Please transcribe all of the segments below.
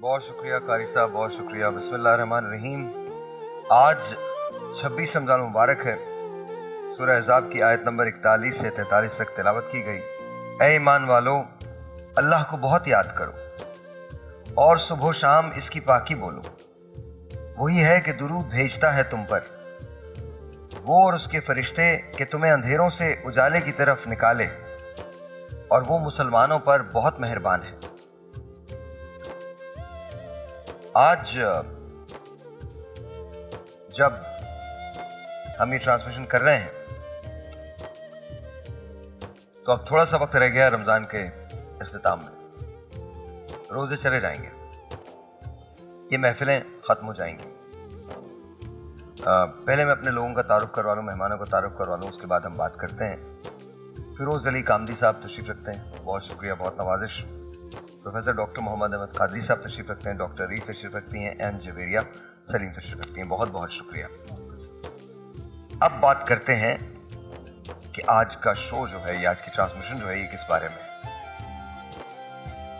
बहुत शुक्रिया कारी साहब, बहुत शुक्रिया। बिस्मिल्लाहिर्रहमानिर्रहीम। आज 26 रमज़ान मुबारक है। सूरह अहज़ाब की आयत नंबर 41 से 43 तक तिलावत की गई। ऐ ईमान वालो, अल्लाह को बहुत याद करो और सुबह शाम इसकी पाकी बोलो। वही है कि दुरूद भेजता है तुम पर, वो और उसके फरिश्ते कि तुम्हें अंधेरों से उजाले की तरफ निकाले, और वो मुसलमानों पर बहुत मेहरबान है। आज जब हम ये ट्रांसमिशन कर रहे हैं तो अब थोड़ा सा वक्त रह गया रमज़ान के इख्तिताम में। रोज़े चले जाएंगे, ये महफिलें ख़त्म हो जाएंगी। पहले मैं अपने लोगों का तारुफ करवा लूँ, मेहमानों का तारुफ करवा लूँ, उसके बाद हम बात करते हैं। फिरोज़ अली कामदी साहब तशरीफ़ रखते हैं, बहुत शुक्रिया, बहुत नवाजिश। प्रोफेसर डॉक्टर मोहम्मद अहमद कादरी साहब तशरीफ़ रखते हैं, डॉक्टर रीफ तशरीफ़ रखती हैं, एन जवेरिया सलीम तशरीफ़ रखती हैं, बहुत बहुत शुक्रिया। अब बात करते हैं कि आज का शो जो है, ये आज की ट्रांसमिशन जो है, ये किस बारे में है।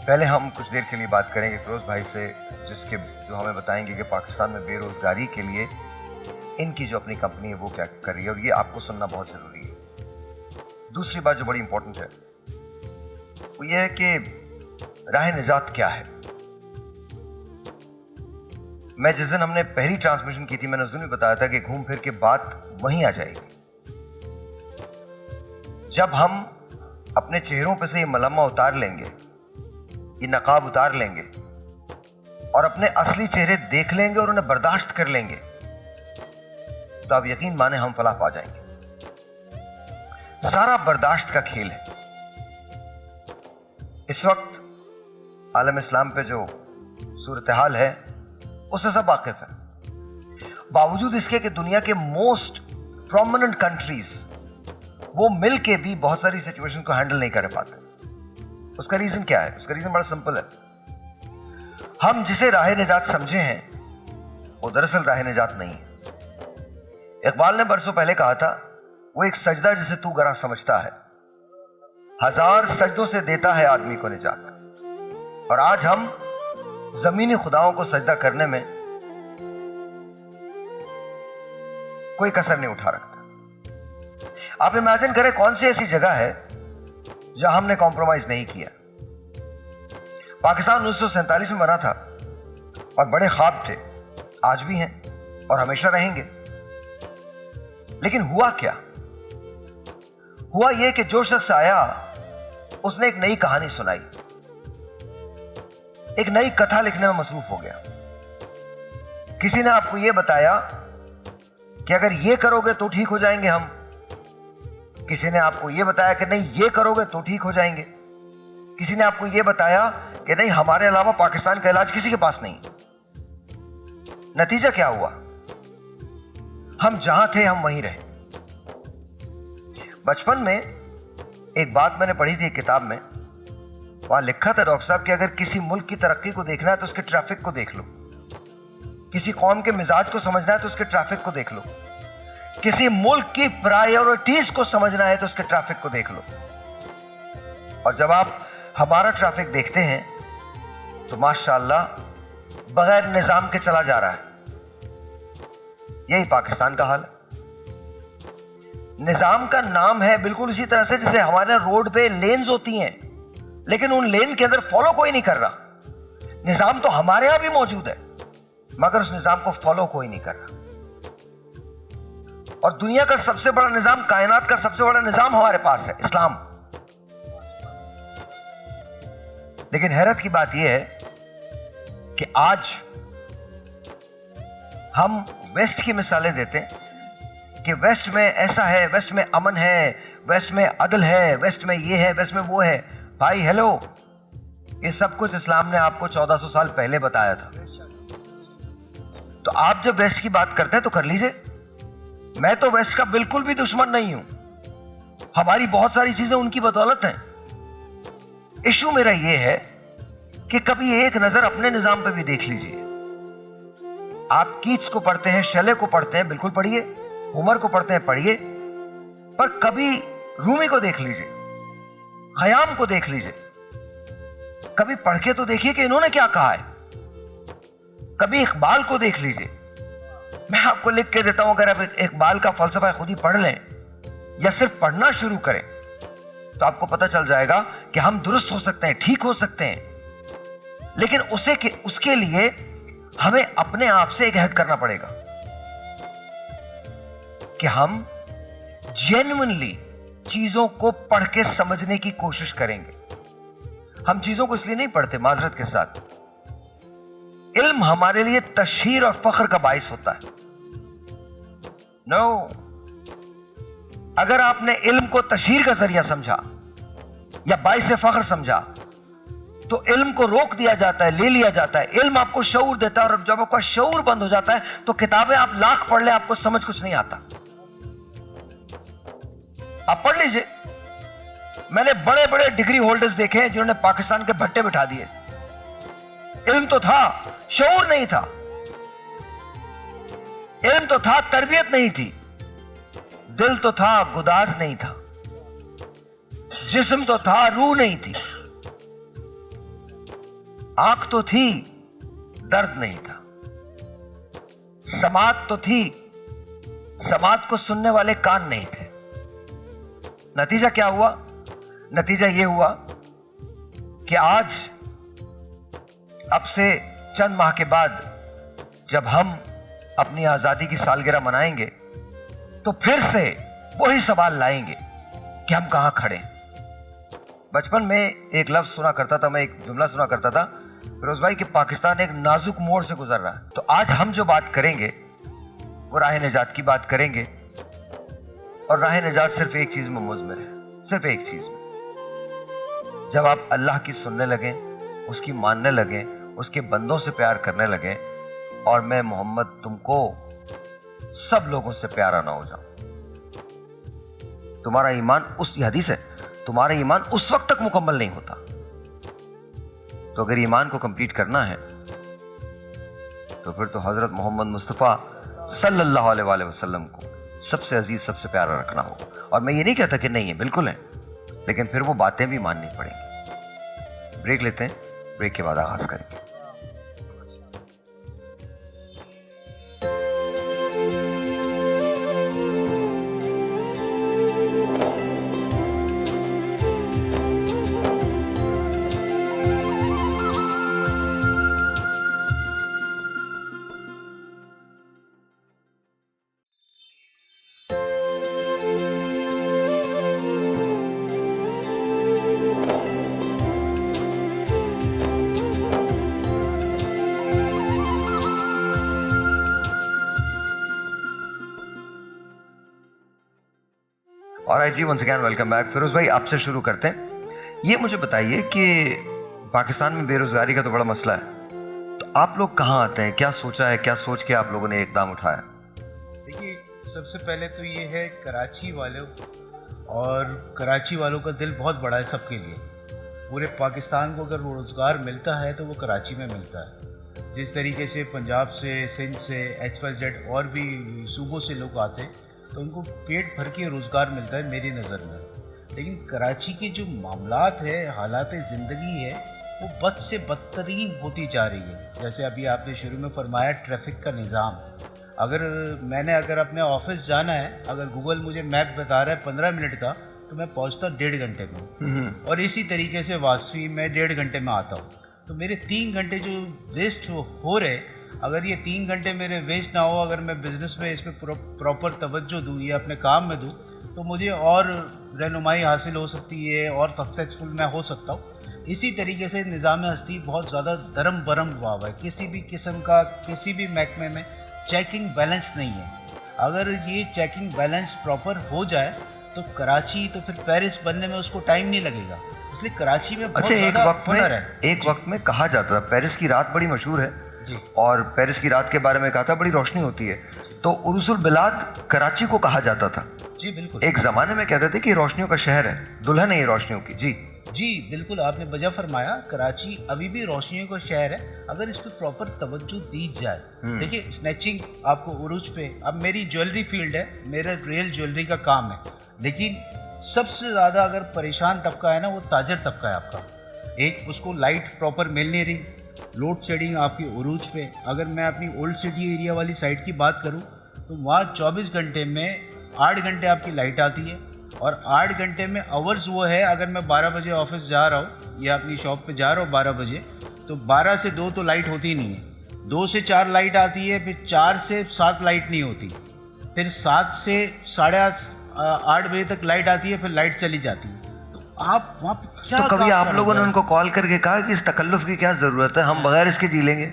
पहले हम कुछ देर के लिए बात करेंगे फिरोज़ भाई से, जो हमें बताएंगे कि पाकिस्तान में बेरोज़गारी के लिए इनकी जो अपनी कंपनी है वो क्या कर रही है, और ये आपको सुनना बहुत ज़रूरी है। दूसरी बात जो बड़ी इंपॉर्टेंट है वो ये है कि राह निजात क्या है। मैं जिस दिन हमने पहली ट्रांसमिशन की थी, मैंने उस दिन भी बताया था कि घूम फिर के बात वहीं आ जाएगी। जब हम अपने चेहरों पे से ये मलम्मा उतार लेंगे, ये नकाब उतार लेंगे और अपने असली चेहरे देख लेंगे और उन्हें बर्दाश्त कर लेंगे, तो आप यकीन माने हम फलाह पा जाएंगे। सारा बर्दाश्त का खेल है। इस वक्त आलम इस्लाम पे जो सूरत हाल है उससे सब वाकिफ है। बावजूद इसके कि दुनिया के मोस्ट प्रोमिनेंट कंट्रीज वो मिल के भी बहुत सारी सिचुएशन को हैंडल नहीं कर पाते। उसका रीजन क्या है? उसका रीजन बड़ा सिंपल है। हम जिसे राह निजात समझे हैं वो दरअसल राह निजात नहीं है। इकबाल ने बरसों पहले कहा था, वो एक सजदा जिसे तू गरा समझता है, 1000 सजदों से देता है आदमी को निजात। और आज हम जमीनी खुदाओं को सजदा करने में कोई कसर नहीं उठा रखता। आप इमेजिन करें कौन सी ऐसी जगह है जहां हमने कॉम्प्रोमाइज नहीं किया। पाकिस्तान 1947 में बना था और बड़े ख्वाब थे, आज भी हैं और हमेशा रहेंगे। लेकिन हुआ क्या? हुआ यह कि जो शख्स आया उसने एक नई कहानी सुनाई, एक नई कथा लिखने में मसरूफ हो गया। किसी ने आपको यह बताया कि अगर ये करोगे तो ठीक हो जाएंगे हम। किसी ने आपको यह बताया कि नहीं ये करोगे तो ठीक हो जाएंगे। किसी ने आपको यह बताया कि नहीं हमारे अलावा पाकिस्तान का इलाज किसी के पास नहीं। नतीजा क्या हुआ? हम जहां थे हम वहीं रहे। बचपन में एक बात मैंने पढ़ी थी एक किताब में, वहां लिखा था डॉक्टर साहब कि अगर किसी मुल्क की तरक्की को देखना है तो उसके ट्रैफिक को देख लो, किसी कौम के मिजाज को समझना है तो उसके ट्रैफिक को देख लो, किसी मुल्क की प्रायोरिटीज को समझना है तो उसके ट्रैफिक को देख लो। और जब आप हमारा ट्रैफिक देखते हैं तो माशाअल्लाह बगैर निजाम के चला जा रहा है। यही पाकिस्तान का हाल है। निजाम का नाम है बिल्कुल इसी तरह से जैसे हमारे रोड पे लेन्स होती हैं, लेकिन उन लेन के अंदर फॉलो कोई नहीं कर रहा। निजाम तो हमारे यहां भी मौजूद है मगर उस निजाम को फॉलो कोई नहीं कर रहा। और दुनिया का सबसे बड़ा निजाम, कायनात का सबसे बड़ा निजाम हमारे पास है, इस्लाम। लेकिन हैरत की बात यह है कि आज हम वेस्ट की मिसालें देते हैं कि वेस्ट में ऐसा है, वेस्ट में अमन है, वेस्ट में अदल है, वेस्ट में ये है, वेस्ट में वो है। भाई हेलो, ये सब कुछ इस्लाम ने आपको 1400 साल पहले बताया था। तो आप जब वेस्ट की बात करते हैं तो कर लीजिए। मैं तो वेस्ट का बिल्कुल भी दुश्मन नहीं हूं, हमारी बहुत सारी चीजें उनकी बदौलत हैं। इशू मेरा यह है कि कभी एक नजर अपने निजाम पे भी देख लीजिए। आप कीट्स को पढ़ते हैं, शेले को पढ़ते हैं, बिल्कुल पढ़िए, उमर को पढ़ते हैं, पढ़िए, पर कभी रूमी को देख लीजिए, खयाम को देख लीजिए, कभी पढ़ के तो देखिए कि इन्होंने क्या कहा है। कभी इकबाल को देख लीजिए। मैं आपको लिख के देता हूं, अगर आप इकबाल का फलसफा खुद ही पढ़ लें या सिर्फ पढ़ना शुरू करें तो आपको पता चल जाएगा कि हम दुरुस्त हो सकते हैं, ठीक हो सकते हैं। लेकिन उसके लिए हमें अपने आप से एक अहद करना पड़ेगा कि हम जेन्युइनली चीजों को पढ़ के समझने की कोशिश करेंगे। हम चीजों को इसलिए नहीं पढ़ते, माजरत के साथ, इल्म हमारे लिए तशहीर और फख्र का बाइस होता है। नो, अगर आपने इल्म को तशहीर का जरिया समझा या बाइस फख्र समझा तो इल्म को रोक दिया जाता है, ले लिया जाता है। इल्म आपको शऊर देता है और जब आपका शऊर बंद हो जाता है तो किताबें आप लाख पढ़ ले, आपको समझ कुछ नहीं आता। आप पढ़ लीजिए, मैंने बड़े बड़े डिग्री होल्डर्स देखे हैं जिन्होंने पाकिस्तान के भट्टे बिठा दिए। इल्म तो था, शऊर नहीं था। इल्म तो था, तरबियत नहीं थी। दिल तो था, गुदाज नहीं था। जिस्म तो था, रूह नहीं थी। आंख तो थी, दर्द नहीं था। समात तो थी, समात को सुनने वाले कान नहीं थे। नतीजा क्या हुआ? नतीजा यह हुआ कि आज अब से चंद माह के बाद जब हम अपनी आजादी की सालगिरह मनाएंगे तो फिर से वही सवाल लाएंगे कि हम कहां खड़े हैं। बचपन में एक लफ्ज सुना करता था, मैं एक जुमला सुना करता था, फिरोज भाई, कि पाकिस्तान एक नाजुक मोड़ से गुजर रहा है। तो आज हम जो बात करेंगे वो राह निजात की बात करेंगे, और राह निजात सिर्फ एक चीज में मुज़मिर है, सिर्फ एक चीज में। जब आप अल्लाह की सुनने लगें, उसकी मानने लगें, उसके बंदों से प्यार करने लगें, और मैं मोहम्मद तुमको सब लोगों से प्यारा ना हो जाऊं। तुम्हारा ईमान, उस हदीस है, तुम्हारा ईमान उस वक्त तक मुकम्मल नहीं होता। तो अगर ईमान को कंप्लीट करना है तो फिर तो हजरत मोहम्मद मुस्तफ़ा सल्लल्लाहु अलैहि वसल्लम को सबसे अजीज, सबसे प्यारा रखना होगा। और मैं ये नहीं कहता कि नहीं है, बिल्कुल है, लेकिन फिर वो बातें भी माननी पड़ेंगी। ब्रेक लेते हैं, ब्रेक के बाद आगाज करेंगे। और जी once again welcome back. Firoz भाई, आपसे शुरू करते हैं। ये मुझे बताइए कि पाकिस्तान में बेरोजगारी का तो बड़ा मसला है, तो आप लोग कहाँ आते हैं? क्या सोचा है, क्या सोच के आप लोगों ने इकदाम उठाया? देखिए, सबसे पहले तो ये है कराची वालों, और कराची वालों का दिल बहुत बड़ा है सबके लिए। पूरे पाकिस्तान को अगर रोज़गार मिलता है तो वो कराची में मिलता है। जिस तरीके से पंजाब से, सिंध से, XYZ और भी सूबों से लोग आते हैं तो उनको पेट भर के रोज़गार मिलता है मेरी नज़र में। लेकिन कराची के जो मामलात है, हालात ज़िंदगी है, वो बद से बदतरीन होती जा रही है। जैसे अभी आपने शुरू में फरमाया ट्रैफिक का निज़ाम, अगर अपने ऑफिस जाना है, अगर गूगल मुझे मैप बता रहा है 15 मिनट का, तो मैं पहुंचता 1.5 घंटे में, और इसी तरीके से वासवी में 1.5 घंटे में आता हूँ। तो मेरे 3 घंटे जो वेस्ट हो रहे, अगर ये 3 घंटे मेरे वेस्ट ना हो, अगर मैं बिज़नेस में इस पर प्रॉपर तवज्जो दूँ या अपने काम में दूँ, तो मुझे और रहनुमाई हासिल हो सकती है और सक्सेसफुल मैं हो सकता हूँ। इसी तरीके से निज़ाम हस्ती बहुत ज़्यादा दरम बरम हुआ हुआ है। किसी भी किस्म का, किसी भी महकमे में चेकिंग बैलेंस नहीं है। अगर ये चेकिंग बैलेंस प्रॉपर हो जाए तो कराची, तो फिर पेरिस बनने में उसको टाइम नहीं लगेगा। इसलिए कराची में बहुत ज़्यादा हुनर है। एक वक्त में कहा जाता था पेरिस की रात बड़ी मशहूर है जी, और पेरिस की रात के बारे में कहा था बड़ी रोशनी होती है, तो उरुसुल बिलाद कराची को कहा जाता था। जी बिल्कुल, एक जमाने में कहते थे कि रोशनियों का शहर है, दुल्हन है ये रोशनियों की। जी बिल्कुल, आपने बजा फरमाया। कराची अभी भी रोशनियों का शहर है अगर इस पर प्रॉपर तवज्जो दी जाए। देखिए, स्नैचिंग आपको उरूज पे, अब मेरी ज्वेलरी फील्ड है, मेरा रियल ज्वेलरी का काम है, लेकिन सबसे ज़्यादा अगर परेशान तबका है ना, वो ताजर तबका है आपका। एक, उसको लाइट प्रॉपर मिल नहीं रही, लोड शेडिंग आपकी उरूज पे। अगर मैं अपनी ओल्ड सिटी एरिया वाली साइड की बात करूँ तो वहाँ 24 घंटे में 8 घंटे आपकी लाइट आती है, और 8 घंटे में आवर्स वो है, अगर मैं 12 बजे ऑफिस जा रहा हूँ या अपनी शॉप पे जा रहा हूँ 12 बजे, तो 12 से 2 तो लाइट होती नहीं है, 2 से 4 लाइट आती है, फिर 4 से 7 लाइट नहीं होती, फिर 7 से 8:30 बजे तक लाइट आती है, फिर लाइट चली जाती है। तो आप वहाँ पे क्या, तो कभी आप लोगों ने उनको कॉल करके कहा कि इस तकल्लुफ की क्या जरूरत है, हम बगैर इसके जी लेंगे?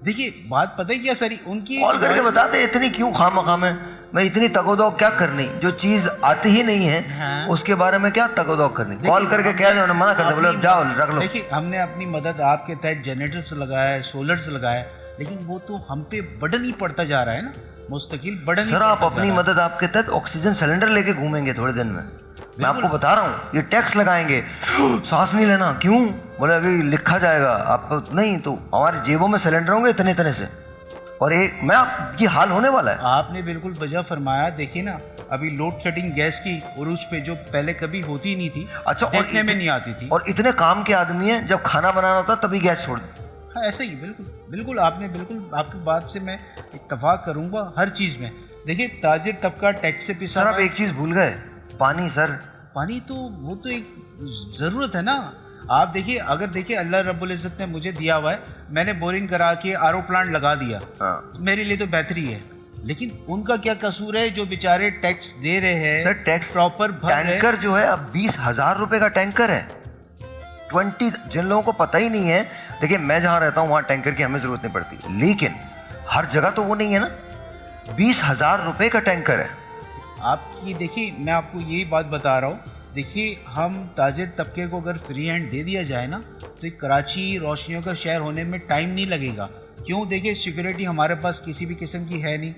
देखिए, बात पता है क्या सरी, उनकी कॉल करके बताते इतनी क्यों खामखा में, मैं इतनी तगोदो क्या करनी, जो चीज आती ही नहीं है हाँ। उसके बारे में क्या तगोदो करनी? कॉल करके कह दो, मना कर दो, बोले जाओ रख लो। देखिए, हमने अपनी मदद आपके तहत जनरेटर्स लगाया है, सोलर्स लगाया है, लेकिन वो तो हम पे बर्डन ही पड़ता जा रहा है ना, मुस्तकिल बर्डन। सर, आप अपनी मदद आपके तहत ऑक्सीजन सिलेंडर लेके घूमेंगे थोड़े दिन में, मैं आपको बता रहा हूँ। ये टैक्स लगाएंगे, सांस नहीं लेना, क्यों? बोले अभी लिखा जाएगा, आप नहीं तो हमारी जेबों में सिलेंडर होंगे इतने इतने से, और एक मैं ये हाल होने वाला है। आपने बिल्कुल बजा फरमाया। देखिए ना, अभी लोड शेडिंग गैस की उरूज पे जो पहले कभी होती नहीं थी, अच्छा, देखने में नहीं आती थी, और इतने काम के आदमी हैं, जब खाना बनाना होता तभी गैस छोड़ दो। हाँ, ऐसा ही बिल्कुल आपने बिल्कुल, आपकी बात से मैं इत्तफाक करूंगा हर चीज़ में। देखिए, ताजिर तबका टैक्स से पिसा। सर, आप एक चीज़ भूल गए, पानी। सर, पानी तो वो तो एक ज़रूरत है ना। आप देखिए, अगर देखिए अल्लाह रब्बुल इज़्ज़त ने मुझे दिया हुआ है, मैंने बोरिंग करा के आरओ प्लांट लगा दिया, हाँ। मेरे लिए तो बेहतरी है। लेकिन उनका क्या कसूर है जो बेचारे टैक्स दे रहे हैं? सर टैक्स प्रॉपर भर रहे हैं। टैंकर जो है अब 20,000 रुपए का टैंकर है। 20 जिन लोगों को पता ही नहीं है, देखिए मैं जहाँ रहता हूँ वहाँ टैंकर की हमें जरूरत नहीं पड़ती, लेकिन हर जगह तो वो नहीं है ना। 20,000 रुपए का टैंकर है। आपकी देखिए, मैं आपको यही बात बता रहा हूँ, देखिए हम ताजिर तबके को अगर फ्री हैंड दे दिया जाए ना, तो एक कराची रोशनियों का शहर होने में टाइम नहीं लगेगा। क्यों? देखिए सिक्योरिटी हमारे पास किसी भी किस्म की है नहीं,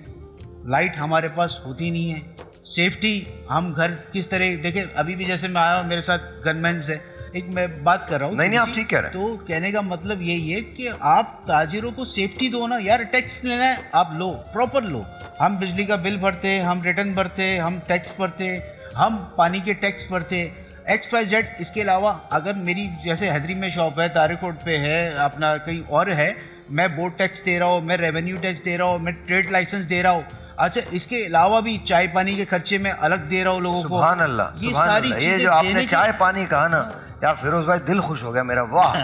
लाइट हमारे पास होती नहीं है, सेफ्टी हम घर किस तरह, देखिए अभी भी जैसे मैं आया हूँ मेरे साथ गनमैन से, एक मैं बात कर रहा हूँ। नहीं आप ठीक कह रहे हैं। तो कहने का मतलब यही है कि आप ताजिरों को सेफ्टी दो ना यार। टैक्स लेना है आप लो, प्रॉपर लो। हम बिजली का बिल भरते हैं, हम रिटर्न भरते हैं, हम टैक्स भरते हैं, हम पानी के टैक्स भरते हैं, XYZ। इसके अलावा अगर मेरी जैसे हैदरी में शॉप है, तारिकोट पे है, अपना कहीं और है, मैं बोर्ड टैक्स दे रहा हूँ, मैं रेवेन्यू टैक्स दे रहा हूँ, मैं ट्रेड लाइसेंस दे रहा हूँ। अच्छा, इसके अलावा भी चाय पानी के खर्चे में अलग दे रहा हूँ लोगों को। सुभान अल्लाह, ये सुभान सारी अल्लाह। ये चीजें जो आपने देने चाय पानी कहा ना यार फिरोज भाई, दिल खुश हो गया मेरा। वाह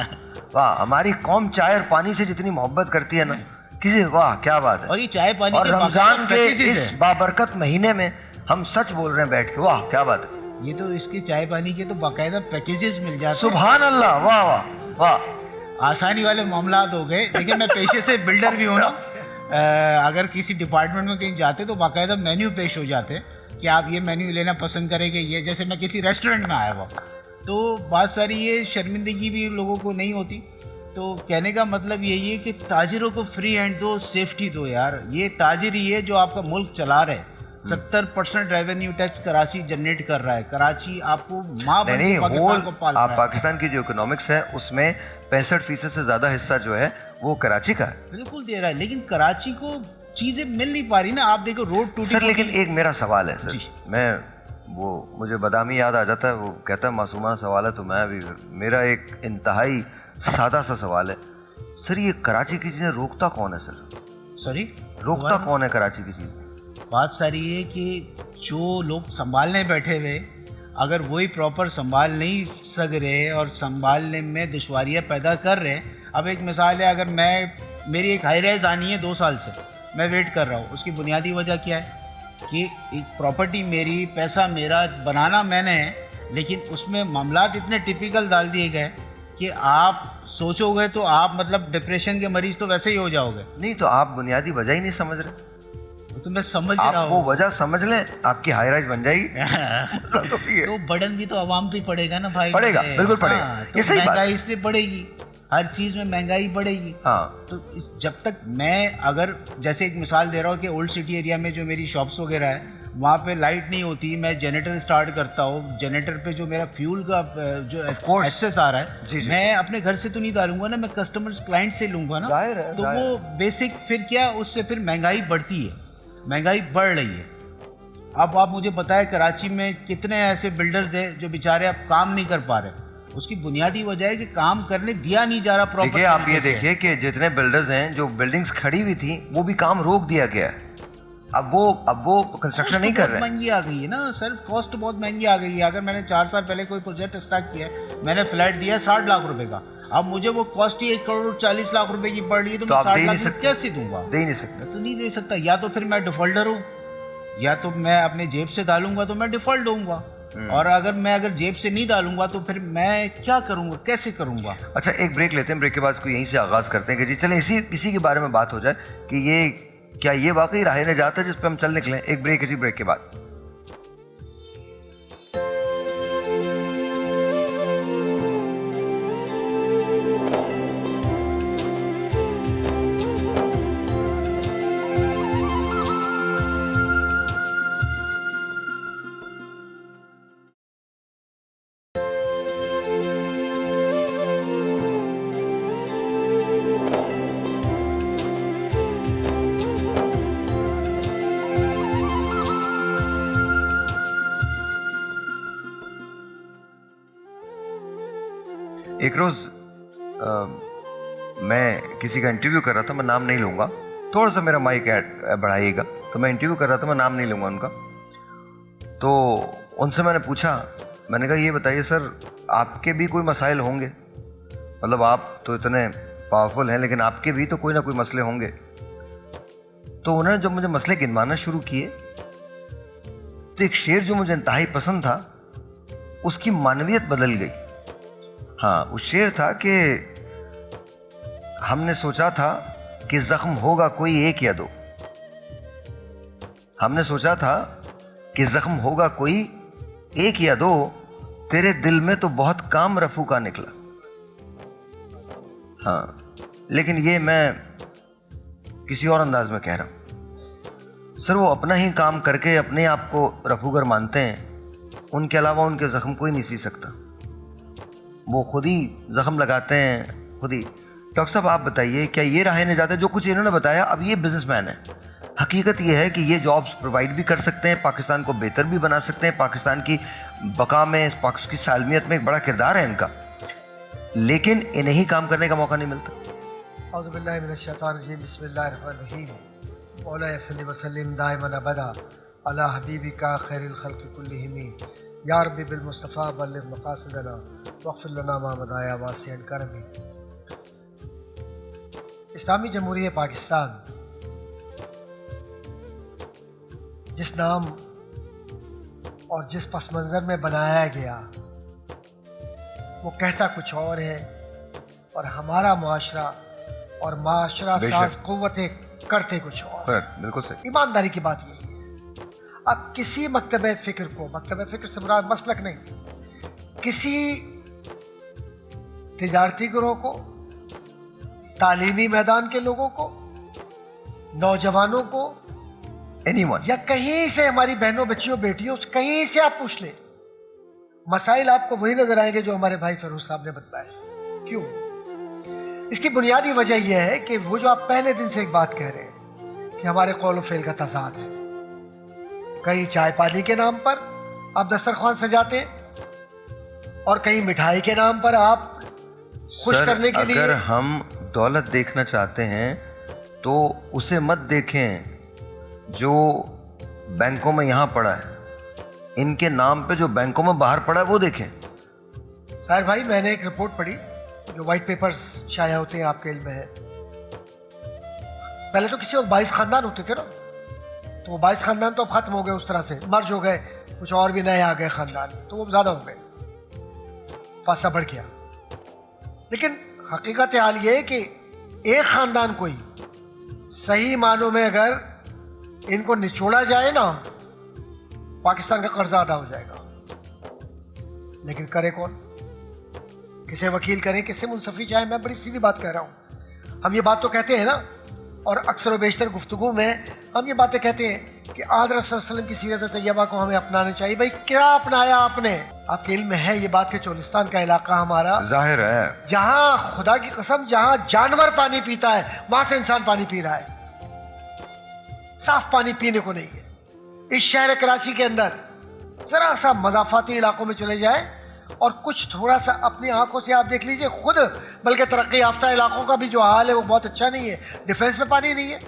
वाह, हमारी कौम चाय और पानी से जितनी मोहब्बत करती है ना किसी, वाह क्या बात है। और ये चाय पानी और के रमजान के पैकेजेस इस हैं। बाबरकत महीने में हम सच बोल रहे हैं बैठ के, वाह क्या बात है। ये तो इसके चाय पानी के तो बाकायदा पैकेजेस मिल जाते हैं। सुभान अल्लाह, वाह वाह वाह। आसानी वाले मामलात हो गए। देखिए मैं पेशे से बिल्डर भी हूँ ना, अगर किसी डिपार्टमेंट में कहीं जाते तो बाकायदा मेन्यू पेश हो जाते हैं कि आप ये मेन्यू लेना पसंद करेंगे। ये जैसे मैं किसी रेस्टोरेंट में आया हुआ, तो बहुत सारी ये शर्मिंदगी भी लोगों को नहीं होती। तो कहने का मतलब यही है कि ताजिरों को फ्री हैंड दो, सेफ्टी दो यार। ये ताजिर ही है जो आपका मुल्क चला रहे। 70% रेवेन्यू टैक्स कराची जनरेट कर रहा है। कराची आपको माँ बन के पाकिस्तान को पाल रहा है। पाकिस्तान की जो इकोनॉमिक्स है उसमें 65% से ज्यादा हिस्सा जो है वो कराची का है। बिल्कुल दे रहा है, लेकिन कराची को चीजें मिल नहीं पा रही ना। आप देखो रोड टूटी। सर लेकिन एक मेरा सवाल है सर, जी। मैं वो मुझे बदामी याद आ जाता है, वो कहता है मासूमाना सवाल है, तो मैं भी मेरा एक इंतहाई सादा सा सवाल है सर, ये कराची की चीजें रोकता कौन है सर? सॉरी, रोकता कौन है कराची की चीजें? बात सारी है कि जो लोग संभालने बैठे हुए, अगर वही प्रॉपर संभाल नहीं सक रहे और संभालने में दुश्वारियाँ पैदा कर रहे हैं। अब एक मिसाल है, अगर मेरी एक हाई राइज आनी है 2 साल से, मैं वेट कर रहा हूँ, उसकी बुनियादी वजह क्या है कि एक प्रॉपर्टी मेरी, पैसा मेरा, बनाना मैंने है, लेकिन उसमें मामलात इतने टिपिकल डाल दिए गए कि आप सोचोगे तो आप मतलब डिप्रेशन के मरीज तो वैसे ही हो जाओगे। नहीं तो आप बुनियादी वजह ही नहीं समझ रहे। तो मैं समझ आप रहा वो हूँ। वजह समझ लें, आपकी हाई राइज बन जाएगी। तो बर्डन भी तो आवाम पे पड़ेगा ना भाई। पड़ेगा, बिल्कुल पड़ेगा। हाँ, तो ये सही बात है। महंगाई इसलिए बढ़ेगी, हर चीज़ में महंगाई बढ़ेगी। हाँ तो जब तक मैं, अगर जैसे एक मिसाल दे रहा हूँ कि ओल्ड सिटी एरिया में जो मेरी शॉप्स वगैरह है, वहाँ पे लाइट नहीं होती, मैं जनरेटर स्टार्ट करता हूँ, जनरेटर पे जो मेरा फ्यूल का जो एक्सेस आ रहा है, जी, जी। मैं अपने घर से तो नहीं डालूंगा ना, मैं कस्टमर्स क्लाइंट से लूंगा ना। जाहिर है, तो जाहिर वो बेसिक, फिर क्या, उससे फिर महंगाई बढ़ती है, महंगाई बढ़ रही है। अब आप मुझे बताएं कराची में कितने ऐसे बिल्डर्स हैं जो बेचारे अब काम नहीं कर पा रहे। उसकी बुनियादी वजह है कि काम करने दिया नहीं जा रहा प्रॉपर। देखिए आप ये देखिए कि जितने बिल्डर्स हैं, जो बिल्डिंग्स खड़ी हुई थी वो भी काम रोक दिया गया है। अब वो कंस्ट्रक्शन नहीं कर रहे हैं। महंगी आ गई है ना सर, कॉस्ट बहुत महंगी आ गई है। अगर मैंने 4 साल पहले कोई प्रोजेक्ट स्टार्ट किया है, मैंने फ्लैट दिया 60 लाख रुपए का, अब मुझे वो कॉस्ट ही 1 करोड़ 40 लाख रुपए की पड़ रही है, तो मैं आप 60 दे लाख नहीं सकते। कैसे दूंगा? दे ही नहीं सकते। मैं तो नहीं दे सकता। या तो फिर मैं डिफॉल्टर हूँ, या तो मैं अपने जेब से डालूंगा तो मैं डिफॉल्ट होऊंगा, और अगर जेब से नहीं डालूंगा तो फिर मैं क्या करूंगा, कैसे करूंगा? अच्छा एक ब्रेक लेते हैं, ब्रेक के बाद इसको यहीं से आगाज करते हैं कि जी चलें इसी के बारे में बात हो जाए कि ये क्या ये वाकई राह ने जाता है जिस पे हम चल निकले। एक ब्रेक है जी, ब्रेक के बाद। एक रोज मैं किसी का इंटरव्यू कर रहा था, मैं नाम नहीं लूंगा, थोड़ा सा मेरा माइक बढ़ाइएगा। तो मैं इंटरव्यू कर रहा था, मैं नाम नहीं लूंगा उनका। तो उनसे मैंने पूछा मैंने कहा ये बताइए सर, आपके भी कोई मसाइल होंगे, मतलब आप तो इतने पावरफुल हैं लेकिन आपके भी तो कोई ना कोई मसले होंगे। तो उन्होंने जब मुझे मसले गिनवाना शुरू किए तो एक शेर जो मुझे इंतहाई पसंद था, उसकी मानवियत बदल गई। हाँ, उस शेर था कि हमने सोचा था कि जख्म होगा कोई एक या दो, हमने सोचा था कि जख्म होगा कोई एक या दो, तेरे दिल में तो बहुत काम रफू का निकला। हाँ, लेकिन ये मैं किसी और अंदाज में कह रहा हूँ। सर, वो अपना ही काम करके अपने आप को रफूगर मानते हैं, उनके अलावा उनके ज़ख्म कोई नहीं सी सकता। वो खुद ही ज़ख्म लगाते हैं, खुद ही। डॉक्टर साहब, आप बताइए, क्या ये राह निजात है? जो कुछ इन्होंने बताया, अब ये बिजनेसमैन है, हकीकत ये है कि ये जॉब्स प्रोवाइड भी कर सकते हैं, पाकिस्तान को बेहतर भी बना सकते हैं, पाकिस्तान की बका में, पाकिस्तान की सालमियत में एक बड़ा किरदार है इनका, लेकिन इन्हें ही काम करने का मौका नहीं मिलता। औज़ुबिल्लाहि मिनश्शैतानिर्रजीम, बिस्मिल्लाहिर्रहमानिर्रहीम, मौला सल्लि व सल्लिम दाइमन अबदा अला हबीबिका खैरिल खल्क़ि कुल्लिहिम, या रब्बी बिल मुस्तफ़ा बल्लिग़ मक़ासिदना वग़फ़िर लना मा मदाया वासिअल करम। इस्लामी जमहूरियत पाकिस्तान जिस नाम और जिस पस मंज़र में बनाया गया, वो कहता कुछ और है और हमारा मुआशरा और माशरा साज क़ुव्वतें करते कुछ और। बिल्कुल सही, ईमानदारी की बात यही है। अब किसी मकतब फ़िक्र को, मकतब फ़िक्र से मुराद मसलक नहीं, किसी तिजारती गिरोह को, तालीमी मैदान के लोगों को, नौजवानों को, एनीवन, या कहीं से हमारी बहनों, बच्चियों, बेटियों, कहीं से आप पूछ ले, मसाइल आपको वही नजर आएंगे जो हमारे भाई फरोज साहब ने बताए। क्यों? इसकी बुनियादी वजह यह है कि वो जो आप पहले दिन से एक बात कह रहे हैं कि हमारे कौल और फेल का तज़ाद है। कहीं चाय पानी के नाम पर आप दस्तरख्वान सजाते हैं और कहीं मिठाई के नाम पर आप खुश करने के लिए। अगर हम दौलत देखना चाहते हैं तो उसे मत देखें जो बैंकों में यहाँ पड़ा है, इनके नाम पे जो बैंकों में बाहर पड़ा है वो देखें। साहिर भाई, मैंने एक रिपोर्ट पढ़ी, जो वाइट पेपर्स शाया होते हैं, आपके इल्म में है। पहले तो किसी वक्त 22 खानदान होते थे ना, तो वो 22 खानदान तो अब खत्म हो गए, उस तरह से मर्ज हो गए, कुछ और भी नए आ गए खानदान, तो वो ज़्यादा हो गए, फासला बढ़ गया। लेकिन हकीकत हाल ये है कि एक खानदान को ही सही मानों में अगर इनको निचोड़ा जाए ना, पाकिस्तान का कर्जा अदा हो जाएगा। लेकिन करे कौन? किसे वकील करें, किसे मुंसफी चाहे? मैं बड़ी सीधी बात कह रहा हूँ। हम ये बात तो कहते हैं ना, और अक्सर व बेशतर गुफ्तगू में हम ये बातें कहते हैं कि आदर रसूल सल्लल्लाहु अलैहि वसल्लम की सीरत तैयबा को हमें अपनाना चाहिए। भाई, क्या अपनाया आपने? आपके इल्म में है ये बात कि चोलिस्तान का इलाका हमारा जाहिर है, जहाँ खुदा की कसम, जहाँ जानवर पानी पीता है, वहां से इंसान पानी पी रहा है। साफ पानी पीने को नहीं है। इस शहर कराची के अंदर जरा सा मज़ाफाती इलाकों में चले जाए और कुछ थोड़ा सा अपनी आंखों से आप देख लीजिए खुद, बल्कि तरक्की याफ्ता इलाकों का भी जो हाल है वो बहुत अच्छा नहीं है। डिफेंस में पानी नहीं है,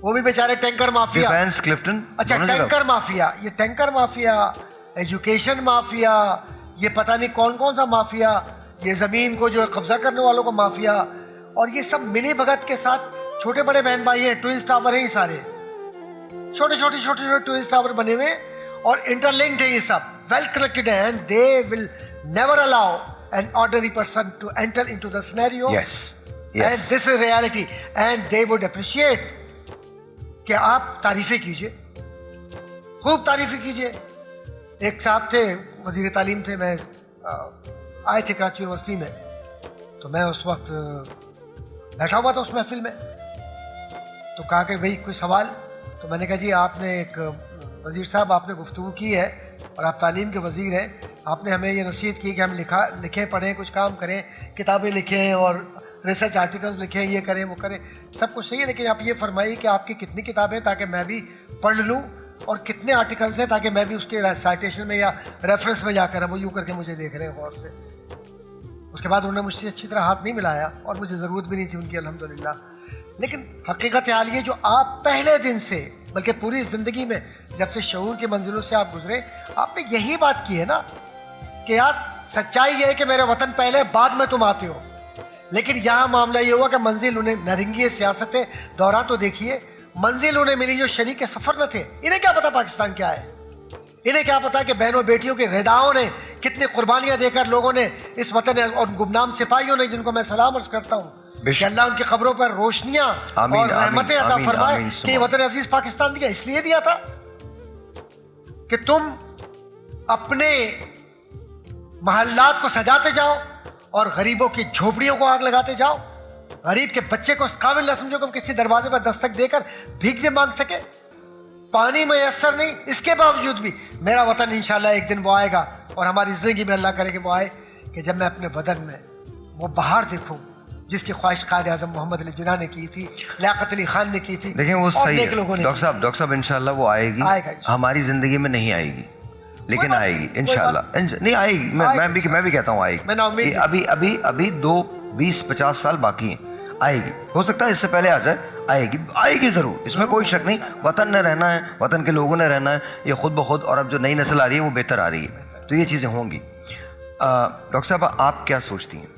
वो भी बेचारे टैंकर माफिया। डिफेंस, क्लिफ्टन, अच्छा, टैंकर माफिया, ये टैंकर माफिया, एजुकेशन माफिया, ये पता नहीं कौन कौन सा माफिया, ये जमीन को जो है कब्जा करने वालों को माफिया, और ये सब मिली भगत के साथ छोटे बड़े बहन भाई हैं। ट्विंस टावर हैं ये सारे, छोटे छोटे ट्विंस टावर बने हुए और इंटरलिंक्ड है ये सब, वेल कनेक्टेड है, and they will never allow an ordinary person to enter into the scenario, and this is reality, and they would appreciate कि आप तारीफें कीजिए, खूब तारीफें कीजिए। एक साहब थे, वजीर तालीम थे, मैं आए थे कराची यूनिवर्सिटी में, तो मैं उस वक्त बैठा हुआ था उस महफिल में, तो कहा कि भाई कोई सवाल? तो मैंने कहा जी, आपने एक वज़ीर साहब, आपने गुफ्तगू की है और आप तालीम के वज़ीर हैं, आपने हमें ये नसीहत की कि हम लिखें, पढ़ें, कुछ काम करें, किताबें लिखें और रिसर्च आर्टिकल्स लिखें, ये करें, वो करें, सब कुछ सही है, लेकिन आप ये फरमाइए कि आपकी कितनी किताबें ताकि मैं भी पढ़ लूँ, और कितने आर्टिकल्स हैं ताकि मैं भी उसके साइटेशन में या रेफरेंस में जाकर, वो यूँ करके मुझे देख रहे हैं गौर से। उसके बाद उन्होंने मुझसे अच्छी तरह हाथ नहीं मिलाया और मुझे ज़रूरत भी नहीं थी उनकी, अल्हम्दुलिल्लाह। लेकिन हकीकत हाल ये, जो आप पहले दिन से बल्कि पूरी ज़िंदगी में जब से शऊर की मंजिलों से आप गुजरे, आपने यही बात की है ना कि यार सच्चाई ये है कि मेरे वतन पहले, बाद में तुम आते हो। लेकिन यहाँ मामला ये हुआ कि मंजिल उन्हें नरंगी सियासत दौरा तो देखिए, मंजिल उन्हें मिली जो शरीक सफ़र न थे। इन्हें क्या पता पाकिस्तान क्या है, इन्हें क्या पता कि बहनों बेटियों के रिदाओं ने कितनी कुर्बानियां देकर लोगों ने इस वतन और गुमनाम सिपाहियों ने, जिनको मैं सलाम अर्ज करता हूँ, कि अल्लाह उनकी खबरों पर रोशनियां और रहमतें अता फरमाए कि ये वतन अजीज पाकिस्तान दिया। इसलिए दिया था कि तुम अपने महल्लात को सजाते जाओ और गरीबों की झोपड़ियों को आग लगाते जाओ, गरीब के बच्चे को इस काबिल न समझो कि किसी दरवाजे पर दस्तक देकर भीख भी मांग सके। पानी मैसर नहीं, इसके बावजूद भी मेरा वतन इंशाल्लाह एक दिन वो आएगा, और हमारी जिंदगी में अल्लाह करे कि वो आए, कि जब मैं अपने वतन में वो बहार देखूं जिसकी ख्वाहिश कायद आज़म मोहम्मद अली जिन्ना ने की थी, लियाकत अली खान ने की थी। देखिए वो सही है डॉक्टर साहब इंशाल्लाह वो आएगी, हमारी जिंदगी में नहीं आएगी लेकिन आएगी इंशाल्लाह। नहीं आएगी, मैं भी कहता हूँ आएगी। अभी 20-50 साल बाकी हैं, आएगी। हो सकता है इससे पहले आ जाए, आएगी ज़रूर, इसमें कोई शक नहीं। वतन ने रहना है, वतन के लोगों ने रहना है, ये खुद ब खुद। और अब जो नई नस्ल आ रही है वो बेहतर आ रही है, तो ये चीज़ें होंगी। डॉक्टर साहब आप क्या सोचती हैं?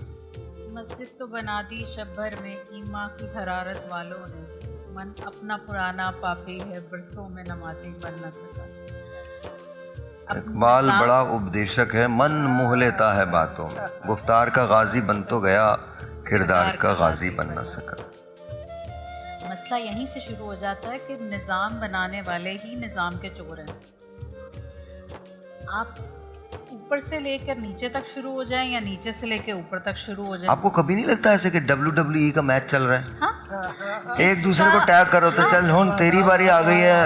मस्जिद तो बना दी शब भर में ईमा की हरारत वालों ने, मन अपना पुराना पापी है, बरसों में नमाजी बन न सका। इकबाल बड़ा उपदेशक है, मन मोह लेता है बातों में, गुफ्तार का गाजी बन तो गया, किरदार का गाजी बन न सका। मसला यहीं से शुरू हो जाता है कि निज़ाम बनाने वाले ही निज़ाम के चोर हैं। आप ऊपर से लेकर नीचे तक शुरू हो जाएं या नीचे से लेकर ऊपर तक शुरू हो जाएं। आपको कभी नहीं लगता ऐसे कि WWE का मैच चल रहा है? हाँ? एक दूसरे को टैग करो तो चल हुन तेरी बारी आ गई है।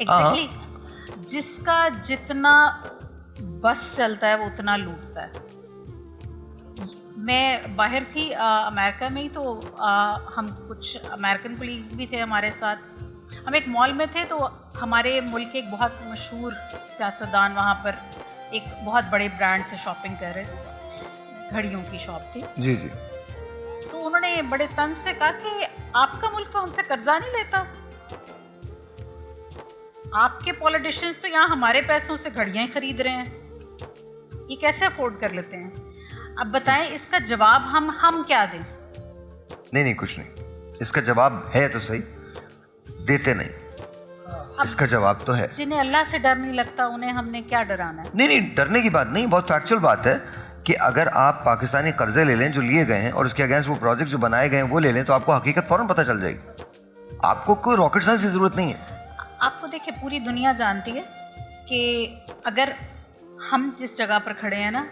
एग्जैक्टली, जिसका जितना बस चलता है वो उतना लूटता है। मैं बाहर थी अमेरिका में ही, तो हम कुछ अमेरिकन कोलीग्स भी थे हमारे साथ। हम एक मॉल में थे, तो हमारे मुल्क के एक बहुत मशहूर सियासतदान वहाँ पर एक बहुत बड़े ब्रांड से शॉपिंग कर रहे थे, घड़ियों की शॉप थी। जी। तो उन्होंने बड़े तंज से कहा कि आपका मुल्क तो हमसे कर्जा नहीं लेता, आपके पॉलिटिशियंस तो यहाँ हमारे पैसों से घड़ियाँ खरीद रहे हैं, ये कैसे अफोर्ड कर लेते हैं? अब बताएं इसका जवाब हम क्या दें? नहीं कुछ नहीं, इसका जवाब है तो सही, देते नहीं। इसका जवाब तो है। जिन्हें अल्लाह से डर नहीं लगता उन्हें हमने क्या डराना है? नहीं, डरने की बात नहीं, बहुत फैक्चुअल बात है कि अगर आप पाकिस्तानी कर्जे ले लें जो लिए गए हैं और उसके अगेंस्ट वो प्रोजेक्ट जो बनाए गए हैं वो ले लें, तो आपको हकीकत फौरन पता चल जाएगी। आपको कोई रॉकेट साइंस की जरूरत नहीं है। आपको देखिए, पूरी दुनिया जानती है कि अगर हम जिस जगह पर खड़े हैं ना,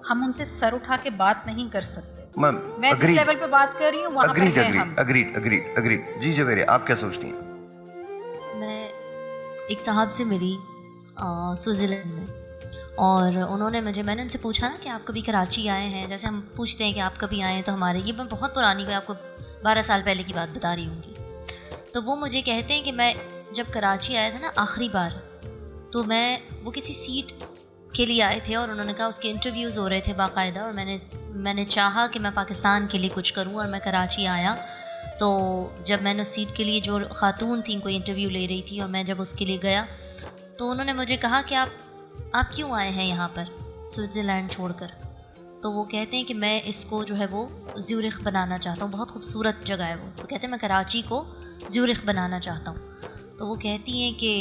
हम उनसे सर उठा के बात नहीं कर सकते। मैं जिस लेवल पे बात कर रही हूँ वहाँ पर हैं हम। अग्रीड। जी जवेरिया, आप क्या सोचती हैं? मैं एक साहब से मिली स्विट्ज़रलैंड में, और मैंने उनसे पूछा ना कि आप कभी कराची आए हैं, जैसे हम पूछते हैं कि आप कभी आए हैं, तो हमारे ये मैं बहुत पुरानी, मैं आपको 12 साल पहले की बात बता रही हूँ। तो वो मुझे कहते हैं कि मैं जब कराची आया था ना आखिरी बार, तो वो किसी सीट के लिए आए थे और उन्होंने कहा उसके इंटरव्यूज़ हो रहे थे बाकायदा, और मैंने चाहा कि मैं पाकिस्तान के लिए कुछ करूं, और मैं कराची आया। तो जब मैंने उस सीट के लिए, जो ख़ातून थी कोई इंटरव्यू ले रही थी, और मैं जब उसके लिए गया तो उन्होंने मुझे कहा कि आप क्यों आए हैं यहाँ पर स्विट्ज़रलैंड छोड़कर? तो वो कहते हैं कि मैं इसको जो है वो ज़्यूरिख बनाना चाहता हूँ, बहुत खूबसूरत जगह है वो। तो कहते हैं मैं कराची को ज़्यूरिख बनाना चाहता हूँ। तो वो कहती हैं कि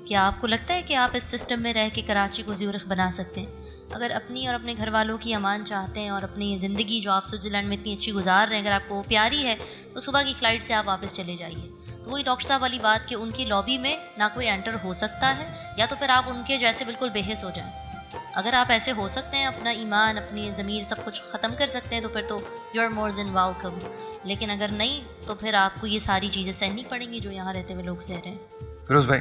क्या आपको लगता है कि आप इस सिस्टम में रह के कराची को ज़्यूरिख बना सकते हैं? अगर अपनी और अपने घर वालों की अमान चाहते हैं और अपनी ज़िंदगी जो आप स्विट्ज़रलैंड में इतनी अच्छी गुजार रहे हैं, अगर आपको वो प्यारी है, तो सुबह की फ़्लाइट से आप वापस चले जाइए। तो वही डॉक्टर साहब वाली बात कि उनकी लॉबी में ना कोई एंटर हो सकता है, या तो फिर आप उनके जैसे बिल्कुल बेहिस हो जाएं। अगर आप ऐसे हो सकते हैं, अपना ईमान, अपनी ज़मीर सब कुछ ख़त्म कर सकते हैं, तो फिर तो you are more than welcome. लेकिन अगर नहीं, तो फिर आपको ये सारी चीज़ें सहनी पड़ेंगी जो यहाँ रहते हुए लोग सह रहे हैं। फिरोज़ भाई,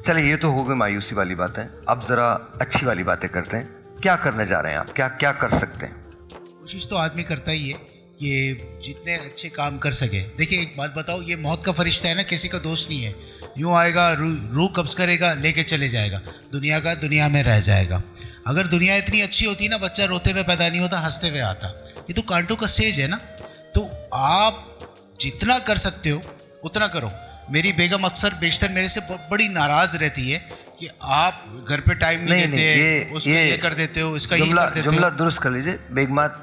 चलिए ये तो हो गई मायूसी वाली बातें, अब ज़रा अच्छी वाली बातें करते हैं। क्या करने जा रहे हैं आप? क्या कर सकते हैं? कोशिश तो आदमी करता ही है कि जितने अच्छे काम कर सके। देखिए एक बात बताओ, ये मौत का फरिश्ता है ना, किसी का दोस्त नहीं है। यूँ आएगा, रूह कब्ज़ करेगा, लेके चले जाएगा, दुनिया का दुनिया में रह जाएगा। अगर दुनिया इतनी अच्छी होती ना, बच्चा रोते हुए पैदा नहीं होता, हंसते हुए आता। ये तो कांटों का स्टेज है ना, तो आप जितना कर सकते हो उतना करो। मेरी बेगम अक्सर बेशतर मेरे से बड़ी नाराज़ रहती है कि आप घर पे टाइम नहीं देते, उसको ये कर देते हो, इसका ये कर देते हो। जुमला दुरुस्त कर लीजिए, बेगमात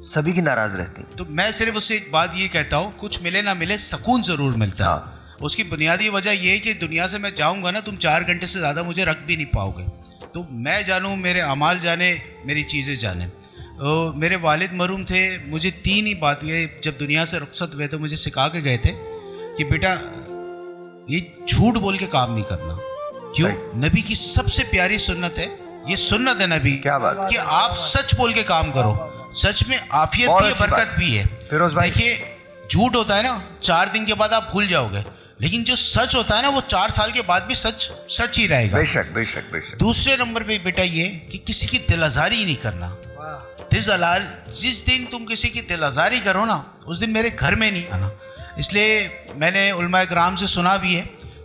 सभी की नाराज रहती हैं। तो मैं सिर्फ उससे एक बात ये कहता हूँ, कुछ मिले ना मिले सुकून ज़रूर मिलता है। हाँ। उसकी बुनियादी वजह ये है कि दुनिया से मैं जाऊँगा ना, तुम 4 घंटे से ज़्यादा मुझे रख भी नहीं पाओगे। तो मैं जानूँ, मेरे अमाल जाने, मेरी चीज़ें जाने। मेरे वालिद मरूम थे, मुझे 3 ही बातें जब दुनिया से रुखसत हुए तो मुझे सिखा के गए थे कि बेटा ये झूठ बोल के काम नहीं करना। क्यों? नबी की सबसे प्यारी सुन्नत है, ये सुन्नत है नबी, क्या बात कि आप सच बोल के काम करो। सच में आफियत भी है, बरकत भी है। फिरोज भाई, देखिए झूठ होता है ना, 4 दिन के बाद आप भूल जाओगे, लेकिन जो सच होता है ना वो 4 साल के बाद भी सच सच ही रहेगा। बेशक बेशक बेशक। दूसरे नंबर पे बेटा ये कि किसी की दिल आजारी नहीं करना। जिस दिन तुम किसी की दिल आजारी करो ना, उस दिन मेरे घर में नहीं आना। इसलिए मैंने उलमा कराम से सुना भी है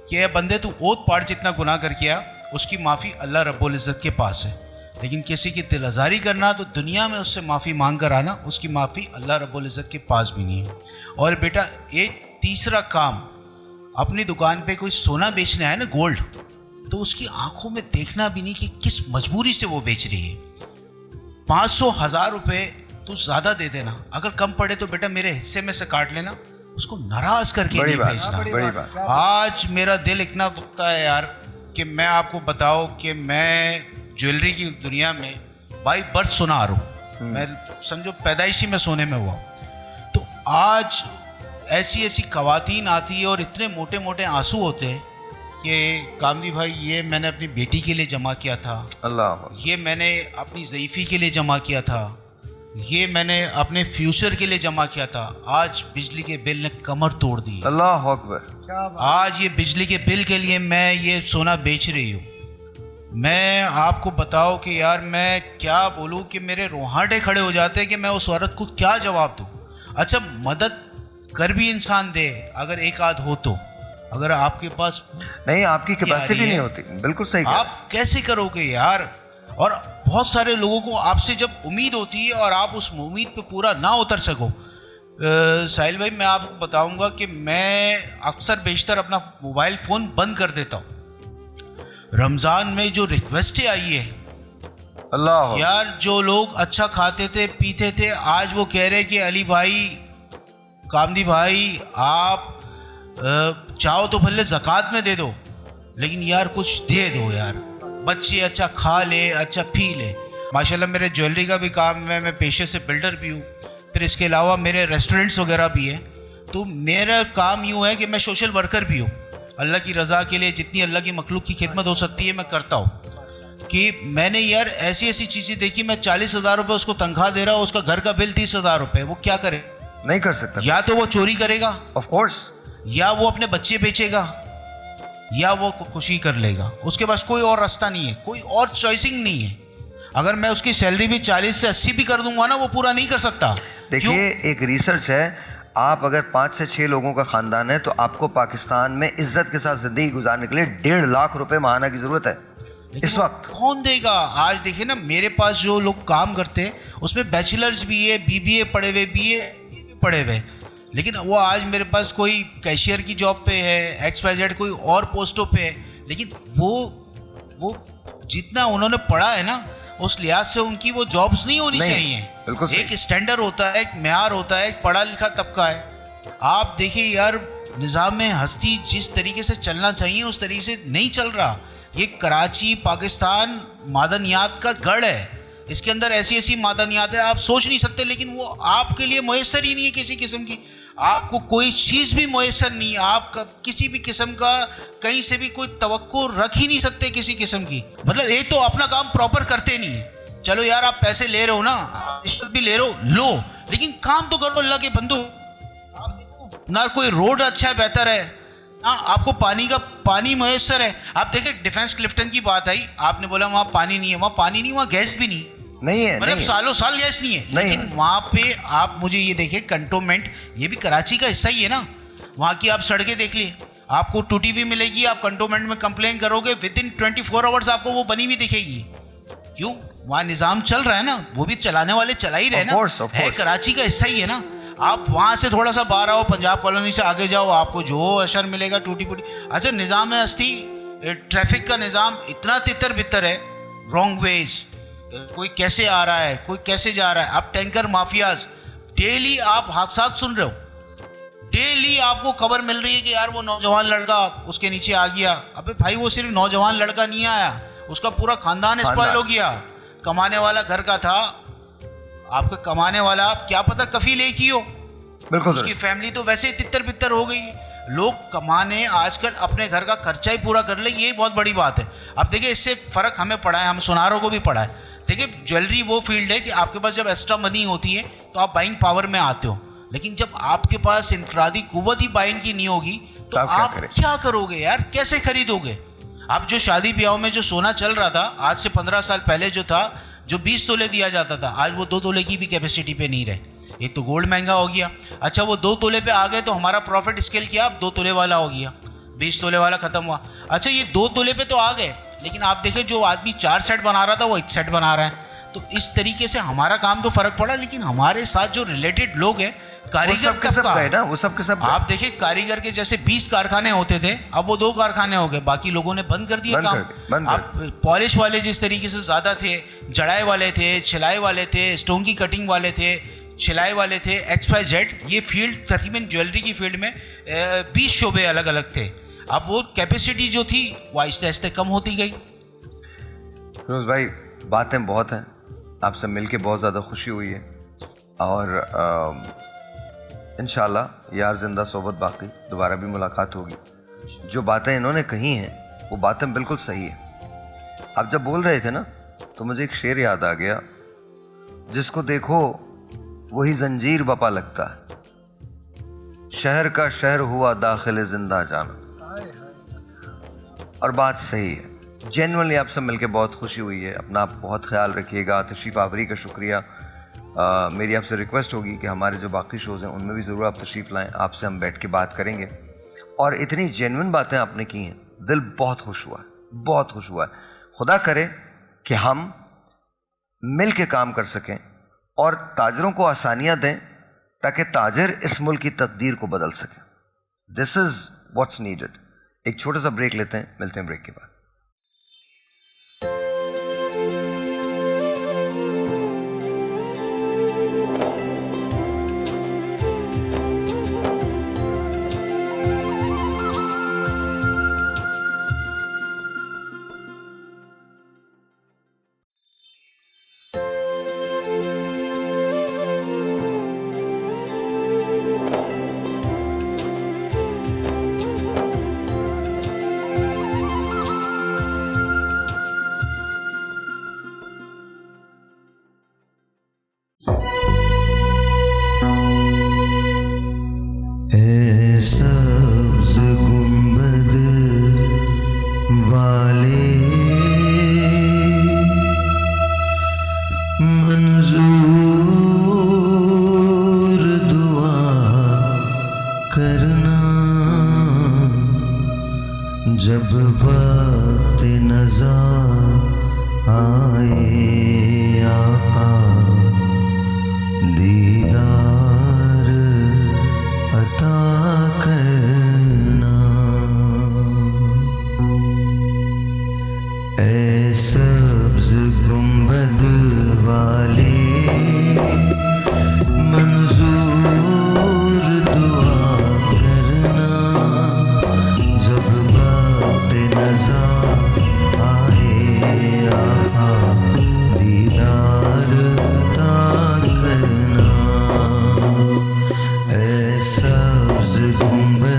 कि ये बंदे तू ओत पाड़ जितना गुनाह कर किया, उसकी माफ़ी अल्लाह रब्बुल इज़्ज़त के पास है, लेकिन किसी की दिल आजारी करना तो दुनिया में उससे माफ़ी मांग कर आना, उसकी माफ़ी अल्लाह रब्बुल इज़्ज़त के पास भी नहीं है। और बेटा एक तीसरा काम, अपनी दुकान पे कोई सोना बेचने आया ना, गोल्ड, तो उसकी आंखों में देखना भी नहीं कि किस मजबूरी से वो बेच रही है। 500,000 रुपये तू ज़्यादा दे देना, अगर कम पड़े तो बेटा मेरे हिस्से में से काट लेना, उसको नाराज करके नहीं बेचना। बड़ी बात। आज मेरा दिल इतना दुखता है यार कि मैं आपको बताऊं कि मैं ज्वेलरी की दुनिया में बाई बर्थ सुनार हूँ। मैं समझो पैदाइशी में सोने में हुआ। तो आज ऐसी ऐसी ख़वातीन आती है और इतने मोटे मोटे आंसू होते हैं कि कामदी भाई ये मैंने अपनी बेटी के लिए जमा किया था, अल्लाह, ये मैंने अपनी ज़ईफ़ी के लिए जमा किया था, ये मैंने अपने फ्यूचर के लिए जमा किया था, आज बिजली के बिल ने कमर तोड़ दी। अल्लाह अकबर। आज ये बिजली के बिल के लिए मैं ये सोना बेच रही हूँ। मैं आपको बताओ कि यार मैं क्या बोलूँ कि मेरे रोहांटे खड़े हो जाते हैं कि मैं उस औरत को क्या जवाब दूँ। अच्छा मदद कर भी इंसान दे अगर एक आध हो तो, अगर आपके पास नहीं, आपकी कैपेसिटी नहीं होती। बिल्कुल सही कहा। आप कैसे करोगे यार? और बहुत सारे लोगों को आपसे जब उम्मीद होती है और आप उस उम्मीद पे पूरा ना उतर सको। साहिल भाई मैं आपको बताऊंगा कि मैं अक्सर बेशतर अपना मोबाइल फ़ोन बंद कर देता हूँ। रमज़ान में जो रिक्वेस्टें आई है अल्लाह यार, जो लोग अच्छा खाते थे पीते थे, आज वो कह रहे कि अली भाई, कामदी भाई, आप चाहो तो भले ज़कात में दे दो, लेकिन यार कुछ दे दो यार, बच्चे अच्छा खा ले, अच्छा पी ले। माशाल्लाह मेरे ज्वेलरी का भी काम है, मैं पेशे से बिल्डर भी हूँ, फिर इसके अलावा मेरे रेस्टोरेंट्स वगैरह भी हैं। तो मेरा काम यूँ है कि मैं सोशल वर्कर भी हूँ। अल्लाह की रज़ा के लिए जितनी अल्लाह की मखलूक की खिदमत हो सकती है मैं करता हूँ। कि मैंने यार ऐसी ऐसी चीज़ें देखी, मैं 40,000 रुपये उसको तनख्वाह दे रहा हूँ, उसका घर का बिल 30,000 रुपये, वो क्या करे? नहीं कर सकता। या तो वो चोरी करेगा, ऑफ कोर्स, या वो अपने बच्चे बेचेगा, या वो खुशी कर लेगा। उसके पास कोई और रास्ता नहीं है, कोई और चॉइसिंग नहीं है। अगर मैं उसकी सैलरी भी 40 से 80 भी कर दूंगा ना, वो पूरा नहीं कर सकता। देखिए एक रिसर्च है, आप अगर 5 से 6 लोगों का खानदान है तो आपको पाकिस्तान में इज्जत के साथ जिंदगी गुजारने के लिए 1.5 लाख रुपए माहाना की जरूरत है इस वक्त। कौन देगा? आज देखिए ना, मेरे पास जो लोग काम करते हैं उसमें बैचलर्स भी है, BBA पढ़े हुए, BA पढ़े हुए, लेकिन वो आज मेरे पास कोई कैशियर की जॉब पे है, XYZ कोई और पोस्टों पे है, लेकिन वो जितना उन्होंने पढ़ा है ना, उस लिहाज से उनकी वो जॉब्स नहीं होनी चाहिए। बिल्कुल एक स्टैंडर्ड होता है, एक म्यार होता है, एक पढ़ा लिखा तबका है। आप देखिए यार, निज़ाम में हस्ती जिस तरीके से चलना चाहिए उस तरीके से नहीं चल रहा। ये कराची पाकिस्तान मादनियात का गढ़ है, इसके अंदर ऐसी ऐसी मादनियात है आप सोच नहीं सकते, लेकिन वो आपके लिए मुयस्सर ही नहीं है किसी किस्म की। आपको कोई चीज़ भी मुयस्सर नहीं है, आप किसी भी किस्म का कहीं से भी कोई तवक्को रख ही नहीं सकते किसी किस्म की। मतलब एक तो अपना काम प्रॉपर करते नहीं है। चलो यार आप पैसे ले रहे हो ना, रिश्वत भी ले रहे हो, लो, लेकिन काम तो करो अल्लाह के बंदो। ना कोई रोड अच्छा है बेहतर है, ना आपको पानी मुयस्सर है। आप देखिए डिफेंस क्लिफ्टन की बात आई, आपने बोला वहाँ पानी नहीं है, वहाँ पानी नहीं, वहाँ गैस भी नहीं है, मतलब सालों साल गैस नहीं है, लेकिन वहाँ पे आप मुझे ये देखिए कंटोनमेंट, ये भी कराची का हिस्सा ही है ना। वहाँ की आप सड़कें देख लिए, आपको टूटी हुई मिलेगी, आप कंटोनमेंट में कंप्लेन करोगे, विद इन 24 आवर्स आपको वो बनी हुई दिखेगी। क्यों? वहाँ निज़ाम चल रहा है ना, वो भी चलाने वाले चला ही रहे ना, है कराची का हिस्सा ही है ना। आप वहाँ से थोड़ा सा बाहर आओ, पंजाब कॉलोनी से आगे जाओ, आपको जो अशर मिलेगा टूटी फूटी। अच्छा, निज़ाम हस्ती, ट्रैफिक का निज़ाम इतना तितर बितर है, रॉन्ग वेज, कोई कैसे आ रहा है, कोई कैसे जा रहा है। आप टैंकर माफियाज, डेली आप हादसा सुन रहे हो, डेली आपको खबर मिल रही है कि यार वो नौजवान लड़का उसके नीचे आ गया। अबे भाई, वो सिर्फ नौजवान लड़का नहीं आया, उसका पूरा खानदान स्पॉइल हो गया। कमाने वाला घर का था, आपका कमाने वाला, आप क्या पता कफील एक ही हो, बिल्कुल। उसकी फैमिली तो वैसे ही तितर बितर हो गई है। लोग कमाने आजकल अपने घर का खर्चा ही पूरा कर ले, ये बहुत बड़ी बात है। अब देखिए, इससे फ़र्क हमें पड़ा है, हम सुनारों को भी पड़ा है। देखिए, ज्वेलरी वो फील्ड है कि आपके पास जब एक्स्ट्रा मनी होती है तो आप बाइंग पावर में आते हो, लेकिन जब आपके पास इंफरादी कुव्वत ही बाइंग की नहीं होगी तो आप क्या करोगे यार, कैसे खरीदोगे। आप जो शादी ब्याह में जो सोना चल रहा था आज से 15 साल पहले, जो था, जो 20 तोले दिया जाता था, आज वो 2 तोले की भी कैपेसिटी पे नहीं रहे। एक तो गोल्ड महंगा हो गया। अच्छा, वो 2 तोले पे आ गए तो हमारा प्रॉफिट स्केल किया, अब 2 तोले वाला हो गया, 20 तोले वाला खत्म हुआ। अच्छा, ये 2 तोले पे तो आ गए, लेकिन आप देखें जो आदमी 4 सेट बना रहा था वो 1 सेट बना रहा है। तो इस तरीके से हमारा काम तो फर्क पड़ा, लेकिन हमारे साथ जो रिलेटेड लोग हैं, कारीगर तबका है ना, वो सब के सब। आप देखिए, कारीगर के जैसे 20 कारखाने होते थे, अब वो 2 कारखाने हो गए, बाकी लोगों ने बंद कर दिया काम। आप पॉलिश वाले जिस तरीके से ज़्यादा थे, जड़ाई वाले थे, छिलाई वाले थे, स्टोन की कटिंग वाले थे, छिलाई वाले थे, XYZ, ये फील्ड तकरीबन ज्वेलरी की फील्ड में 20 शोबे अलग अलग थे। अब वो कैपेसिटी जो थी वो आहिस्ते आहिस्ते कम होती गई। फिरोज भाई, बातें बहुत हैं, आपसे मिलके बहुत ज़्यादा खुशी हुई है, और इंशाल्लाह यार जिंदा सोबत बाकी, दोबारा भी मुलाकात होगी। जो बातें इन्होंने कही हैं वो बातें बिल्कुल सही है। आप जब बोल रहे थे ना तो मुझे एक शेर याद आ गया, जिसको देखो वही जंजीर बपा लगता है, शहर का शहर हुआ दाखिल जिंदा जाना। और बात सही है, जेन्युइनली आपसे मिलके बहुत खुशी हुई है। अपना आप बहुत ख्याल रखिएगा। तशरीफ़ आवरी का शुक्रिया। मेरी आपसे रिक्वेस्ट होगी कि हमारे जो बाकी शोज़ हैं उनमें भी ज़रूर आप तशरीफ़ लाएं, आपसे हम बैठ के बात करेंगे। और इतनी जेन्युइन बातें आपने की हैं, दिल बहुत खुश हुआ है, बहुत खुश हुआ है। खुदा करे कि हम मिल के काम कर सकें और ताजरों को आसानियाँ दें ताकि ताजर इस मुल्क की तकदीर को बदल सकें। This is what's needed. एक छोटा सा ब्रेक लेते हैं, मिलते हैं ब्रेक के बाद। सब्ज़ गुंबद वाले मंजूर दुआ करना, जब वक्त नज़ा आए आका दीदार अता करना। ऐ सब्ज़ गुंबद वाले मंजूर दुआ करना, जब बात नज़ा आए आका दीदार अता करना। ऐ सब्ज़ गुंबद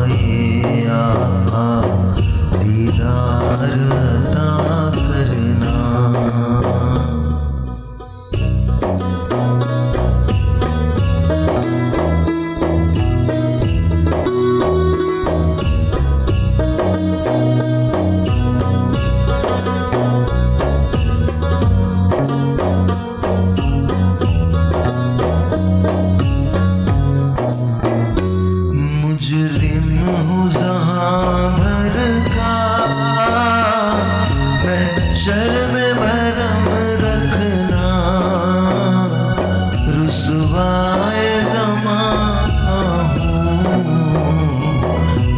आए आका दीदार अता करना। मुजरिम हूँ जहाँ भर का मैं शर्म भरम रखना। रुसवाए ज़माना हूँ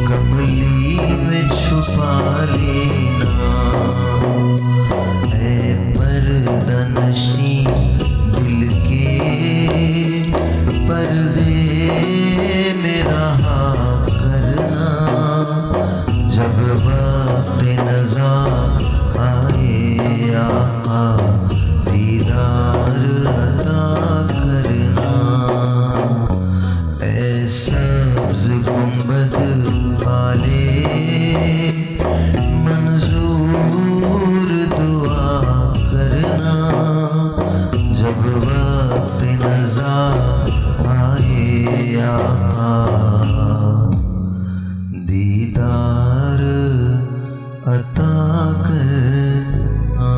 कमली में छुपा लेना। ऐ पर्दनशी दिल के पर्दे में रहा करना। जब वक्त नज़ा आए आका दीदार अता करना। ऐ सब्ज़ गुंबद वाले मंजूर दुआ करना। जब वक्त नज़ा आए आका दीदार अता करना।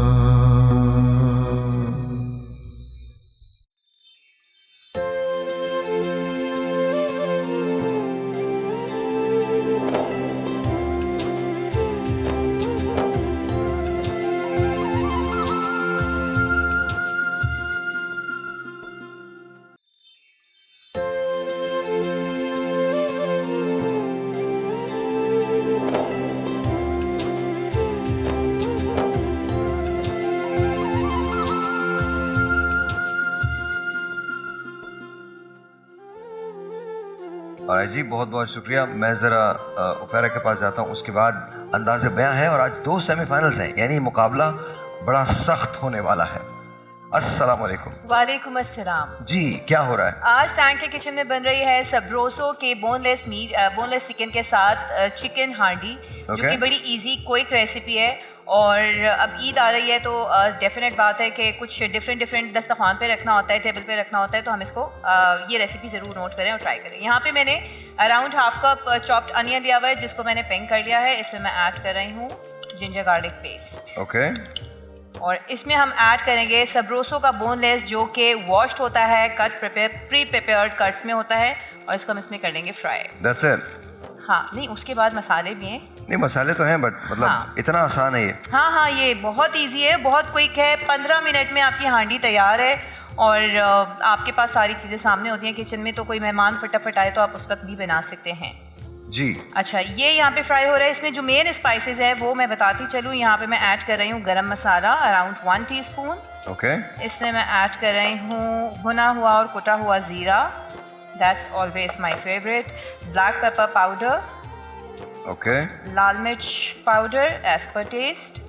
जी बहुत बहुत शुक्रिया। मैं ज़रा उफैरा के पास जाता हूँ, उसके बाद अंदाज़ बयां है और आज 2 सेमीफाइनल्स हैं, यानी मुकाबला बड़ा सख्त होने वाला है। अस्सलाम वालेकुम। वालेकुम अस्सलाम। जी क्या हो रहा है? आज टैंक के किचन में बन रही है सबरोसो के बोनलेस चिकन के साथ चिकन हांडी, जो Okay. कि बड़ी इजी क्विक रेसिपी है। और अब ईद आ रही है तो डेफिनेट बात है कि कुछ डिफरेंट दस्तरखान पे रखना होता है, टेबल पे रखना होता है, तो हम इसको ये रेसिपी ज़रूर नोट करें और ट्राई करें। यहाँ पे मैंने around half cup chopped onion लिया हुआ है, जिसको मैंने पिंक कर लिया है। इसमें मैं ऐड कर रही हूँ जिंजर गार्लिक पेस्ट, ओके और इसमें हम ऐड करेंगे सबरोसो का बोनलेस, जो कि वॉश्ड होता है, कट प्री प्रिपेयर्ड कट्स में होता है, और इसको हम इसमें कर लेंगे फ्राई। That's it. हाँ, नहीं उसके बाद मसाले भी हैं। नहीं मसाले तो हैं बट मतलब हाँ। इतना आसान है ये? हाँ, ये बहुत इजी है, बहुत क्विक है। 15 मिनट में आपकी हांडी तैयार है और आपके पास सारी चीज़ें सामने होती हैं किचन में, तो कोई मेहमान फटाफट आए तो आप उस वक्त भी बना सकते हैं। जी अच्छा, ये यहाँ पे फ्राई हो रहा है। इसमें जो मेन स्पाइसेस है वो मैं बताती चलूँ। यहाँ पे मैं ऐड कर रही हूँ गरम मसाला अराउंड 1 टीस्पून। ओके इसमें मैं ऐड कर रही हूँ भुना हुआ और कुटा हुआ ज़ीरा, that's always my favourite. Black pepper powder, okay लाल मिर्च पाउडर एज पर टेस्ट,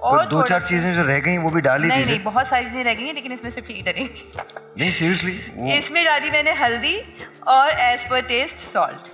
और 2-4 चीजें जो रह गई वो भी डाली नहीं दीजिए। नहीं, बहुत सारी चीज़ें रह गई हैं, लेकिन इसमें सिर्फ यही डलेंगी। नहीं सीरियसली इसमें डाली मैंने हल्दी और एज पर टेस्ट सॉल्ट।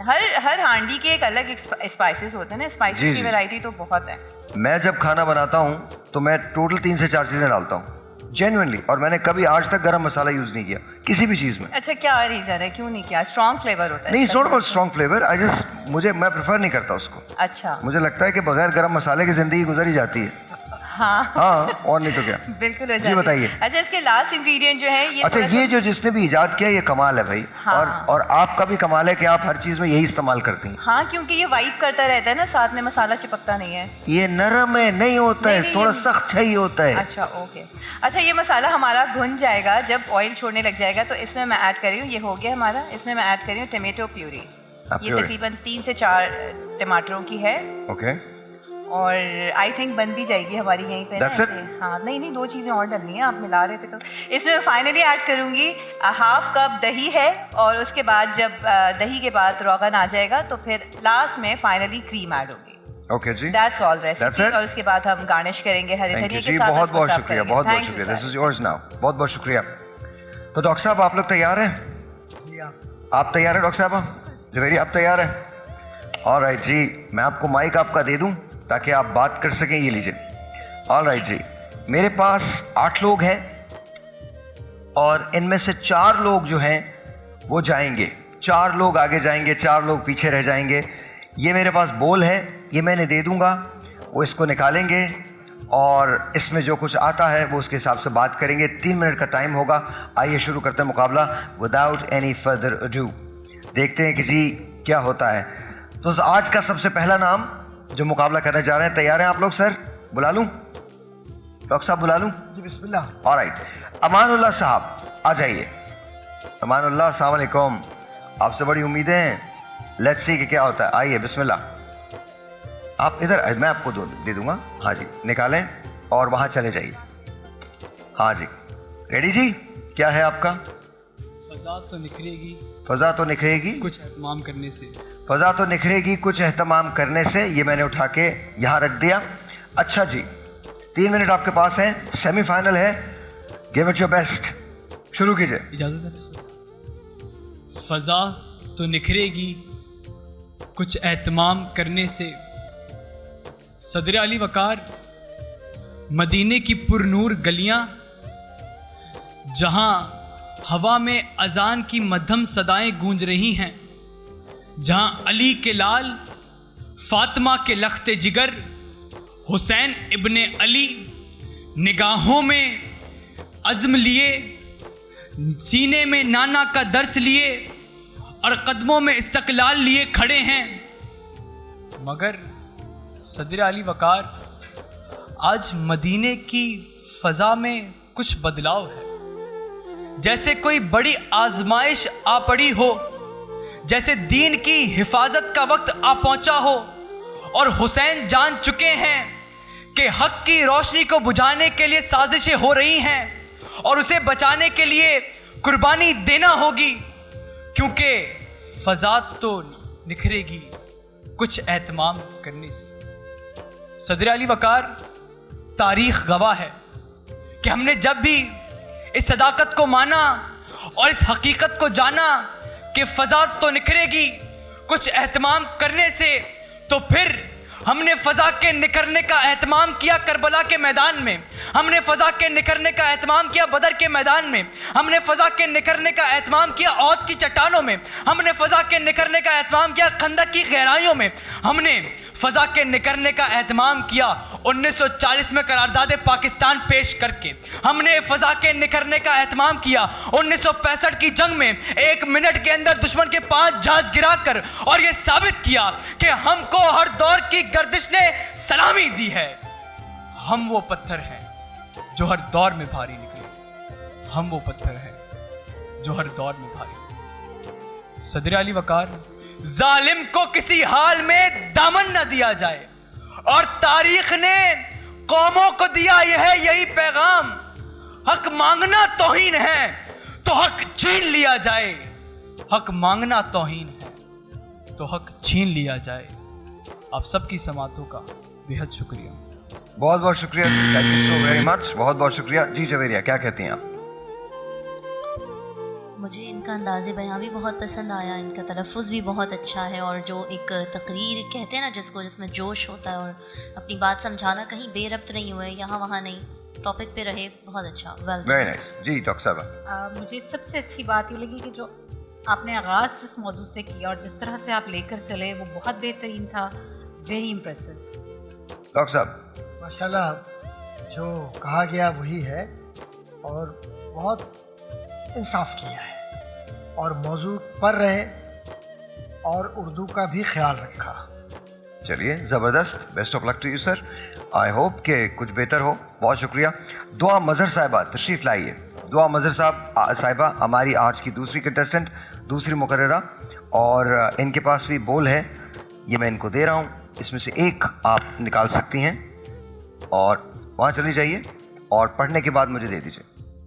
हर हांडी के एक अलग स्पाइसेस होते हैं ना, जी, स्पाइसेस की जी। वैरायटी तो बहुत है। मैं जब खाना बनाता हूँ तो मैं टोटल 3 से 4 चीज़ें डालता हूँ जेन्युइनली, और मैंने कभी आज तक गरम मसाला यूज़ नहीं किया किसी भी चीज़ में। अच्छा, क्या रीज़न है, क्यों नहीं किया? स्ट्रॉन्ग फ्लेवर होता है नहीं, इसका। It's not about strong flavour, मैं प्रेफर नहीं करता उसको। अच्छा, मुझे लगता है कि बगैर गरम मसाले की ज़िंदगी गुजर ही जाती है। हाँ हाँ, और नहीं तो क्या। बिल्कुल हो जी जाती है। बताइए। अच्छा, इसके लास्ट इंग्रेडिएंट जो है ये अच्छा, थोड़ा सा- ये जो जिसने भी इजाद किया ये कमाल है भाई। हाँ। और आपका भी कमाल है कि आप हर चीज़ में यही इस्तेमाल करती हैं। हाँ, क्योंकि ये वाइप करता रहता है ना, साथ में मसाला चिपकता नहीं है। ये नरम है, नहीं होता नहीं, है, नहीं, थोड़ा ये- सख्त चाहिए होता है। अच्छा, ओके। अच्छा, ये मसाला हमारा भुन जाएगा, जब ऑयल छोड़ने लग जाएगा तो इसमें मैं ऐड कर रही हूँ, ये हो गया हमारा, इसमें मैं ऐड कर रही हूँ टमेटो प्यूरी। ये प्यूरी। तकरीबन 3 से 4 टमाटरों की है, ओके और आई थिंक बन भी जाएगी हमारी यहीं पे ना That's it? ऐसे। हाँ, नहीं 2 चीज़ें और डलनी है, आप मिला रहे थे तो। इसमें मैं फाइनली ऐड करूँगी हाफ कप दही है, और उसके बाद जब दही के बाद रोगन आ जाएगा तो फिर लास्ट में फाइनली क्रीम ऐड होगी। ओके जी, that's all That's recipe. it? और उसके बाद हम गार्निश करेंगे हरे थैंक धनिया यू के जी, साथ। बहुत उसको बहुत सर्व शुक्रिया, करेंगे। बहुत बहुत Thank you, शुक्रिया। sir. This is yours now. बहुत बहुत शुक्रिया। तो डॉक्टर साहब आप लोग तैयार हैं? जी, आप तैयार हैं डॉक्टर साहब? जवेरी आप तैयार हैं? ऑलराइट जी, मैं आपको माइक आपका दे दूं ताकि आप बात कर सकें। ये लीजिए। ऑलराइट जी, मेरे पास 8 लोग हैं और इनमें से 4 लोग जो हैं वो जाएंगे, 4 लोग आगे जाएंगे, 4 लोग पीछे रह जाएंगे। ये मेरे पास बॉल है, ये मैंने दे दूंगा, वो इसको निकालेंगे और इसमें जो कुछ आता है वो उसके हिसाब से बात करेंगे। 3 मिनट का टाइम होगा। आइए शुरू करते हैं मुकाबला विदाउट एनी फर्दर अडू। देखते हैं कि जी क्या होता है। तो आज का सबसे पहला नाम जो मुकाबला करने जा रहे हैं, तैयार हैं आप लोग? सर बुला लूं? डॉक्टर साहब बुला लूं? जी बिस्मिल्लाह। ऑलराइट, अमानुल्लाह साहब आ जाइए। अमानुल्लाह अस्सलाम वालेकुम, आपसे बड़ी उम्मीदें हैं। लेट्स सी कि क्या होता है। आइए बिस्मिल्लाह। आप इधर, मैं आपको दे दूंगा। हाँ जी, निकालें और वहाँ चले जाइए। हाँ जी, रेडी जी? क्या है आपका? फ़ज़ा तो निखरेगी, फ़ज़ा तो निखरेगी कुछ एहतमाम करने से। फ़ज़ा तो निखरेगी कुछ एहतमाम करने से, ये मैंने उठा के यहाँ रख दिया। अच्छा जी, 3 मिनट आपके पास हैं, सेमीफाइनल है, गिव इट योर बेस्ट। शुरू कीजिए। इजाज़त है? फ़ज़ा तो निखरेगी कुछ एहतमाम करने से, सदर अली वकार मदीने की पुरनूर गलियां, जहां हवा में अजान की मध्यम सदाएं गूंज रही हैं, जहां अली के लाल, फातिमा के लख्ते जिगर, हुसैन इब्ने अली निगाहों में अज़्म लिए, सीने में नाना का दर्स लिए और कदमों में इस्तक़लाल लिए खड़े हैं। मगर सदर अली वकार, आज मदीने की फ़ज़ा में कुछ बदलाव है। जैसे कोई बड़ी आजमाइश आ पड़ी हो, जैसे दीन की हिफाजत का वक्त आ पहुंचा हो और हुसैन जान चुके हैं कि हक की रोशनी को बुझाने के लिए साजिशें हो रही हैं और उसे बचाने के लिए कुर्बानी देना होगी, क्योंकि फ़ज़ा तो निखरेगी कुछ एहतमाम करने से। सदर अली वकार, तारीख गवाह है कि हमने जब भी इस सदाकत को माना और इस हकीकत को जाना कि फ़ज़ा तो निखरेगी कुछ एहतमाम करने से, तो फिर हमने फ़ज़ा के निखरने का एहतमाम किया करबला के मैदान में, हमने फ़ज़ा के निखरने का एहतमाम किया बदर के मैदान में, हमने फ़ज़ा के निखरने का एहतमाम किया औद की चट्टानों में, हमने फ़ज़ा के निखरने का एहतमाम किया खंदक की गहराइयों में, हमने फ़ज़ा के निकलने का एहतमाम किया 1940 में करारदाद पाकिस्तान पेश करके, हमने फ़ज़ा के निकलने का एहतमाम किया 1965 की जंग में 1 मिनट के अंदर दुश्मन के 5 जहाज गिराकर, और ये साबित किया कि हमको हर दौर की गर्दिश ने सलामी दी है। हम वो पत्थर हैं जो हर दौर में भारी निकले, हम वो पत्थर हैं जो हर दौर में भारी निकले। सदर अली वकार, जालिम को किसी हाल में दामन न दिया जाए, और तारीख ने कौमों को दिया यही पैगाम, हक मांगना तौहीन है तो हक छीन लिया जाए, हक मांगना तौहीन है तो हक छीन लिया जाए। आप सबकी समातों का बेहद शुक्रिया। बहुत बहुत शुक्रिया, thank you so very much, बहुत बहुत शुक्रिया। जी जवेरिया, क्या कहती हैं आप? मुझे इनका अंदाज़े बयां भी बहुत पसंद आया, इनका तलफ़ुज़ भी बहुत अच्छा है, और जो एक तकरीर कहते हैं ना जिसको, जिसमें जोश होता है और अपनी बात समझाना, कहीं बेरब्त नहीं हुए, यहाँ वहाँ नहीं, टॉपिक पे रहे, बहुत अच्छा। Very nice. जी डॉक्टर साहब, मुझे सबसे अच्छी बात ये लगी कि जो आपने आगाज़ जिस मौजू से किया और जिस तरह से आप लेकर चले वो बहुत बेहतरीन था, वेरी इम्प्रेसिव। डॉक्टर साहब, माशाल्लाह जो कहा गया वही है, और बहुत इंसाफ किया है और मौजू पर रहे और उर्दू का भी ख्याल रखा। चलिए ज़बरदस्त, best of luck to you sir. I hope कि कुछ बेहतर हो। बहुत शुक्रिया। दुआ मज़हर साहिबा तशरीफ़ लाइए। दुआ मज़हर साहिबा हमारी आज की दूसरी कंटेस्टेंट, दूसरी मुकर्ररा, और इनके पास भी बोल है, ये मैं इनको दे रहा हूँ, इसमें से एक आप निकाल सकती हैं और वहाँ चली जाइए और पढ़ने के बाद मुझे दे दीजिए।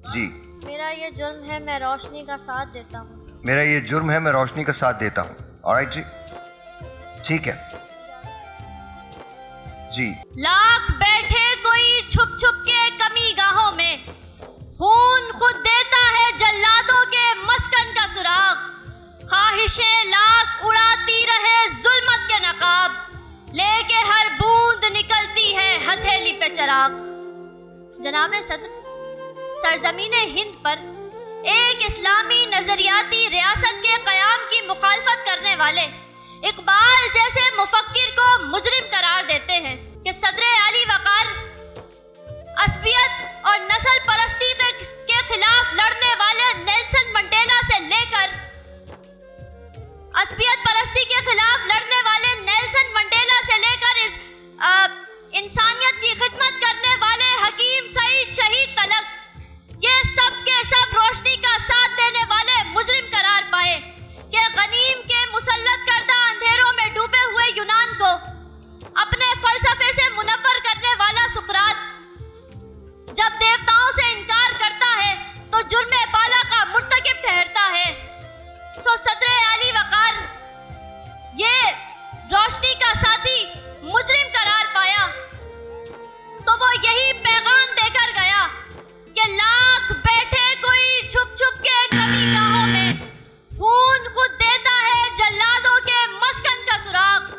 जी। मेरा ये जुर्म है, मैं रोशनी का साथ देता हूँ। मेरा ये जुर्म है, मैं रोशनी का साथ देता हूँ। ऑलराइट जी, ठीक है जी। लाख बैठे कोई छुप छुप के कमी गाहों में, खून खुद देता है जल्लादों के मस्कन का सुराग। ख्वाहिशें लाख उड़ाती रहे जुल्मत के नकाब, लेके हर बूंद निकलती है हथेली पे चिराग। जनाब सदर, सरजमीन हिंद पर एक इस्लामी नजरियाती रियासत के कयाम की मुखालफत करने वाले इकबाल जैसे मुफक्किर को मुजरिम करार देते हैं कि सदर आली वकार असबियत और नस्ल परस्ती के खिलाफ लड़ने वाले नेल्सन मंडेला से लेकर इस इंसानियत की खिदमत करने वाले हकीम सईद शहीद तलक, ये सब के सब रोशनी का साथ देने वाले मुजरिम करार पाए कि गनीम के मुसल्लत करदा अंधेरों में डूबे हुए यूनान को अपने फलसफे से मुनव्वर करने वाला सुकरात जब देवताओं से इनकार करता है तो जुर्मे बाला का मुर्तकिब ठहरता है। सो सदर आली वकार ये रोशनी का साथी मुजरिम करार पाया तो वो यही पैगाम देकर गया कि लाख बैठे कोई छुप छुप के कमी गाहों में, खून खुद देता है जल्लादों के मस्कन का सुराग।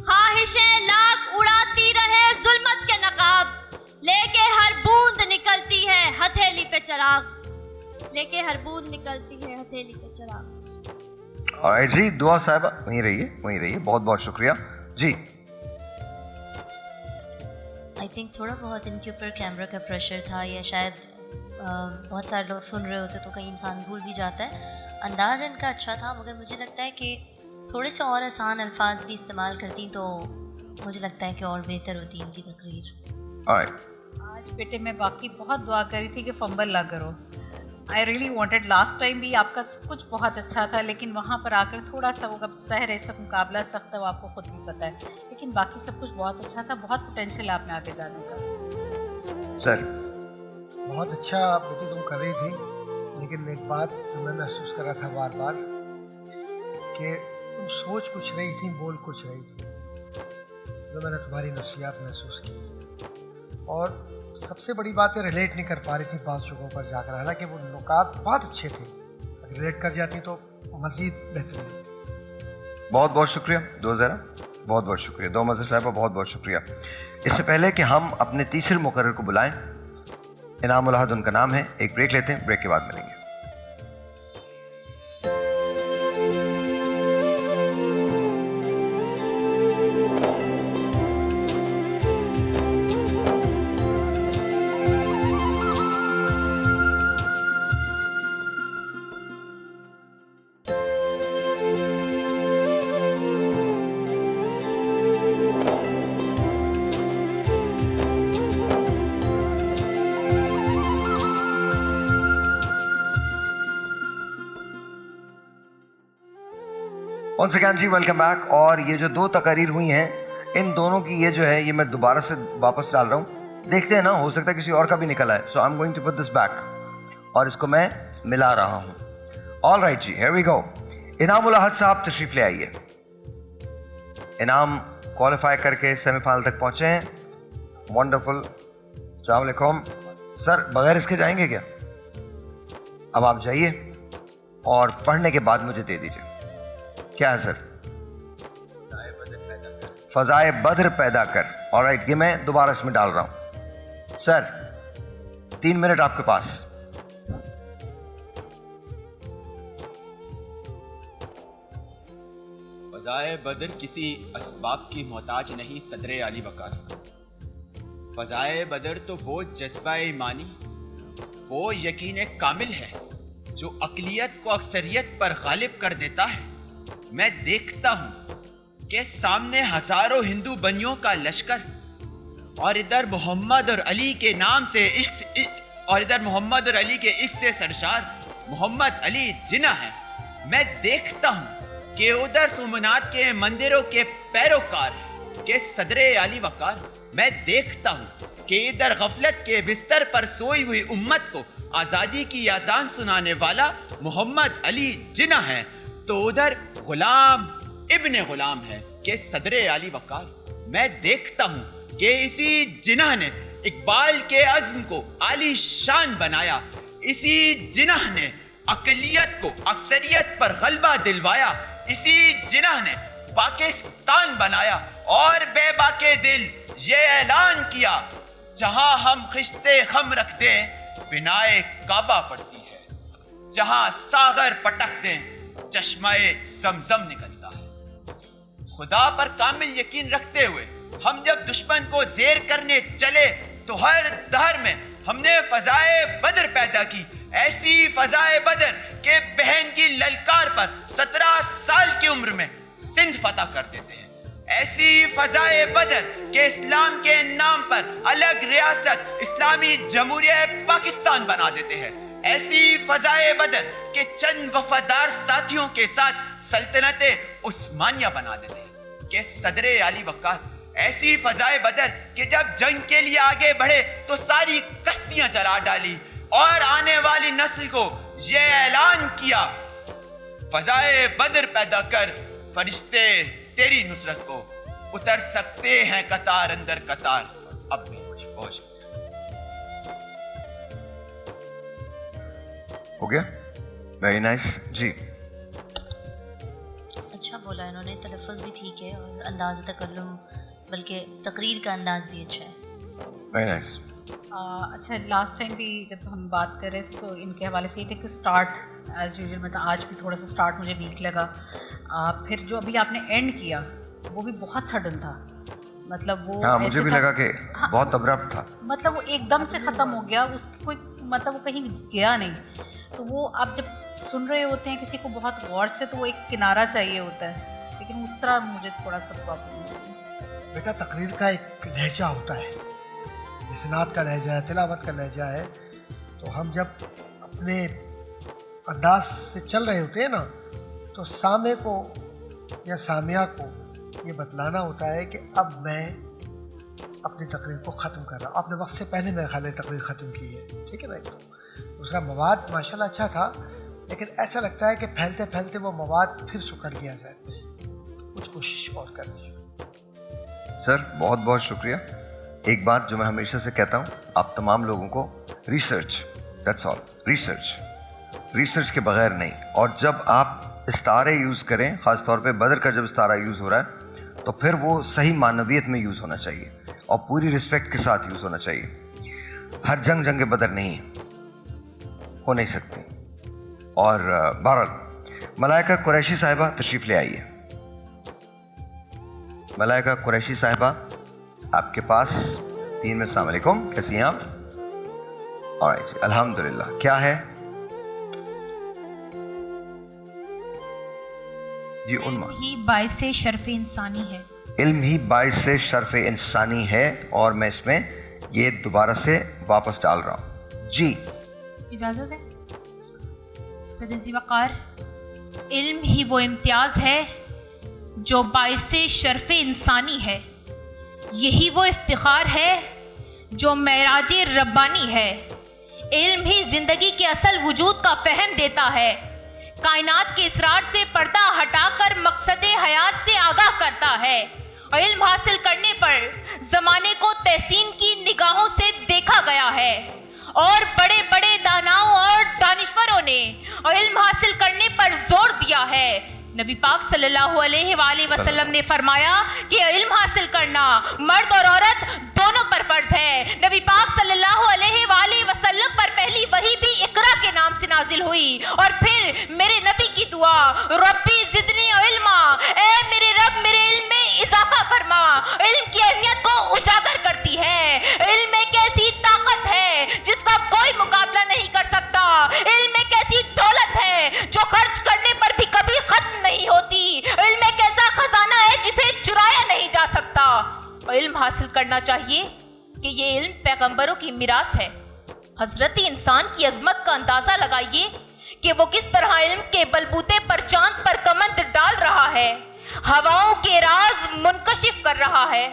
ख्वाहिशें लाख उड़ाती रहे जुल्मत के नकाब, लेके हर बूंद निकलती है हथेली पे चिराग, लेके हर बूंद निकलती है हथेली पे चिराग। और जी दुआ साहिबा वहीं रहिए, बहुत बहुत शुक्रिया जी। आई थिंक थोड़ा बहुत इनके ऊपर कैमरा का प्रेशर था, या शायद बहुत सारे लोग सुन रहे होते तो कहीं इंसान भूल भी जाता है। अंदाज़ इनका अच्छा था, मगर मुझे लगता है कि थोड़े से और आसान अल्फाज भी इस्तेमाल करती तो मुझे लगता है कि और बेहतर होती इनकी तकरीर। आज बेटे मैं बाकी बहुत दुआ करी थी कि फंबल ना करो। I really wanted, last time भी आपका सब कुछ बहुत अच्छा था, लेकिन वहाँ पर आकर थोड़ा सा वो कब सहर ऐसा मुकाबला सख्त है वो आपको खुद भी पता है, लेकिन बाकी सब कुछ बहुत अच्छा था, बहुत पोटेंशियल आप में आगे जाने का। सर बहुत अच्छा बेटी तुम कर रही थी, लेकिन एक बात जो मैं महसूस कर रहा था बार बार कि तुम सोच कुछ रही थी, बोल कुछ रही थी, जो मैंने तुम्हारी नसीहत महसूस की। और सबसे बड़ी बात है रिलेट नहीं कर पा रही थी बात जगहों पर जाकर, हालांकि वो नुकात बहुत अच्छे थे, अगर रिलेट कर जाती तो मज़ीद बेहतरीन होती। बहुत बहुत शुक्रिया दो ज़रा, बहुत बहुत शुक्रिया दो मज़े साहबा, बहुत बहुत शुक्रिया। इससे पहले कि हम अपने तीसरे मुकर्रर को बुलाएं, इनाम उल अहद उनका नाम है, एक ब्रेक लेते हैं, ब्रेक के बाद मिलेंगे। Once again जी वेलकम बैक। और ये जो दो तकारीर हुई हैं, इन दोनों की ये जो है ये मैं दोबारा से वापस डाल रहा हूँ, देखते हैं ना, हो सकता है किसी और का भी निकला है। So I am going to put this back और इसको मैं मिला रहा हूँ। ऑल राइट जी, here we go. Inam ul अहद साहब तशरीफ ले आइए। इनाम क्वालिफाई करके सेमीफाइनल तक पहुँचे हैं, वंडरफुल। अस्सलाम वालेकुम सर, बगैर इसके जाएंगे क्या? अब आप जाइए और पढ़ने के बाद मुझे दे दीजिए। क्या है सर? फजाए बद्र पैदा कर। ऑलराइट, ये मैं दोबारा इसमें डाल रहा हूं। सर 3 मिनट आपके पास। फजाए बद्र किसी असबाब की मोहताज नहीं सदरे आली वकार। फजाए बद्र तो वो जज्बा ईमानी, वो यकीन कामिल है जो अकलियत को अक्सरियत पर गालिब कर देता है। मैं देखता हूं कि सामने हजारों हिंदू बनियों का लश्कर, और इधर मोहम्मद और अली के नाम से मोहम्मद और अली के इश्क से सरशार मोहम्मद अली जिना है। मैं देखता हूं कि उधर सोमनाथ के मंदिरों के पैरोकार के सदरे आली वकार। मैं देखता हूं कि इधर गफलत के बिस्तर पर सोई हुई उम्मत को आज़ादी की आज़ान सुनाने वाला मोहम्मद अली जिना है, तो उधर गुलाम इब्ने गुलाम है कि सदरे आली वकार। मैं देखता हूं कि इसी जिन्ह ने इकबाल के अज़्म को आली शान बनाया, इसी जिन्ह ने अकलियत को अक्सरियत पर गलबा दिलवाया, इसी जिन्ह ने पाकिस्तान बनाया और बेबाके दिल ये ऐलान किया, जहां हम खिश्ते खम रख दें बिनाए काबा पड़ती है, जहां सागर पटक दें चश्माए ज़मज़म निकलता है। खुदा पर कामिल यकीन रखते हुए हम जब दुश्मन को ज़ेर करने चले तो हर दहर में हमने फजाए बदर पैदा की, ऐसी फजाए बदर के बहन की ललकार पर 17 साल की उम्र में सिंध फतह कर देते हैं, ऐसी फजाए बदर के इस्लाम के नाम पर अलग रियासत इस्लामी जमहूरिया पाकिस्तान बना देते हैं, ऐसी फजाए बदर के चंद वफादार साथियों के साथ सल्तनत उस्मानिया बना देते हैं कि सदरे अली वक़ार, ऐसी फजाए बदर कि जब जंग के लिए आगे बढ़े तो सारी कश्तियां जला डाली और आने वाली नस्ल को यह ऐलान किया, फजाए बदर पैदा कर फरिश्ते तेरी नुसरत को उतर सकते हैं कतार अंदर कतार। अब बहुत हो गया, वेरी नाइस जी। अच्छा बोला इन्होंने, तलफ़्फ़ुज़ भी ठीक है और अंदाज़ तकल्लुम बल्कि तकरीर का अंदाज़ भी अच्छा है। Very nice. अच्छा, लास्ट टाइम भी जब हम बात कर रहे थे तो इनके हवाले से ये थे कि स्टार्ट एज़ यूजुअल, मतलब आज भी थोड़ा सा स्टार्ट मुझे वीक लगा। फिर जो अभी आपने एंड किया वो भी बहुत सडन था, मतलब वो हाँ, मुझे भी लगा कि हाँ, बहुत अब्रप्ट था, मतलब वो एकदम से ख़त्म हो गया, उसकी कोई मतलब वो कहीं गया नहीं। तो वो आप जब सुन रहे होते हैं किसी को बहुत गौर से तो वो एक किनारा चाहिए होता है, लेकिन उस तरह मुझे थोड़ा सा प्रॉब्लम होती है। बेटा तकरीर का एक लहजा होता है, जैसे नात का लहजा है, तिलावत का लहजा है, तो हम जब अपने अंदाज से चल रहे होते हैं ना तो सामे को या सामिया को ये बतलाना होता है कि अब मैं अपनी तकरीर को ख़त्म कर रहा हूँ। आपने वक्त से पहले मेरे ख्याल तकरीर ख़त्म की है, ठीक है ना। दूसरा मवाद माशाल्लाह अच्छा था, लेकिन ऐसा लगता है कि फैलते फैलते वो मवाद फिर सुकड़ गया जाए, कुछ कोशिश और करनी। सर बहुत बहुत शुक्रिया। एक बात जो मैं हमेशा से कहता हूँ आप तमाम लोगों को, रिसर्च, दैट्स ऑल, रिसर्च के बगैर नहीं। और जब आप इस्तारे यूज़ करें, ख़ास तौर पे बदर का जब इस्तारा यूज़ हो रहा है तो फिर वो सही मानवियत में यूज़ होना चाहिए और पूरी रिस्पेक्ट के साथ यूज़ होना चाहिए। हर जंग बदर नहीं हो नहीं सकती। और बहरहाल मलाइका कुरैशी साहिबा तशरीफ़ ले आइए। मलाइका कुरैशी साहिबा आपके पास 3 मिनट। अस्सलाम वालेकुम, कैसी हैं आप? ऑलराइट जी, अल्हम्दुलिल्लाह। क्या है जी? उन्मा ही बाइसे शर्फ इंसानी है। इल्म ही बाइस से शर्फ इंसानी है, और मैं इसमें ये दोबारा से वापस डाल रहा हूँ जी। इजाज़त है सदजी वक़ार, इल्म ही वो इम्तियाज़ है जो बाइसे शर्फ इंसानी है, यही वो इफ्तिखार है जो मेराज रब्बानी है। इल्म ही ज़िंदगी के असल वजूद का फहम देता है, कायनात के इसरार से पर्दा हटाकर मकसद हयात से आगाह करता है। और इल्म हासिल करने पर ज़माने को तहसीन की निगाहों से देखा गया है, और बड़े बड़े दानाओं और दानिश्वरों ने इल्म हासिल करने पर जोर दिया है। नबी पाक सल्लल्लाहु अलैहि वसल्लम ने फरमाया कि इल्म हासिल करना मर्द और औरत दोनों पर फर्ज है। नबी पाक सल्लल्लाहु अलैहि वसल्लम पर पहली वही भी इकरा के नाम से नाजिल हुई, और फिर मेरे नबी की दुआ, रब्बी ज़िदनी इल्मा, ए मेरे रब मेरे इल्म में इजाफा फरमा, इल्म की अहमियत को उजागर करती है। इल्म एक ऐसी ताकत है जिसका कोई मुकाबला नहीं कर सकता। इल्म एक ऐसी दौलत है जो खर्च करने पर भी कभी खत्म नहीं होती। इल्म एक ऐसा खजाना है जिसे चुराया नहीं जा सकता। इल्म हासिल करना चाहिए कि ये इल्म पैगंबरों की मिरास है। हजरत इंसान की अजमत का अंदाजा लगाइए कि वो किस तरह इल्म के बलबूते पर चांद पर कमंद डाल रहा है, हवाओं के राज मुनकशिफ कर रहा है।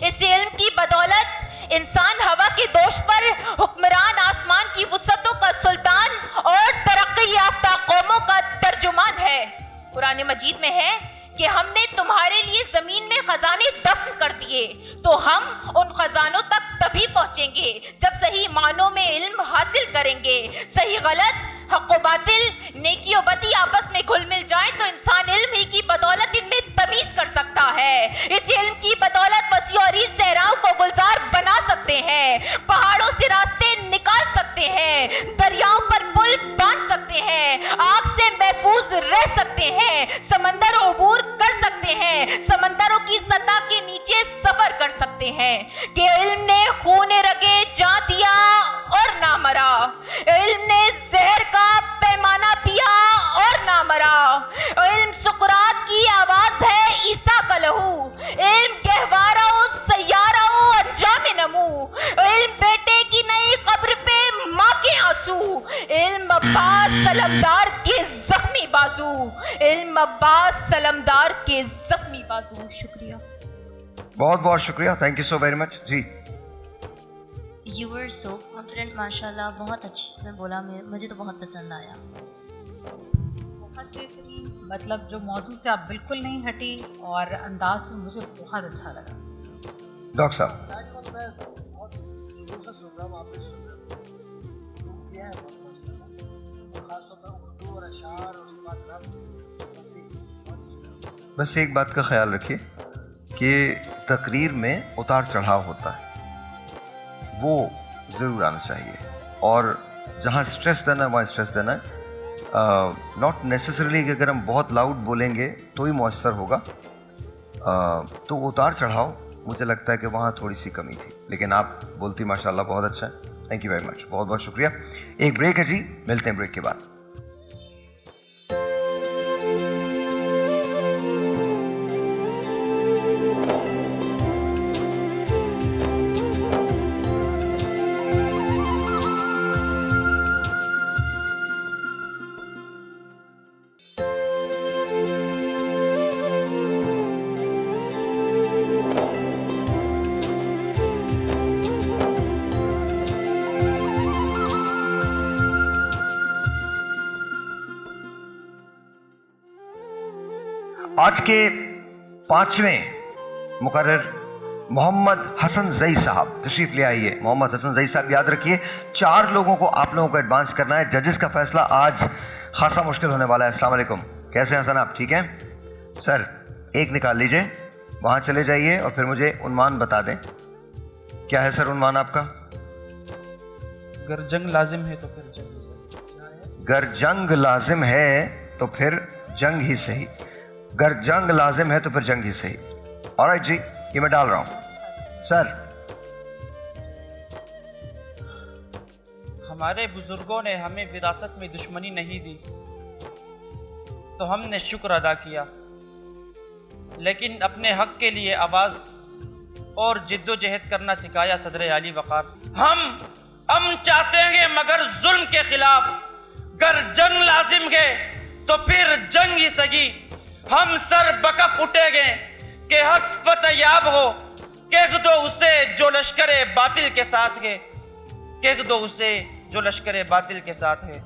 इस इल्म की बदौलत इंसान हवा के दोष पर हुक्मरान, आसमान की वुसअतों का सुल्तान और तरक्की याफ्ता कौमों का तर्जुमान है। कुरान मजीद में है कि हमने तुम्हारे लिए जमीन में खजाने दफन कर दिए, तो हम उन खजानों तक तभी पहुंचेंगे जब सही मानों में इल्म हासिल करेंगे। सही गलत हक व बातिल, नेकी और बदी आपस में घुल मिल जाए तो इंसान इल्म ही की बदौलत इनमें तमीज कर सकता है। इस इल्म की बदौलत वसी और इस सहराओं को गुलजार बना सकते हैं, पहाड़ों से रास्ते निकाल सकते हैं, दरियाओं पर पुल बांध सकते हैं, आग से महफूज रह सकते हैं, समंदर अबूर कर सकते हैं, समंदरों की सतह के नीचे सफर कर सकते हैं। कि इल्म ने खूने रगे जा दिया और ना मरा, इल्म ने जहर का पैमाना पिया और ना मरा। इल्म सुकरात की आवाज है ईसा का लहू, इल्म गहवारा सैयारा अंजाम नमू, इल्म बेटे की नई कब्र पे माँ के आंसू, इल्म अब्बास सलमदार के जख्मी बाजू, इल्म अब्बास सलमदार के जख्मी बाजू। शुक्रिया, बहुत बहुत शुक्रिया, thank you so very much जी। यू वर सो कॉन्फिडेंट माशाल्लाह, बहुत अच्छा मैं बोला, मुझे तो बहुत पसंद आया। बहुत बेहतरीन, मतलब जो मौजू से आप बिल्कुल नहीं हटी और अंदाज में मुझे बहुत अच्छा लगा। डॉक्टर साहब, मैं बहुत शुरू से सुन रहा हूँ, आप भी सुन रहे हो, तो ये है खासतौर पर उर्दू और अशार और उसके बाद बस एक बात का ख्याल रखिए कि तकरीर में उतार चढ़ाव होता है, वो ज़रूर आना चाहिए, और जहाँ स्ट्रेस देना है वहाँ स्ट्रेस देना है। नॉट नेसेसरीली कि अगर हम बहुत लाउड बोलेंगे तो ही मौसर होगा, तो उतार चढ़ाव मुझे लगता है कि वहाँ थोड़ी सी कमी थी, लेकिन आप बोलती माशाल्लाह बहुत अच्छा है। थैंक यू वेरी मच, बहुत बहुत शुक्रिया। एक ब्रेक है जी, मिलते हैं ब्रेक के बाद। आज के 5वें मुकर्रर मोहम्मद हसन जई साहब तशरीफ ले आइए। मोहम्मद हसन जई साहब, याद रखिए 4 लोगों को आप लोगों को एडवांस करना है। जजेस का फैसला आज खासा मुश्किल होने वाला है। अस्सलाम वालेकुम, कैसे हैं हसन आप? ठीक हैं सर, एक निकाल लीजिए, वहाँ चले जाइए और फिर मुझे उन्वान बता दें। क्या है सर उन्वान आपका? गर जंग लाजिम है तो फिर जंग ही सही। गर जंग लाजिम है तो फिर जंग ही सही। गर जंग लाजिम है तो फिर जंग ही सही। ऑलराइट जी, ये मैं डाल रहा हूं। सर, हमारे बुजुर्गों ने हमें विरासत में दुश्मनी नहीं दी तो हमने शुक्र अदा किया, लेकिन अपने हक के लिए आवाज और जिद्दोजहद करना सिखाया सदर आली वकार। हम चाहते हैं मगर जुल्म के खिलाफ, गर जंग लाजिम है तो फिर जंग ही सही। हम सर बकफ उठेंगे कि हक फतयाब हो, कह दो उसे जो लश्करे बातिल के साथ है, कह दो उसे जो लश्करे बातिल के साथ है।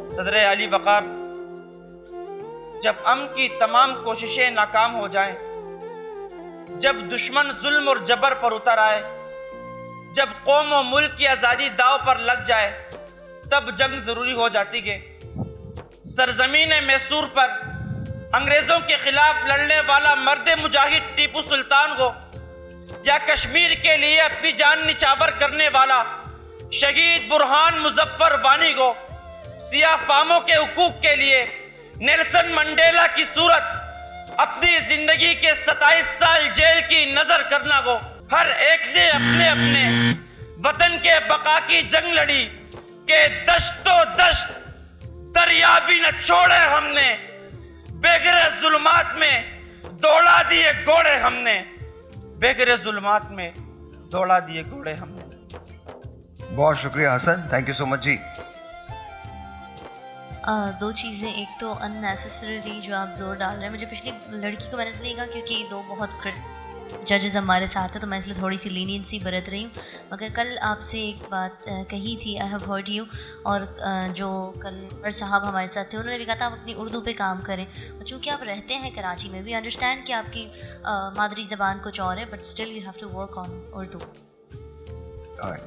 सदर आली वकार, जब अमन की तमाम कोशिशें नाकाम हो जाएं, जब दुश्मन जुल्म और जबर पर उतर आए, जब कौम और मुल्क की आज़ादी दाव पर लग जाए, तब जंग जरूरी हो जाती है। सरजमीन मैसूर पर अंग्रेजों के खिलाफ लड़ने वाला मर्द मुजाहिद टीपू सुल्तान को, या कश्मीर के लिए अपनी जान निछावर करने वाला शहीद बुरहान मुजफ्फर वानी को, सिया फामों के हुकूक के लिए नेल्सन मंडेला की सूरत अपनी जिंदगी के 27 साल जेल की नजर करना को, हर एक ने अपने अपने वतन के बका की जंग लड़ी के दश्तो दश्त दरिया भी न छोड़े हमने, बेगरे जुल्मात में दौड़ा दिए घोड़े हमने, बेगरे जुल्मात में दौड़ा दिए घोड़े हमने। बहुत शुक्रिया Hasan, thank you so much जी। 2 चीज़ें, एक तो अननेसेसरीली जो आप जोर डाल रहे हैं, मुझे पिछली लड़की को मैंने इसलिए कहा क्योंकि 2 बहुत जजेस हमारे साथ हैं तो मैं इसलिए थोड़ी सी लीनियंसी बरत रही हूँ। मगर कल आपसे एक बात कही थी, आई हैव हर्ड यू, और जो कल पर साहब हमारे साथ थे उन्होंने भी कहा था आप अपनी उर्दू पे काम करें। चूँकि आप रहते हैं कराची में, वी अंडरस्टैंड कि आपकी मादरी ज़बान कुछ और है, but still you have to work on Urdu.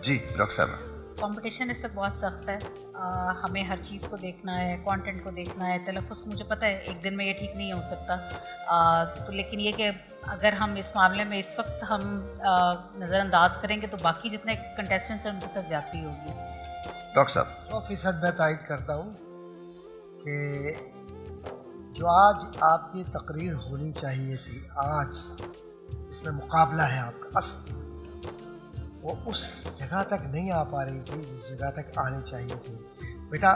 जी डॉक्टर साहब। कंपटीशन इस वक्त बहुत सख्त है। हमें हर चीज़ को देखना है, कंटेंट को देखना है, तलफ़्फ़ुज़ मुझे पता है एक दिन में ये ठीक नहीं हो सकता। तो लेकिन ये कि अगर हम इस मामले में इस वक्त हम नज़रअंदाज करेंगे तो बाकी जितने कंटेस्टेंट्स हैं उनके साथ ज़्यादती होगी। डॉक्टर साहब 100% मैं तायद करता हूँ कि जो आज आपकी तकरीर होनी चाहिए थी, आज इसमें मुकाबला है आपका असल, वो उस जगह तक नहीं आ पा रही थी जिस जगह तक आनी चाहिए थी। बेटा,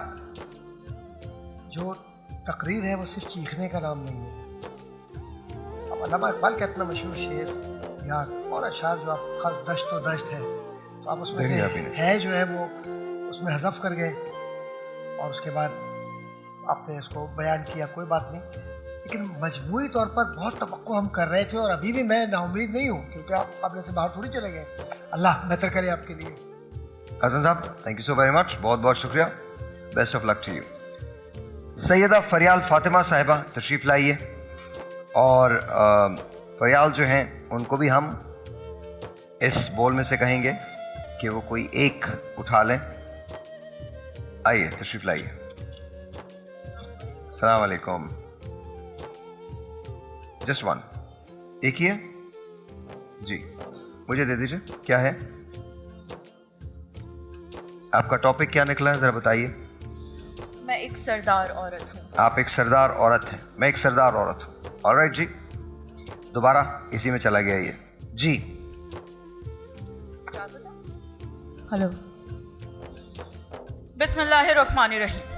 जो तकरीर है वो सिर्फ चीखने का नाम नहीं है। अब अल्लामा इकबाल का इतना मशहूर शेर या और अशार जो आप खल दश्त व दश्त है, तो आप उसमें से है जो है वो उसमें हज़फ कर गए और उसके बाद आपने इसको बयान किया, कोई बात नहीं। लेकिन मजमूई तौर पर बहुत तवक्को हम कर रहे थे और अभी भी मैं नाउमीद नहीं हूँ, क्योंकि आप अपने से बाहर थोड़ी चले गए। अल्लाह बेहतर करे आपके लिए। हसन साहब thank you so very much, बहुत बहुत शुक्रिया, best of luck to you. Syeda Fariyal Fatima साहिबा तशरीफ़ लाइए और फरियाल जो हैं उनको भी हम इस बॉल में से कहेंगे कि वो कोई एक उठा लें। आइए तशरीफ़ लाइए। अस्सलाम वालेकुम। जस्ट वन, एक ही है जी, मुझे दे दीजिए। क्या है आपका टॉपिक, क्या निकला है, जरा बताइए। मैं एक सरदार औरत हूँ। आप एक सरदार औरत हैं, मैं एक सरदार औरत हूँ। ऑलराइट जी, दोबारा इसी में चला गया ये जी। हेलो, बिस्मिल्लाहिर्रहमानिर्रहीम।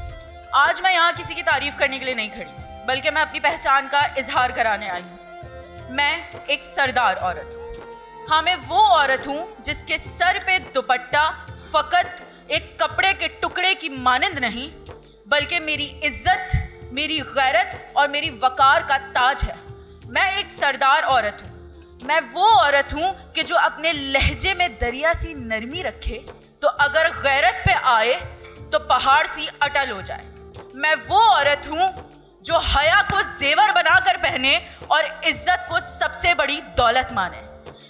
आज मैं यहाँ किसी की तारीफ करने के लिए नहीं खड़ी, बल्कि मैं अपनी पहचान का इजहार कराने आई हूँ। मैं एक सरदार औरत हूँ। हाँ, मैं वो औरत हूँ जिसके सर पे दुपट्टा फकत एक कपड़े के टुकड़े की मानंद नहीं, बल्कि मेरी इज्जत, मेरी गैरत और मेरी वकार का ताज है। मैं एक सरदार औरत हूँ। मैं वो औरत हूँ कि जो अपने लहजे में दरिया सी नरमी रखे तो अगर गैरत पे आए तो पहाड़ सी अटल हो जाए। मैं वो औरत हूँ जो हया को जेवर बनाकर पहने और इज्जत को सबसे बड़ी दौलत माने।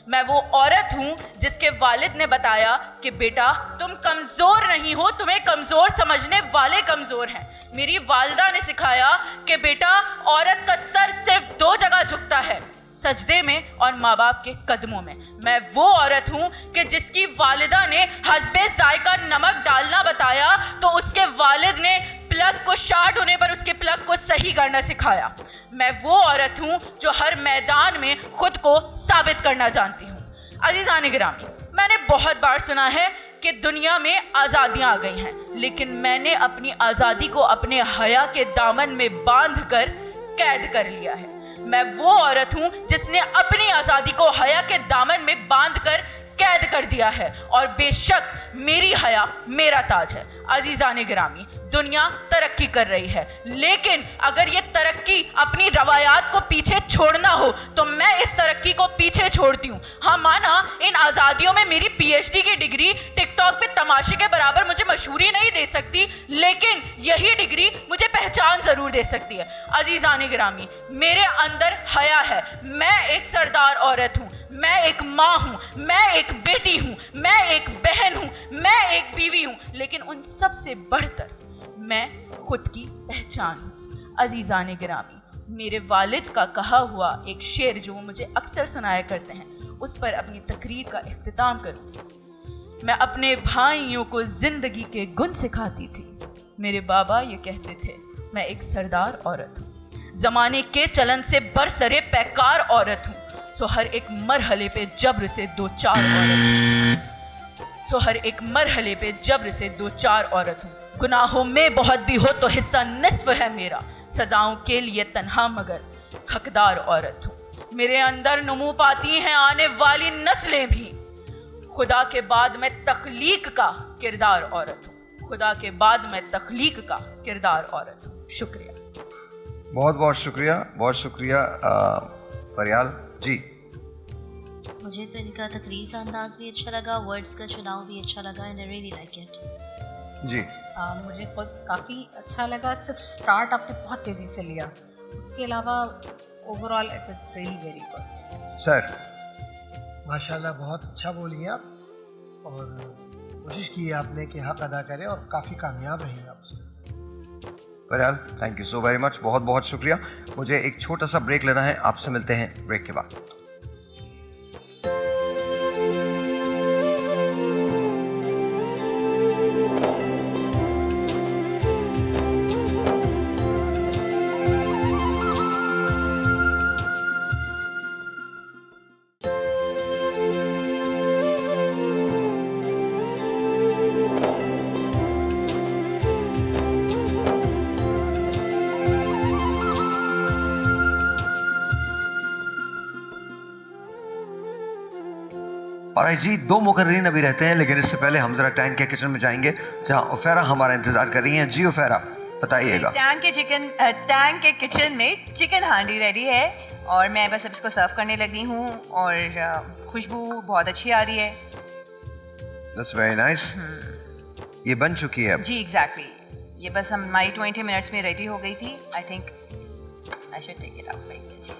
मैं वो औरत हूँ जिसके वालिद ने बताया कि बेटा तुम कमज़ोर नहीं हो, तुम्हें कमज़ोर समझने वाले कमज़ोर हैं। मेरी वालिदा ने सिखाया कि बेटा औरत का सर सिर्फ दो जगह झुकता है, सजदे में और माँ बाप के कदमों में। मैं वो औरत हूँ कि जिसकी वालिदा ने हस्बे जायका नमक डालना बताया तो उसके वालिद ने प्लग को शार्ट होने पर उसके प्लग को सही करना सिखाया। मैं वो औरत हूँ जो हर मैदान में खुद को साबित करना जानती हूँ। अजीज़ान गिरामी, मैंने बहुत बार सुना है कि दुनिया में आज़ादियाँ आ गई हैं, लेकिन मैंने अपनी आज़ादी को अपने हया के दामन में बांध कर कैद कर लिया है। मैं वो औरत हूँ जिसने अपनी आज़ादी को हया के दामन में बांध कर कैद कर दिया है और बेशक मेरी हया मेरा ताज है। अजीज़ान गिरामी, दुनिया तरक्की कर रही है, लेकिन अगर ये तरक्की अपनी रवायात को पीछे छोड़ना हो तो मैं इस तरक्की को पीछे छोड़ती हूँ। हाँ, माना इन आज़ादियों में मेरी PhD की डिग्री टिकटॉक पे तमाशे के बराबर मुझे मशहूरी नहीं दे सकती, लेकिन यही डिग्री मुझे पहचान ज़रूर दे सकती है। अजीज़ान गिरामी, मेरे अंदर हया है। मैं एक सरदार औरत हूँ, मैं एक माँ हूँ, मैं एक बेटी हूँ, मैं एक बहन हूँ, मैं एक बीवी हूँ, लेकिन उन सब से बढ़कर मैं खुद की पहचान हूँ। अजीज़ान गिरामी, मेरे वालिद का कहा हुआ एक शेर जो वो मुझे अक्सर सुनाया करते हैं, उस पर अपनी तकरीर का इख्तिताम करूँगी। मैं अपने भाइयों को जिंदगी के गुण सिखाती थी। मेरे बाबा ये कहते थे, मैं एक सरदार औरत हूँ, ज़माने के चलन से बरसरे पैकार औरत हूँ। सो हर एक मरहले पे जब्र से दो चार औरत हूँ। सो हर एक मरहले पे जब्र से दो चार औरत हूँ। गुनाहों में बहुत भी हो तो हिस्सा निस्फ है मेरा, सजाओं के लिए तन्हा मगर हकदार औरत हूँ। मेरे अंदर नुमू पाती हैं आने वाली नस्लें भी। खुदा के बाद मैं तख्लीक का किरदार औरत हूँ। खुदा के बाद मैं तख्लीक का किरदार औरत हूँ। शुक्रिया, बहुत बहुत शुक्रिया, बहुत शुक्रिया फरियाल जी। मुझे तो इनका तकरीर का अंदाज भी अच्छा लगा, वर्ड्स का चुनाव भी अच्छा लगा, and I really like it जी। मुझे खुद काफ़ी अच्छा लगा। सिर्फ स्टार्ट आपने बहुत तेज़ी से लिया, उसके अलावा overall it was really very good. Sir माशाल्लाह बहुत अच्छा बोली आप, और कोशिश की है आपने कि हक अदा करें और काफ़ी कामयाब रही आप उसमें। बहरहाल thank you so very much, बहुत बहुत शुक्रिया। मुझे एक छोटा सा ब्रेक लेना है, आपसे मिलते हैं ब्रेक के बाद। और जी 2 मुकर्रीन अभी रहते हैं, लेकिन इससे पहले हम जरा टैंक के किचन में जाएंगे जहां उफेरा हमारा इंतजार कर रही हैं। जी उफेरा बताइएगा। टैंक के किचन में चिकन हांडी रेडी है और मैं बस अब इसको सर्व करने लगी हूँ और खुशबू बहुत अच्छी आ रही है। That's very nice. ये बन चुकी है अब? जी एग्जैक्टली, ये बस हमारी 20 मिनट्स में रेडी हो गई थी। I think I should take it out like this.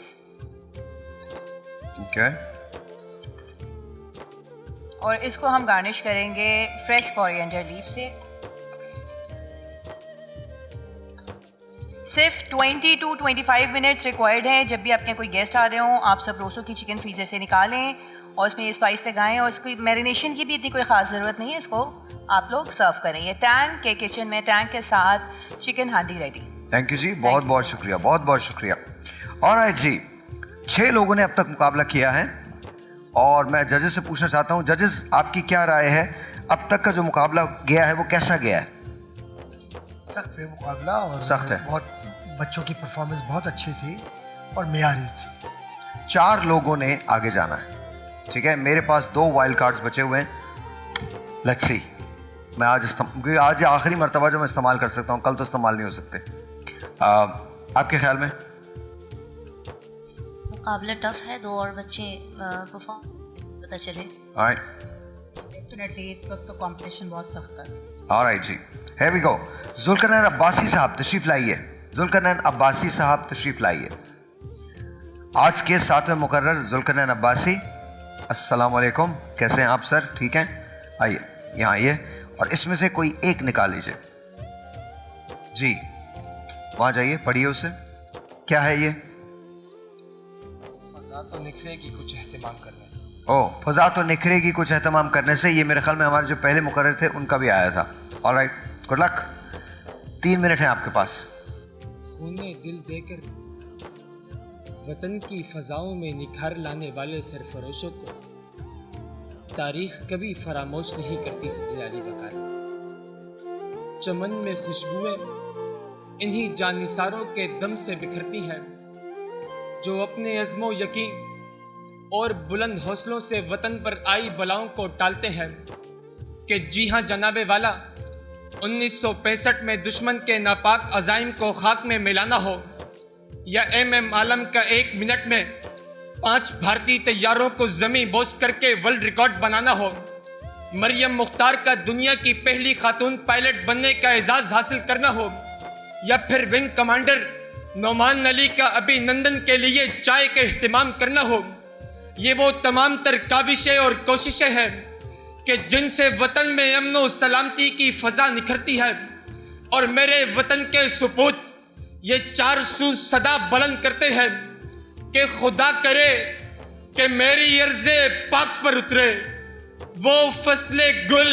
Okay, और इसको हम गार्निश करेंगे फ्रेश कोरिएंडर लीफ से। सिर्फ 20 to 25 मिनट्स रिक्वायर्ड हैं। जब भी आपके कोई गेस्ट आ रहे हों, आप सब रोसों की चिकन फ्रीज़र से निकालें और उसमें ये स्पाइस लगाएं और इसकी मैरिनेशन की भी इतनी कोई ख़ास ज़रूरत नहीं है। इसको आप लोग सर्व करें। ये टैंक के किचन में टैंक के साथ चिकन हांडी रेडी। थैंक यू जी, बहुत बहुत शुक्रिया, बहुत बहुत शुक्रिया। और जी 6 लोगों ने अब तक मुकाबला किया है और मैं जजेस से पूछना चाहता हूँ, जजेस आपकी क्या राय है, अब तक का जो मुकाबला गया है वो कैसा गया है? सख्त है मुकाबला और सख्त है। बहुत बच्चों की परफॉर्मेंस बहुत अच्छी थी और मेयारी थी। 4 लोगों ने आगे जाना है, ठीक है। मेरे पास 2 वाइल्ड कार्ड्स बचे हुए हैं। लेट्स सी, मैं क्योंकि आज आखिरी मर्तबा जो मैं इस्तेमाल कर सकता हूँ, कल तो इस्तेमाल नहीं हो सकते। आपके ख्याल में? मुकाबला टफ है, 2 और बच्चे परफॉर्म पता चले। डेफिनेटली इस वक्त तो कंपटीशन बहुत सख्त है। ऑलराइट जी, here we go। Zulqarnain Abbasi साहब तशरीफ लाइए। जुल्करनैन अब्बासी साहब तशरीफ लाइए। आज के 7वें मुकर्रर जुल्करनैन अब्बासी, अस्सलाम वालेकुम, कैसे हैं आप सर? ठीक हैं, आइए यहाँ आइए और इसमें से कोई एक निकाल लीजिए। जी वहाँ जाइए, पढ़िए उसे। क्या है ये? फजा तो निखरेगी कुछ एहतमाम करने से। ओह, फजा तो निखरेगी कुछ एहतमाम करने से। ये मेरे ख्याल में हमारे जो पहले मुकर्रर थे उनका भी आया था। Alright, good luck. 3 मिनट हैं आपके पास। खूने दिल देकर वतन की फजाओं में निखार लाने वाले सरफरोशों को तारीख कभी फरामोश नहीं करती। सदे अली वकार, चमन में खुशबुएं इन्हीं जानिसारों के दम से बिखरती हैं जो अपने अज़्मो यकीन और बुलंद हौसलों से वतन पर आई बलाओं को टालते हैं। कि जी हाँ जनाबे वाला, 1965 में दुश्मन के नापाक अज़ाइम को खाक में मिलाना हो या एम आलम का 1 मिनट में 5 भारतीय तैयारों को ज़मीं बोस करके वर्ल्ड रिकॉर्ड बनाना हो, मरियम मुख्तार का दुनिया की पहली खातून पायलट बनने का एजाज़ हासिल करना हो, या फिर विंग कमांडर नौमान अली का अभिनंदन के लिए चाय का एहतमाम करना हो, ये वो तमाम तर काविशें और कोशिशें हैं कि जिनसे वतन में अमन और सलामती की फ़ज़ा निखरती है। और मेरे वतन के सुपूत ये 4 सू सदा बुलंद करते हैं कि खुदा करे कि मेरी अर्ज़े पाक पर उतरे वो फसले गुल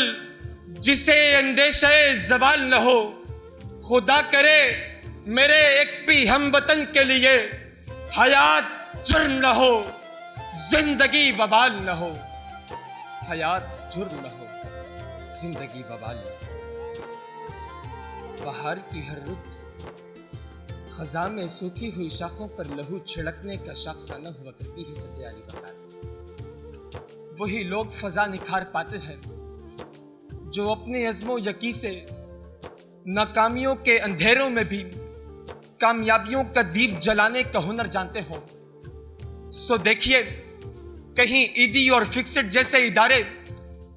जिसे अंदेशे ज़वाल न हो। खुदा करे मेरे एक भी हम वतन के लिए हयात जुर्म न हो, जिंदगी वबाल न हो। हयात जुर्म न हो, जिंदगी वबाल न हो। बाहर की हर रुत खज़ां में सूखी हुई शाखों पर लहू छिड़कने का शख्सा न हुआ करती है। सदे अली वकार, वही लोग फजा निखार पाते हैं जो अपने अज़्मो यकी से नाकामियों के अंधेरों में भी कामयाबियों का दीप जलाने का हुनर जानते हो। सो देखिए, कहीं ईदी और फिक्सड जैसे इदारे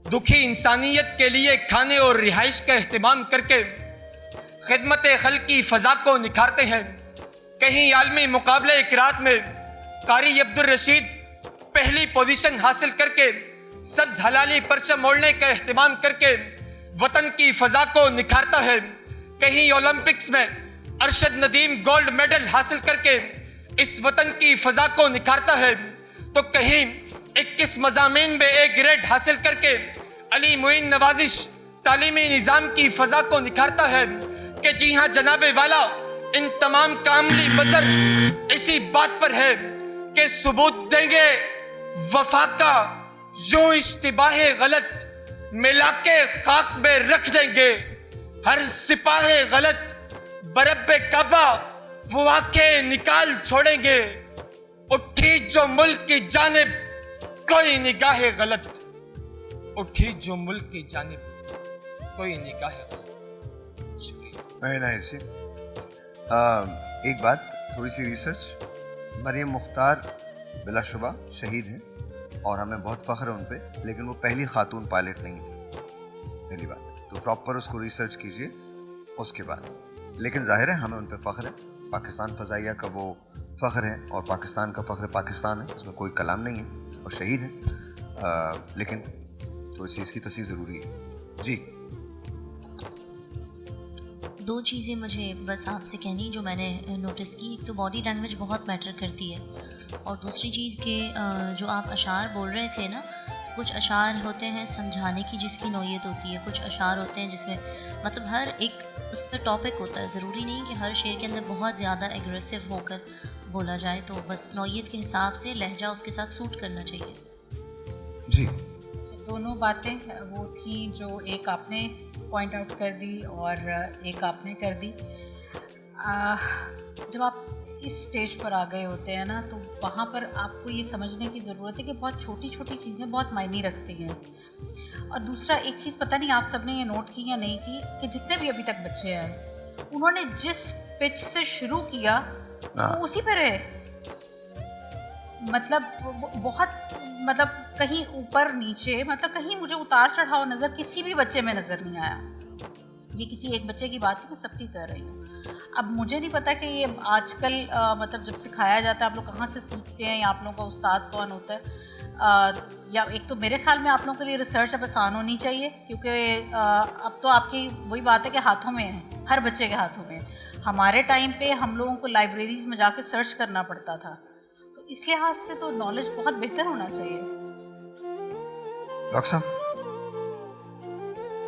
दुखी इंसानियत के लिए खाने और रिहाइश का एहतमाम करके खिदमत खल्क की फ़ज़ा को निखारते हैं। कहीं आलमी मुकाबले इक़रात में कारी अब्दुल रशीद पहली पोजीशन हासिल करके सब्ज हलाली परचम मोड़ने का एहतमाम करके वतन की फजा को निखारता है। कहीं ओलंपिक्स में अरशद नदीम गोल्ड मेडल हासिल करके इस वतन की फजा को निखारता है, तो कहीं 21 मज़ामीन में A ग्रेड हासिल करके अली मुइन नवाजिश तालीमी निज़ाम की फजा को निखारता है कि जी हाँ जनाबे वाला, इन तमाम का अमली बसर इसी बात पर है कि सबूत देंगे वफा का, यूं इश्तिबाहे गलत मिला के खाक में रख देंगे। हर सिपाहे गलत बरब्बे काबा वो आंखें निकाल छोड़ेंगे। उठी जो मुल्क की जानिब कोई निगाहे गलत, उठी जो मुल्क की जानिब कोई निगाहे गलत। शुक्रिया। Very nice. एक बात, थोड़ी सी रिसर्च। मरियम मुख्तार बिलाशुबा शहीद हैं और हमें बहुत फ़ख्र है उन पे, लेकिन वो पहली खातून पायलट नहीं थी, पहली बात। तो प्रॉपर उसको रिसर्च कीजिए उसके बाद। लेकिन जाहिर है हमें उन पे फ़ख्र है, पाकिस्तान फ़ज़ाइया का वो फ़ख्र है और पाकिस्तान का फ़ख्र पाकिस्तान है, इसमें कोई कलाम नहीं है और शहीद है। लेकिन थोड़ी सी इसकी तस्वीर ज़रूरी है। जी, दो चीज़ें मुझे बस आपसे कहनी जो मैंने नोटिस की। एक तो बॉडी लैंग्वेज बहुत मैटर करती है, और दूसरी चीज़ के जो आप अशार बोल रहे थे ना, कुछ अशार होते हैं समझाने की जिसकी नौयत होती है, कुछ अशार होते हैं जिसमें मतलब हर एक उसका टॉपिक होता है। ज़रूरी नहीं कि हर शेर के अंदर बहुत ज़्यादा एग्रेसिव होकर बोला जाए, तो बस नौयत के हिसाब से लहजा उसके साथ सूट करना चाहिए। जी, दोनों बातें वो थी जो एक आपने पॉइंट आउट कर दी और एक आपने कर दी। जब आप इस स्टेज पर आ गए होते हैं ना, तो वहाँ पर आपको ये समझने की ज़रूरत है कि बहुत छोटी छोटी चीज़ें बहुत मायने रखती हैं। और दूसरा एक चीज़, पता नहीं आप सबने ये नोट की या नहीं की, कि जितने भी अभी तक बच्चे आए उन्होंने जिस पिच से शुरू किया वो उसी पर है। मतलब बहुत मतलब कहीं ऊपर नीचे, मतलब कहीं मुझे उतार चढ़ाव नज़र किसी भी बच्चे में नज़र नहीं आया। ये किसी एक बच्चे की बात है, मैं सबकी कर रही हूँ। अब मुझे नहीं पता कि ये आजकल मतलब जब सिखाया जाता है आप लोग कहाँ से सीखते हैं, या आप लोगों का उस्ताद कौन होता है, या एक तो मेरे ख्याल में आप लोगों के लिए रिसर्च अब आसान होनी चाहिए, क्योंकि अब तो आपकी वही बात है कि हाथों में है, हर बच्चे के हाथों में। हमारे टाइम पे हम लोगों को लाइब्रेरीज में जाके सर्च करना पड़ता था, तो इस लिहाज से तो नॉलेज बहुत बेहतर होना चाहिए। डॉक्टर साहब,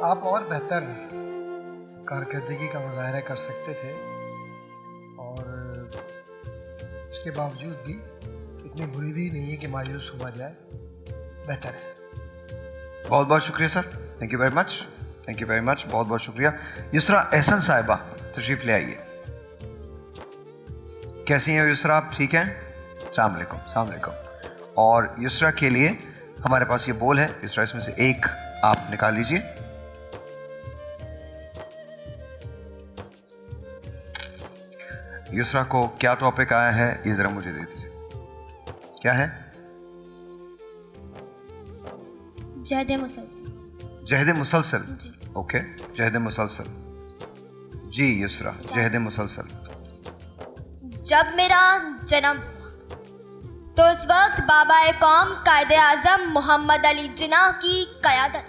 आप और बेहतर कारकर्दगी का मुजाहरा कर सकते थे, और इसके बावजूद भी इतनी बुरी भी नहीं है कि मायूस हुआ जाए, बेहतर है। बहुत बहुत शुक्रिया sir, thank you very much, thank you very much, बहुत बहुत शुक्रिया। युसरा एहसन साहिबा तशरीफ ले आइए। कैसी हैं युसरा, आप ठीक हैं? अस्सलाम वालेकुम, अस्सलाम वालेकुम। और युसरा के लिए हमारे पास ये बोल है, युसरा इसमें से एक आप निकाल लीजिए। युसरा को क्या टॉपिक आया है ये जरा मुझे दे दीजिए। क्या है? जहद मुसलसल। जहद मुसलसल, ओके, जहद मुसलसल। जी युसरा, जहद मुसलसल। जब मेरा जन्म तो उस वक्त बाबा कौम कायदे आज़म मोहम्मद अली जिन्ना की क़यादत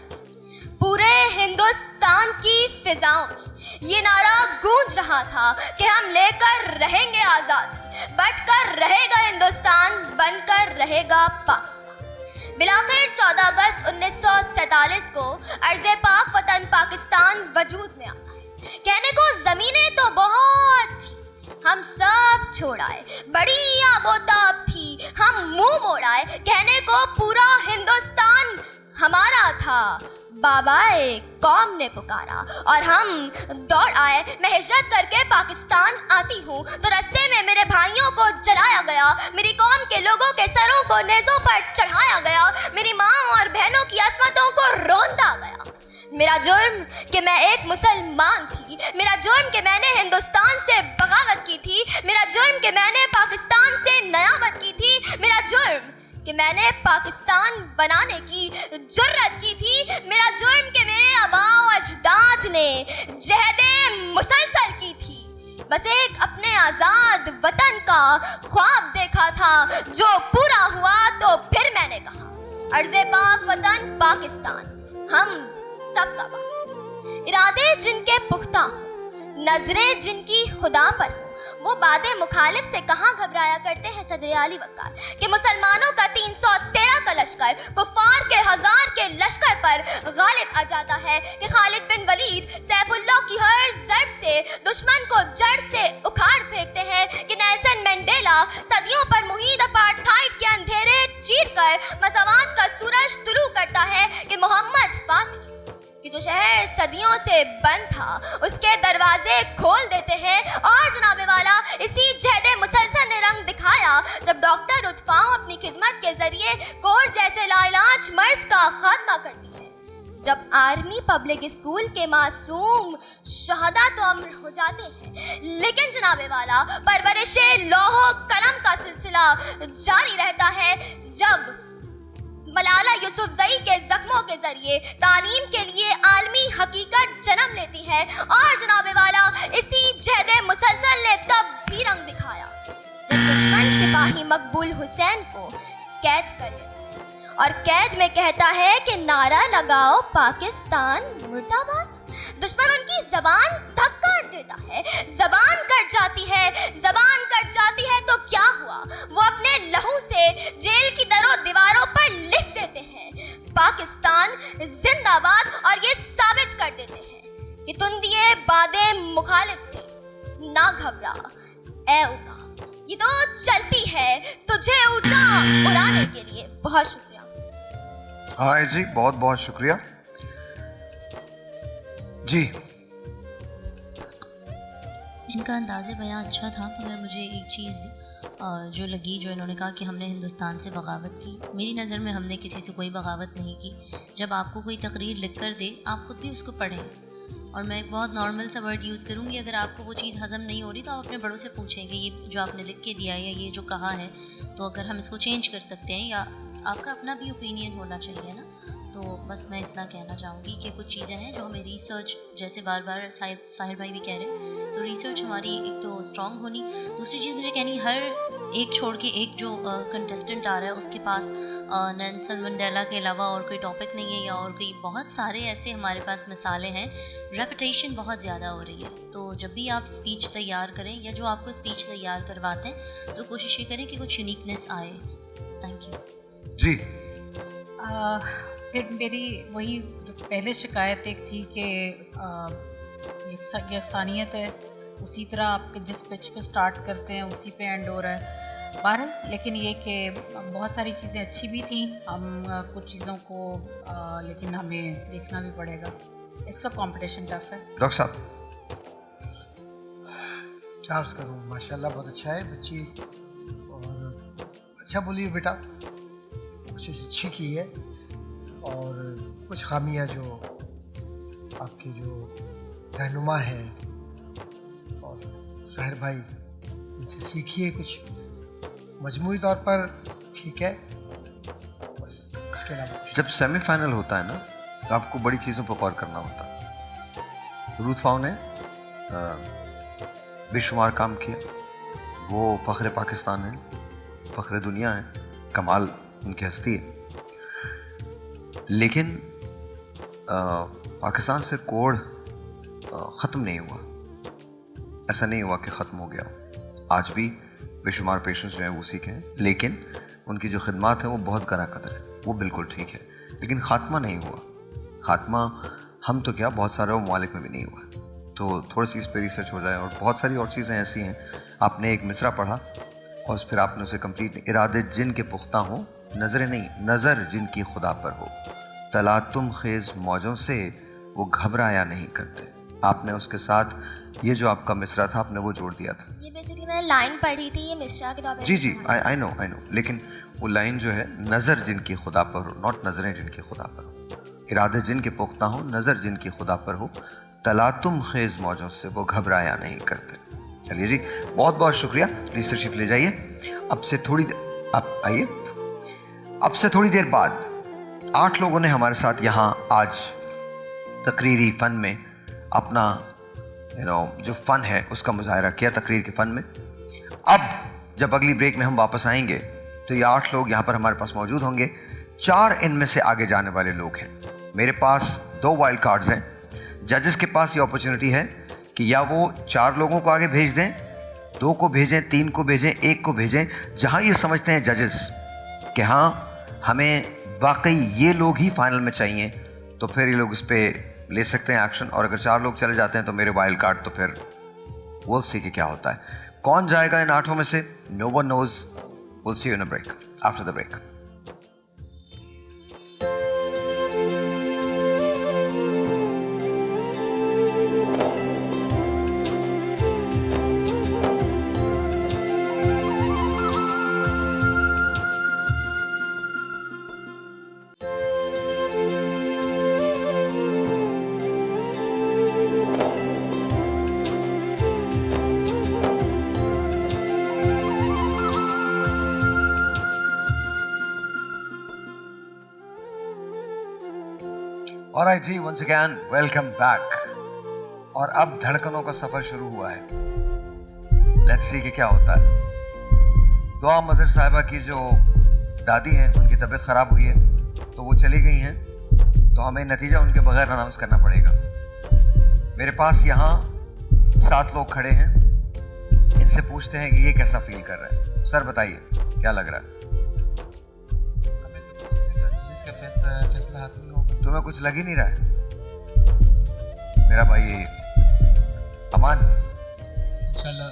पूरे हिंदुस्तान की फिजाओं में ये नारा गूंज रहा था कि हम लेकर रहेंगे आज़ाद, बटकर रहेगा हिंदुस्तान, बनकर रहेगा पाकिस्तान। बिलाखिर 14 अगस्त 1947 को अर्ज़े पाक वतन पाकिस्तान वजूद में आता है। कहने को ज़मीनें तो बहुत थी, हम सब छोड़ आए, बड़ी आबोताब थी, हम मुंह मोड़ाए। कहने को पूरा हिंदुस्तान हमारा था, बाबाए कौम ने पुकारा और हम दौड़ आए। मैं हिजरत करके पाकिस्तान आती हूँ तो रास्ते में मेरे भाइयों को जलाया गया, मेरी कौम के लोगों के सरों को नेज़ों पर चढ़ाया गया, मेरी माँ और बहनों की असमतों को रोंदा गया। मेरा जुर्म कि मैं एक मुसलमान थी, मेरा जुर्म कि मैंने हिंदुस्तान से बगावत की थी, मेरा जुर्म कि मैंने पाकिस्तान से नयाबत की थी, मेरा जुर्म कि मैंने पाकिस्तान बनाने की जुर्रत की थी, मेरा जुर्म कि मेरे आबाओ अजदाद ने जहदे मुसलसल की थी। बस एक अपने आज़ाद वतन का ख्वाब देखा था जो पूरा हुआ तो फिर मैंने कहा अर्ज़े पाक वतन पाकिस्तान, हम सबका पाकिस्तान। इरादे जिनके पुख्ता हो, नजरें जिनकी खुदा पर हो, वो बादे मुखालिफ से कहाँ घबराया करते हैं सदर आली वक़ार कि मुसलमानों का 313 का लश्कर कुफार के 1000 के लश्कर पर गालिब आ जाता है कि खालिद बिन वलीद सैफुल्लाह की हर ज़र्ब से दुश्मन को जड़ से उखाड़ फेंकते हैं कि नेल्सन मंडेला सदियों पर मुहीद अपार्थाइड के अंधेरे चीर कर मसवात का सूरज तुलू करता है कि मोहम्मद फातिमी कि जो शहर सदियों से बंद था उसके दरवाजे खोल देते हैं। और जनाबे वाला इसी जहदे मुसलसल ने रंग दिखाया जब डॉक्टर उत्फाओ अपनी खिदमत के जरिए कोर जैसे लाइलाज मर्ज का खात्मा करती है, जब आर्मी पब्लिक स्कूल के मासूम शहदा तो अमर हो जाते हैं, लेकिन जनाबे वाला परवरिशे लौहो कलम का सिलसिला जारी रहता है, जब मलाला यूसुफजई के जख्मों के जरिए तालीम के लिए आलमी हकीकत जन्म लेती है। और जनाबे वाला इसी जहदे मुसलसल ने तब भी रंग दिखाया जब दुश्मन सिपाही मकबूल हुसैन को कैद कर लेता है और कैद में कहता है कि नारा लगाओ पाकिस्तान मुर्दाबाद। दुश्मन उनकी जबान तक काट देता है, जबान कट जाती है। जबान कट जाती है तो क्या हुआ, वो अपने लहू से जेल की दीवारों पर लिख देते हैं पाकिस्तान जिंदाबाद और ये साबित कर देते हैं कि तुम दिए बादे मुखालिफ से ना घबरा ए उका, ये तो चलती है तुझे ऊंचा उड़ाने के लिए। बहुत शुक्रिया। हाँ जी, बहुत बहुत शुक्रिया जी। इनका अंदाज़े बयां अच्छा था, मगर मुझे एक चीज़ जो लगी, जो इन्होंने कहा कि हमने हिंदुस्तान से बगावत की। मेरी नज़र में हमने किसी से कोई बगावत नहीं की। जब आपको कोई तकरीर लिख कर दे, आप ख़ुद भी उसको पढ़ें। और मैं एक बहुत नॉर्मल सा वर्ड यूज़ करूँगी, अगर आपको वो चीज़ हज़म नहीं हो रही तो आप अपने बड़ों से पूछें कि ये जो आपने लिख के दिया है या ये जो कहा है, तो अगर हम इसको चेंज कर सकते हैं, या आपका अपना भी ओपिनियन होना चाहिए ना। तो बस मैं इतना कहना चाहूँगी कि कुछ चीज़ें हैं जो हमें रिसर्च, जैसे बार बार साहिर भाई भी कह रहे हैं, तो रिसर्च हमारी एक तो स्ट्रॉन्ग होनी। दूसरी चीज़ मुझे कहनी, हर एक छोड़ के एक जो कंटेस्टेंट आ रहा है उसके पास नेल्सन मंडेला के अलावा और कोई टॉपिक नहीं है, या और कोई बहुत सारे ऐसे हमारे पास मिसालें हैं। रेपिटेशन बहुत ज़्यादा हो रही है, तो जब भी आप स्पीच तैयार करें या जो आपको स्पीच तैयार करवाते हैं, तो कोशिश ये करें कि कुछ यूनिकनेस आए। थैंक यू जी। फिर मेरी वही जो पहले शिकायत एक थी कि यकसानियत है, उसी तरह आप जिस पिच पे स्टार्ट करते हैं उसी पे एंड हो रहा है। बहरहाल लेकिन ये कि बहुत सारी चीज़ें अच्छी भी थी, हम कुछ चीज़ों को लेकिन हमें देखना भी पड़ेगा, इसका कंपटीशन टफ है। डॉक्टर साहब क्या अर्ज़ करूँ, माशाल्लाह बहुत अच्छा है बच्ची, और अच्छा बोली बेटा, कोशिश अच्छी की है, और कुछ खामियां जो आपके जो रहनुमा है और साहिर भाई, इनसे सीखिए कुछ, मजमूई तौर पर ठीक है। बस इसके अलावा जब सेमीफाइनल होता है ना, तो आपको बड़ी चीज़ों पर गौर करना होता है। रूथ फाओ ने बेशुमार काम किया, वो फ़ख्र पाकिस्तान है, फ़ख्र दुनिया है, कमाल उनकी हस्ती है। लेकिन पाकिस्तान से कोड ख़त्म नहीं हुआ, ऐसा नहीं हुआ कि ख़त्म हो गया। आज भी बेशुमार पेशेंट्स जो हैं वो सीखे हैं, लेकिन उनकी जो खिदमात है वो बहुत गरा कदर है, वो बिल्कुल ठीक है, लेकिन ख़ात्मा नहीं हुआ। ख़ात्मा हम तो क्या, बहुत सारे ममालिक में भी नहीं हुआ। तो थोड़ी सी इस पर रिसर्च हो जाए। और बहुत सारी और चीज़ें ऐसी हैं, आपने एक मिसरा पढ़ा और फिर आपने उसे कंप्लीट, इरादे जिन के पुख्ता हों, नज़रें नहीं, नज़र जिनकी खुदा पर हो, तलातुम खेज़ मौजों से वो घबराया नहीं करते। आपने उसके साथ ये जो आपका मिसरा था, आपने वो जोड़ दिया था। ये बेसिकली मैंने लाइन पढ़ी थी, ये मिसरा के तौर पे। जी जी, आई नो, लेकिन वो लाइन जो है, नज़र जिनकी खुदा पर हो, नॉट नज़रें जिनकी खुदा पर हो। इरादे जिनके पुख्ता हो, नज़र जिनकी खुदा पर हो, तलातुम खेज़ मौजों से वो घबराया नहीं करते। चलिए जी, बहुत बहुत शुक्रिया। प्लीज तशरीफ ले जाइए। अब से थोड़ी आप आइए। अब से थोड़ी देर बाद 8 लोगों ने हमारे साथ यहाँ आज तकरीरी फ़न में अपना जो फ़न है उसका मुजाहरा किया, तकरीर के फ़न में। अब जब अगली ब्रेक में हम वापस आएंगे तो ये 8 लोग यहाँ पर हमारे पास मौजूद होंगे, 4 इनमें से आगे जाने वाले लोग हैं। मेरे पास 2 वाइल्ड कार्ड्स हैं। जजेस के पास ये अपॉर्चुनिटी है कि या वो 4 लोगों को आगे भेज दें, 2 को भेजें, 3 को भेजें, 1 को भेजें, जहां ये समझते हैं जजेस कि हाँ हमें वाकई ये लोग ही फाइनल में चाहिए, तो फिर ये लोग इस पर ले सकते हैं एक्शन। और अगर 4 लोग चले जाते हैं तो मेरे वाइल्ड कार्ड, तो फिर we'll see कि क्या होता है। कौन जाएगा इन 8 में से? No one knows. We'll see you in a break. After the break. Alright ji, once again, welcome back. और अब धड़कनों का सफर शुरू हुआ है। Let's see कि क्या होता है। दुआ मज़र साहिबा की जो दादी हैं, उनकी तबीयत ख़राब हुई है, तो वो चली गई हैं, तो हमें नतीजा उनके बगैर अनाउंस करना पड़ेगा। मेरे पास यहाँ 7 लोग खड़े हैं। इनसे पूछते हैं कि ये कैसा फील कर रहे हैं। सर बताइए, क्या लग रहा है? जिसका फैसला हाथ में होगा। तुम्हें कुछ लग ही नहीं रहा है? मेरा भाई अमान, इंशाल्लाह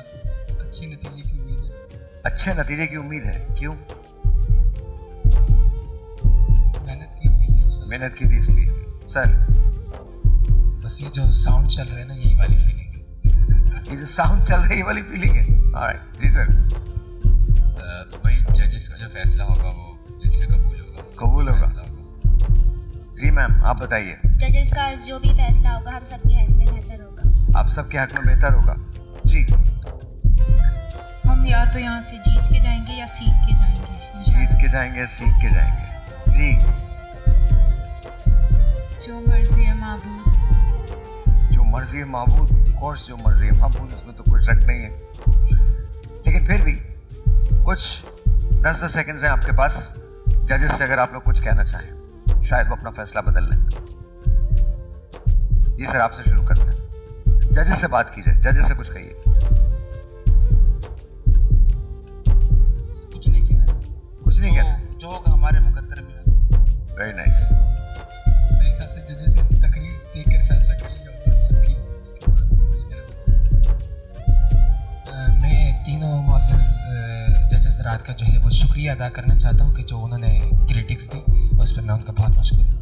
अच्छे नतीजे की उम्मीद है। अच्छे नतीजे की उम्मीद है। क्यों? मेहनत की थी इसलिए। सर बस ये जो साउंड चल रहा है ना, यही वाली फीलिंग है। ये जो साउंड चल रही है, वाली फीलिंग है। ऑलराइट जी सर। भाई जजेस का जो फैसला होगा वो दिल से कबूल होगा। कबूल होगा। जी मैम, आप बताइए। जजेस का जो भी फैसला होगा हम सबके हक में बेहतर होगा। आप सबके हक में बेहतर होगा। जी, हम या तो यहाँ से जीत के जाएंगे या सीख के जाएंगे। जीत के जाएंगे, सीख के जाएंगे। जी, जो मर्जी है माबूद। जो मर्जी है माबूद, कोर्स जो मर्जी है माबूद, इसमें तो कोई शक नहीं है। लेकिन फिर भी कुछ 10 सेकंड्स हैं आपके पास जजेस से, अगर आप लोग कुछ कहना चाहें, शायद वो अपना फैसला बदल लें। जी सर, आपसे शुरू करते हैं। जजेस से बात कीजिए, जजेस से कुछ कहिए। कुछ नहीं कहना। कुछ नहीं कहना। जो होगा हमारे मुकद्दर में है। Very nice. मेरे ख्याल से जजेस तकरीर देकर फैसला करेंगे सबकी, उसके बाद तो कुछ कहना। मैं तीनों मुअज़्ज़ज़ जजेस रात का जो है वो शुक्रिया अदा करना चाहता हूँ कि जो उन्होंने क्रिटिक्स दी, उस पर मैं उनका बहुत मशहूर हूँ।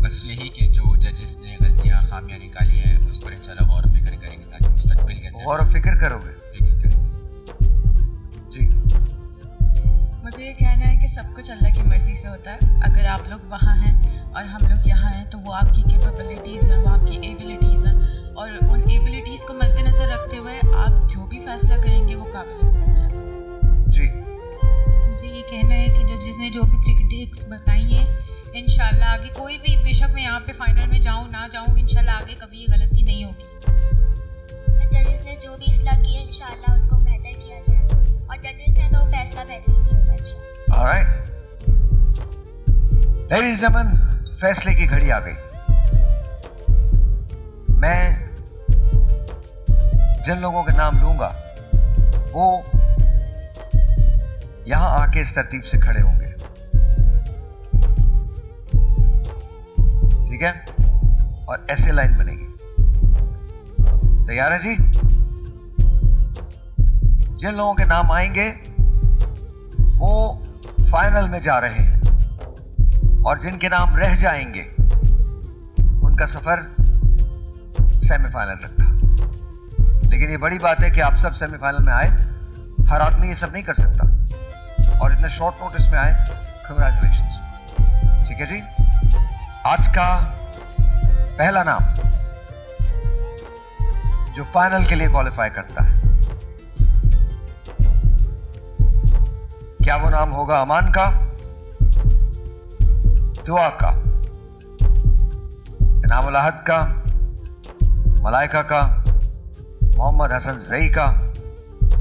बस यही कि जो जजेस ने गलतियाँ खामियाँ निकाली हैं उस पर इंशाल्लाह गौर फिक्र करेंगे, ताकि मुस्तक़बिल के अंदर गौर फिक्र करोगे। जी, मुझे ये कहना है कि सब कुछ अल्लाह की मर्ज़ी से होता है। अगर आप लोग वहाँ हैं और हम लोग यहाँ हैं, तो वो आपकी कैपेबिलिटीज़ हैं, वो आपकी एबिलिटीज़ हैं, और उन एबिलिटीज़ को मद्देनज़र रखते हुए आप जो भी फैसला करेंगे वो काबिल है। जी, मुझे ये कहना है कि जजेस ने जो भी क्रिटिक्स बताई हैं, इंशाल्लाह आगे कोई भी, बेशक मैं यहाँ पे फाइनल में जाऊँ ना जाऊँ, इंशाल्लाह आगे कभी ये गलती नहीं होगी। जजेस ने जो भी इस्लाह की है इंशाल्लाह उसको बेहतर किया जाएगा, और जजेस हैं तो फैसला बेहतरीन ही होगा इंशाल्लाह। ऑलराइट लेडीज एंड जेंटलमैन, फैसले की घड़ी आ गई। मैं जिन लोगों के नाम लूंगा वो यहां आके इस तरतीब से खड़े होंगे, ठीक है? और ऐसे लाइन बनेगी। तैयार है जी? जिन लोगों के नाम आएंगे वो फाइनल में जा रहे हैं, और जिनके नाम रह जाएंगे उनका सफर सेमीफाइनल तक था। लेकिन ये बड़ी बात है कि आप सब सेमीफाइनल में आए। हर आदमी ये सब नहीं कर सकता, और इतने शॉर्ट नोटिस में आए। कांग्रेचुलेशंस। ठीक है जी, आज का पहला नाम जो फाइनल के लिए क्वालिफाई करता है, क्या वो नाम होगा अमान का, दुआ का, इनामुल अहद का, मलाइका का, मोहम्मद हसन जई का,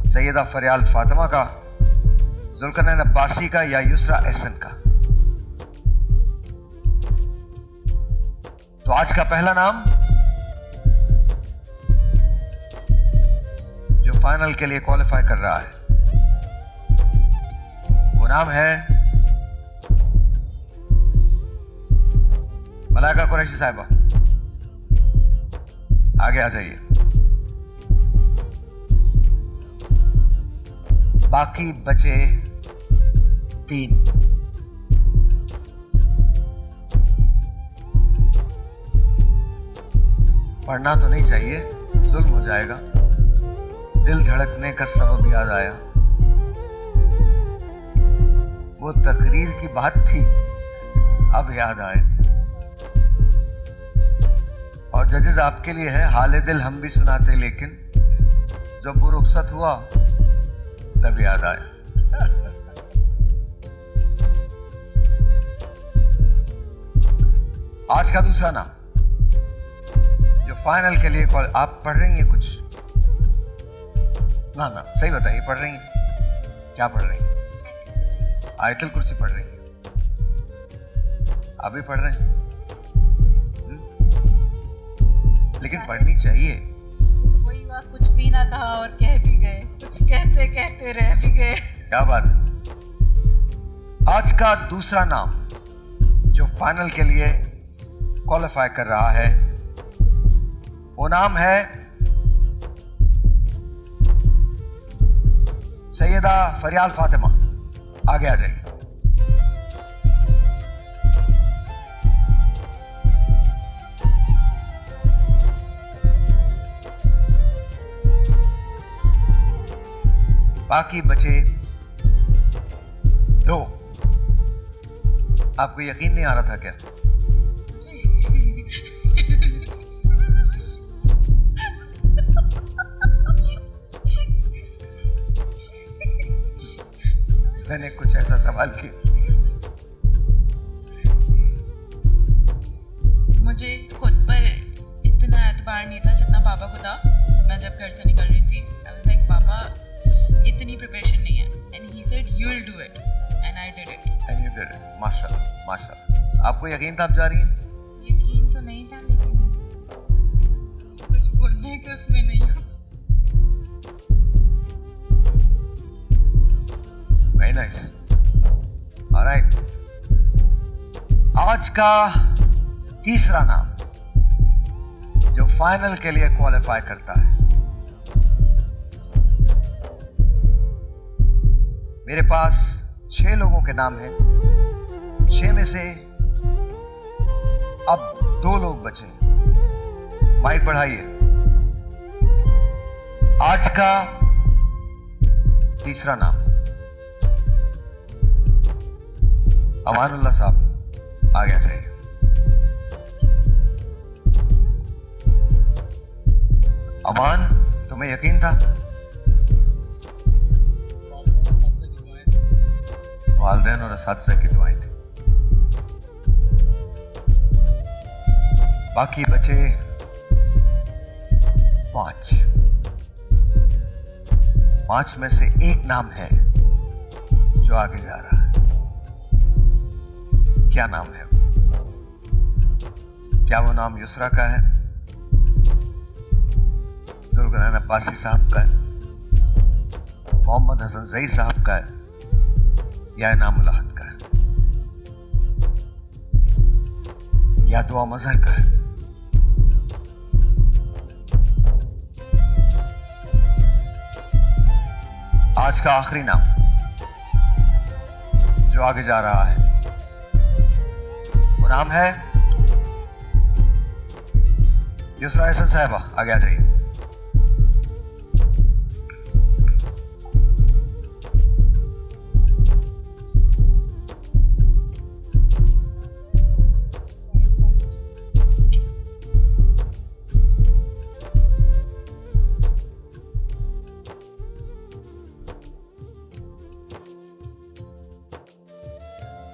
सैयदा फरियाल फातिमा का, जुल्करनैन अब्बासी का या युसरा एहसन का? तो आज का पहला नाम जो फाइनल के लिए क्वालिफाई कर रहा है वो नाम है मलाइका कुरैशी साहिबा। आगे आ जाइए। बाकी बचे 3। पढ़ना तो नहीं चाहिए, जुल्म हो जाएगा। दिल धड़कने का सबब याद आया, वो तकरीर की बात थी अब याद आए। और जजेस आपके लिए है, हाले दिल हम भी सुनाते लेकिन जब वो रुखसत हुआ तब याद आया। आज का दूसरा नाम जो फाइनल के लिए कॉल, आप पढ़ रही हैं कुछ? ना सही बताइए, पढ़ रही हैं? क्या पढ़ रही हैं? आयतुल कुर्सी पढ़ रही हैं? अभी पढ़ रहे हैं? लेकिन पढ़नी चाहिए। वही बात, कुछ भी ना कहा और कह भी गए, कुछ कहते कहते रह भी गए। क्या बात है। आज का दूसरा नाम जो फाइनल के लिए क्वालिफाई कर रहा है वो नाम है सैयदा फरियाल फातिमा। आगे आ जाइए। बाकी बचे 2। आपको यकीन नहीं आ रहा था क्या? मैंने कुछ ऐसा सवाल किया। मुझे खुद पर इतना एतबार नहीं था जितना पापा को था। मैं जब घर से निकल रही थी, I was like, पापा इतनी प्रिपरेशन नहीं है, and he said you'll do it, and I did it. And you did it. माशाल्लाह, माशाल्लाह। आपको यकीन था आप जा रही हैं? यकीन तो नहीं था, लेकिन कुछ बोलने के उसमें नहीं हूँ। Very nice. All right. आज का तीसरा नाम जो फाइनल के लिए क्वालिफाई करता है, मेरे पास 6 लोगों के नाम हैं। 6 में से अब 2 लोग बचे। माइक बढ़ाइए। आज का तीसरा नाम अमानुल्लाह साहब। आगे आ जाइए। अमान, तुम्हें यकीन था? वालिदैन और असातिज़ा की दुआएं थी। बाकी बचे 5। 5 में से एक नाम है जो आगे जा रहा है। क्या नाम है? क्या वो नाम युसरा का है, जुल्करनैन अब्बासी साहब का है, मोहम्मद हसन ज़ई साहब का है, या इनाम उल अहद का है, या दुआ मजहर का है? आज का आखिरी नाम जो आगे जा रहा है वो नाम है युसरा एहसन साहिबा। आगे आ जाइए।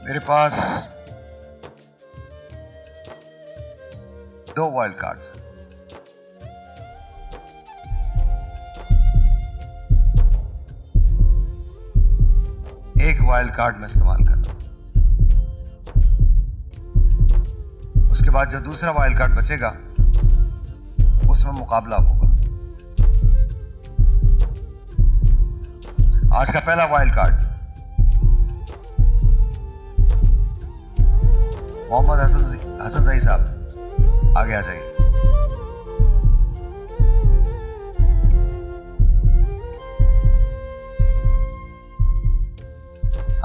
मेरे पास 2 वाइल्ड कार्ड्स। वाइल्ड कार्ड मैं इस्तेमाल कर रहा हूं। उसके बाद जो दूसरा वाइल्ड कार्ड बचेगा उसमें मुकाबला होगा। आज का पहला वाइल्ड कार्ड मोहम्मद हसन सईद साहब, आगे आ जाइए।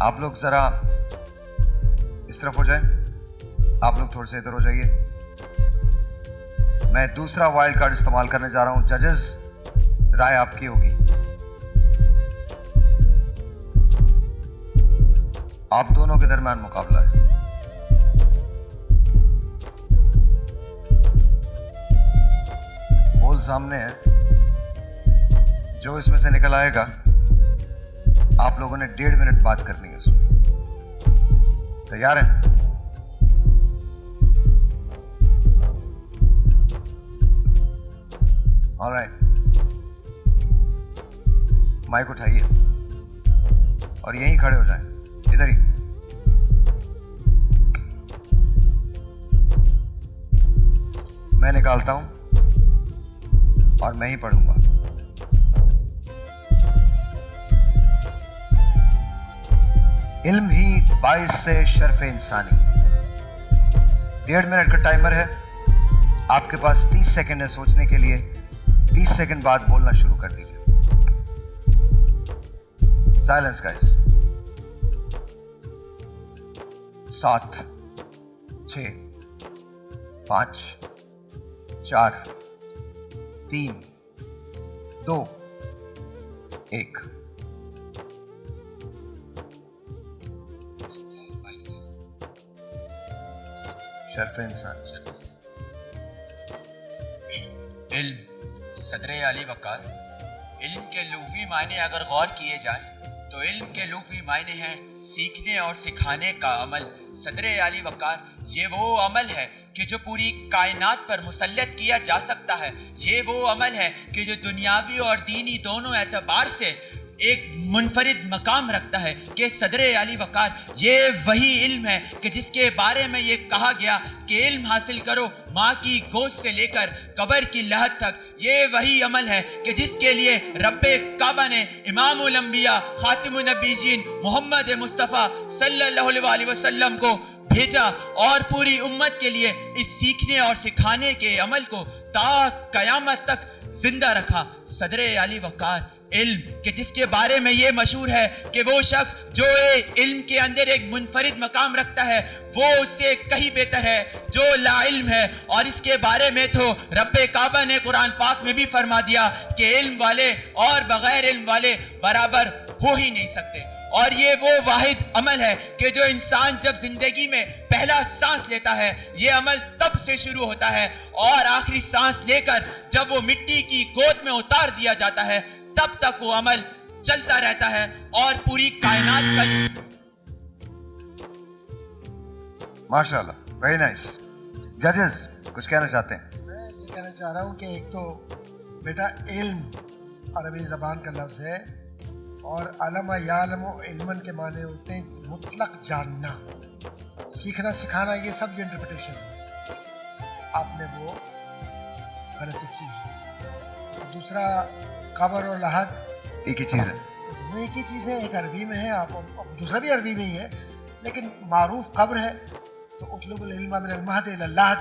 आप लोग जरा इस तरफ हो जाएं, आप लोग थोड़े से इधर हो जाइए। मैं दूसरा वाइल्ड कार्ड इस्तेमाल करने जा रहा हूं। जजेस, राय आपकी होगी। आप दोनों के दरमियान मुकाबला है। बोल सामने है, जो इसमें से निकल आएगा आप लोगों ने 1.5 मिनट बात करनी है उसमें। तैयार है? ऑलराइट, माइक उठाइए और यहीं खड़े हो जाएं, इधर ही। मैं निकालता हूं और मैं ही पढ़ूंगा। इल्म ही बाइस से शर्फ इंसानी। 1.5 मिनट का टाइमर है, आपके पास 30 सेकंड है सोचने के लिए। 30 सेकंड बाद बोलना शुरू कर दीजिए। Silence guys. 7 6 5 4 3 2 1। शर्फ इंसान। इल्म सदर अली वक़ार। इल्म के लुग़वी मायने अगर गौर किए जाए तो इल्म के लुग़वी मायने हैं सीखने और सिखाने का अमल। सदर अली वक़ार ये वो अमल है कि जो पूरी कायनात पर मुसल्लत किया जा सकता है। ये वो अमल है कि जो दुनियावी और दीनी दोनों एतबार से एक मुनफरिद मकाम रखता है कि सदर अली वक़ार ये वही इल्म है कि जिसके बारे में ये कहा गया कि इल्म हासिल करो माँ की गोश्त से लेकर कब्र की लहद तक। ये वही अमल है कि जिसके लिए रब्बे काबा ने इमामुल अंबिया खातिमुन नबीयीन मोहम्मद मुस्तफ़ा सल्लल्लाहु अलैहि वसल्लम को भेजा और पूरी उम्मत के लिए इस सीखने और सिखाने के अमल को ता क़यामत तक जिंदा रखा। सदर अली वक़ार इल्म के जिसके बारे में ये मशहूर है कि वो शख्स जो इल्म के अंदर एक मुनफरिद मकाम रखता है वो उससे कहीं बेहतर है जो ला इल्म है। और इसके बारे में तो रब्बे काबा ने कुरान पाक में भी फरमा दिया कि इल्म वाले और बगैर इल्म वाले बराबर हो ही नहीं सकते। और ये वो वाहिद अमल है कि जो इंसान जब जिंदगी में पहला सांस लेता है ये अमल तब से शुरू होता है और आखिरी सांस लेकर जब वो मिट्टी की गोद में उतार दिया जाता है तब तक वो अमल चलता रहता है और पूरी कायनात का। माशाल्लाह, वेरी नाइस। जजेस कुछ कहना चाहते हैं? मैं ये कहना चाह रहा हूँ कि एक तो बेटा इल्म अरबी ज़बान का लफ्ज़ है और अलमा यालमो इल्मन के माने होते हैं मुतलक जानना, सीखना सिखाना, ये सब ये इंटरप्रिटेशन है। आपने वो गलती की है। दूसरा कब्र और लहद एक ही चीज़ है। दोनों एक ही चीज़ है, एक अरबी में है, आप दूसरा भी अरबी में ही है, लेकिन मारूफ कब्र है तो उतलुबुल इल्म मिनल महद इलल लहद,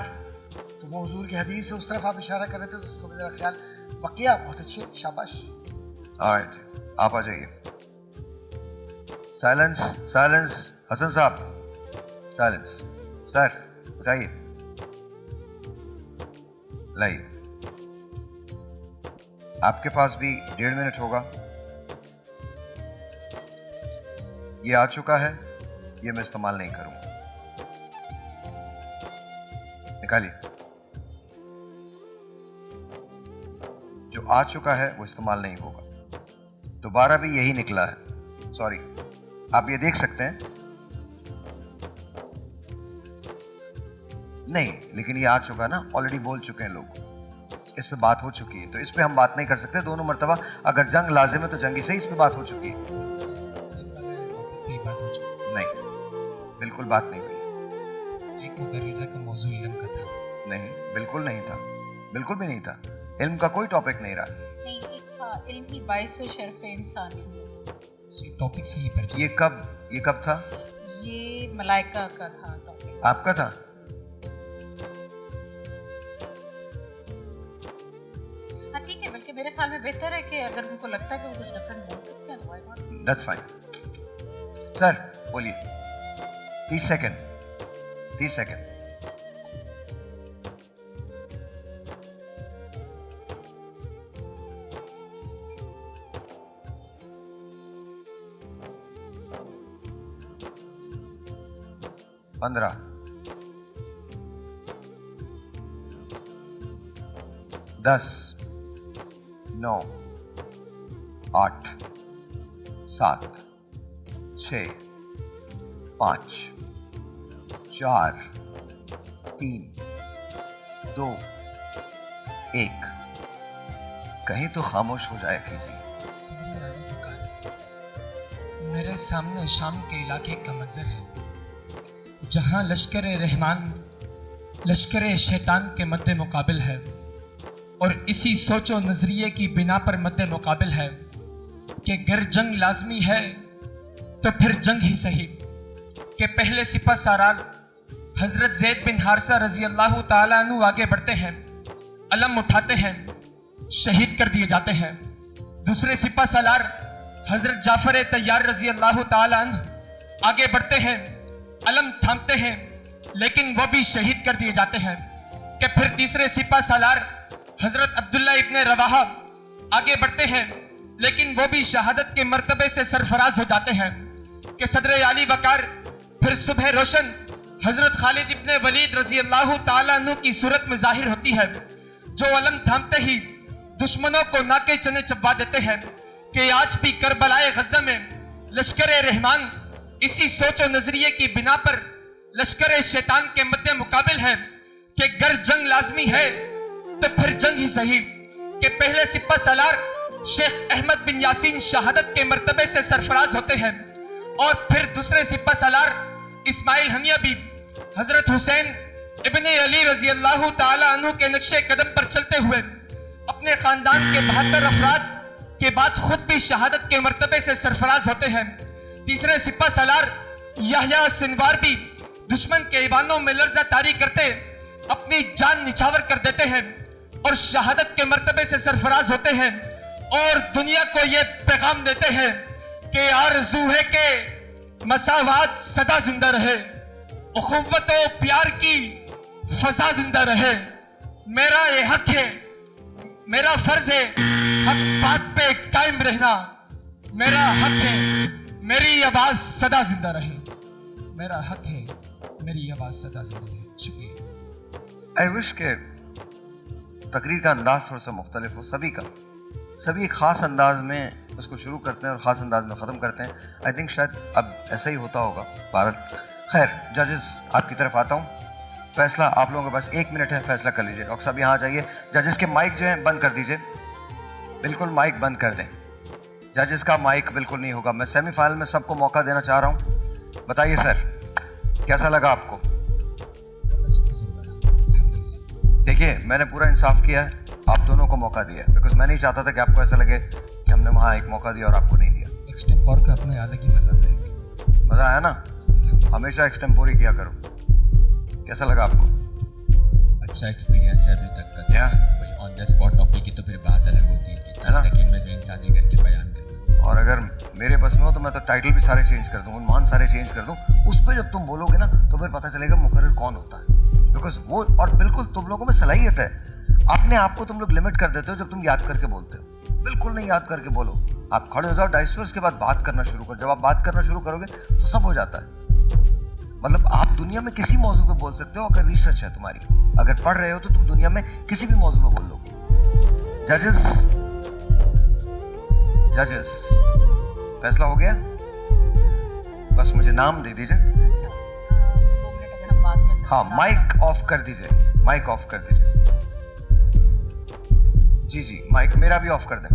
तो वो हुजूर की हदीस से उस तरफ आप इशारा कर रहे थे, तो उसको मेरा ख्याल बकिया बहुत अच्छी, शाबाश। ऑलराइट, आप आ जाइए। Silence, silence. हसन साहब, साइलेंस। सर उठाइए, लाइए। आपके पास भी 1.5 मिनट होगा। ये आ चुका है, ये मैं इस्तेमाल नहीं करूंगा। निकालिए। जो आ चुका है वो इस्तेमाल नहीं होगा। दोबारा भी यही निकला है, सॉरी। आप ये देख सकते हैं नहीं, लेकिन ये आ चुका है ना, ऑलरेडी बोल चुके हैं लोग, इस पे बात हो चुकी है, तो इस पे हम बात नहीं कर सकते। दोनों मर्तबा अगर जंग लाजिम है तो जंगी से इस पे बात हो चुकी है। बात हो बिल्कुल बात नहीं हुई। एक मुकर्रिरा का मौजू इल्म का था। नहीं, बिल्कुल नहीं था, बिल्कुल भी नहीं था। इल्म का कोई टॉपिक नहीं रहा। नहीं, एक था इल्म ही बाइस से शर्फ इंसानी। टॉपिक सही पर ये कब था? ये मलाइका का था टॉपिक। आपका था? हाँ ठीक है, बल्कि मेरे ख्याल में बेहतर है कि अगर उनको लगता है कि वो कुछ डिफरेंट बोल सकते हैं तो why not. That's fine. Sir बोलिए। 30 सेकंड। पंद्रह, 10, 9, 8, 7, 6, 5, 4, 3, 2, 1। कहीं तो खामोश हो जाए कीजिए। मेरे सामने शाम के इलाके का मंजर है जहां लश्कर रहमान लश्कर शैतान के मद्दे मुकाबिल है, और इसी सोचो नजरिए की बिना पर मद्दे मुकाबिल है कि गर जंग लाजमी है तो फिर जंग ही सही। कि पहले सिपह सारार हजरत ज़ैद बिन हारिसा रजी अल्लाह ताला अन्हु आगे बढ़ते हैं, अलम उठाते हैं, शहीद कर दिए जाते हैं। दूसरे सिपह सालार हजरत जाफर तैयार रजी अल्लाह ताला अन्हु आगे बढ़ते हैं, अलम थामते हैं, लेकिन वो भी शहीद कर दिए जाते हैं। कि फिर तीसरे सिपह सालार हजरत अब्दुल्ला इब्ने रवाहा आगे बढ़ते हैं, लेकिन वो भी शहादत के मर्तबे से सरफराज हो जाते हैं। कि सदर आली वकार फिर सुबह रोशन हजरत खालिद इब्ने वलीद रजी अल्लाह ताला अन्हु की सूरत में जाहिर होती है, जो अलम थामते ही दुश्मनों को नाके चने चबा देते हैं। कि आज भी करबलाए गज़ा में लश्कर रहमान इसी सोचो नजरिए की बिना पर लश्कर शैतान के मद्दे मुकाबिल है कि गर जंग लाजमी है तो फिर जंग ही सही। कि पहले सिपह सालार शेख अहमद बिन यासीन शहादत के मर्तबे से सरफराज होते हैं, और फिर दूसरे सिपह सालार इस्माइल हमिया भी हजरत हुसैन इब्ने अली रजी अल्लाह ताला अन्हु के नक्शे कदम पर चलते हुए अपने खानदान के 72 अफराद के बाद खुद भी शहादत के मर्तबे से सरफराज होते हैं। तीसरे सिपह सालार यहया सिनवार भी दुश्मन के ईवानों में लर्जा तारी करते अपनी जान निछावर कर देते हैं और शहादत के मर्तबे से सरफराज होते हैं, और दुनिया को ये पैगाम देते हैं कि आरज़ू है कि मसावात सदा जिंदा रहे, उखुव्वत और प्यार की फजा जिंदा रहे। मेरा ये हक है, मेरा फर्ज है हक बात पे कायम रहना। मेरा हक है मेरी आवाज सदा जिंदा रहे। मेरा हक है मेरी आवाज सदा जिंदा रहे। शुक्रिया। आई विश के तकरीर का अंदाज थोड़ा सा मुख्तलिफ हो सभी का। सभी एक ख़ास अंदाज में उसको शुरू करते हैं और ख़ास अंदाज में ख़त्म करते हैं। आई थिंक शायद अब ऐसा ही होता होगा भारत। खैर जजेस आपकी तरफ आता हूँ। फैसला आप लोगों के पास 1 मिनट है, फैसला कर लीजिए। डॉक्टर साहब यहाँ आ जाइए। जजेस के माइक जो है बंद कर दीजिए, बिल्कुल माइक बंद कर दें। जजेस का माइक बिल्कुल नहीं होगा। मैं सेमीफाइनल में सबको मौका देना चाह रहा हूँ। बताइए सर कैसा लगा आपको? देखिए मैंने पूरा इंसाफ किया है, आप दोनों को मौका दिया है, बिकॉज मैं नहीं चाहता था कि आपको ऐसा लगे कि हमने वहाँ एक मौका दिया और आपको नहीं दिया। एक्सटेम्पोर का अपने अलग ही मजा था। मज़ा आया ना? हमेशा एक्सटेम्पोर ही किया करो। कैसा लगा आपको? अच्छा एक्सपीरियंस है अभी तक का। क्या ऑन द स्पॉट टॉपिक की तो फिर बात अलग होती है कि 30 सेकंड में ज़हन साझी करके बयान करना। और अगर मेरे बस में हो तो मैं तो टाइटल भी सारे चेंज कर दूँ, उन्मान सारे चेंज कर दूँ। उस पर जब तुम बोलोगे ना तो फिर पता चलेगा मुकर्रर कौन होता है, बिकॉज वो और बिल्कुल तुम लोगों में सलाहियत है। अपने आप को तुम लोग लिमिट कर देते हो जब तुम याद करके बोलते हो। बिल्कुल नहीं याद करके बोलो। आप खड़े हो जाओ डाइस पे, उसके बाद बात करना शुरू करो। जब आप बात करना शुरू करोगे तो सब हो जाता है। मतलब आप दुनिया में किसी मौजू पे बोल सकते हो अगर रिसर्च है तुम्हारी। अगर पढ़ रहे हो तो तुम दुनिया में किसी भी मौजू पे बोल लोगे। जजेस फैसला हो गया? बस मुझे नाम दे दीजिए। 2 मिनट अगर हम बात कर सकते। हाँ माइक ऑफ कर दीजिए, माइक ऑफ कर दीजिए। जी जी माइक मेरा भी ऑफ कर दें।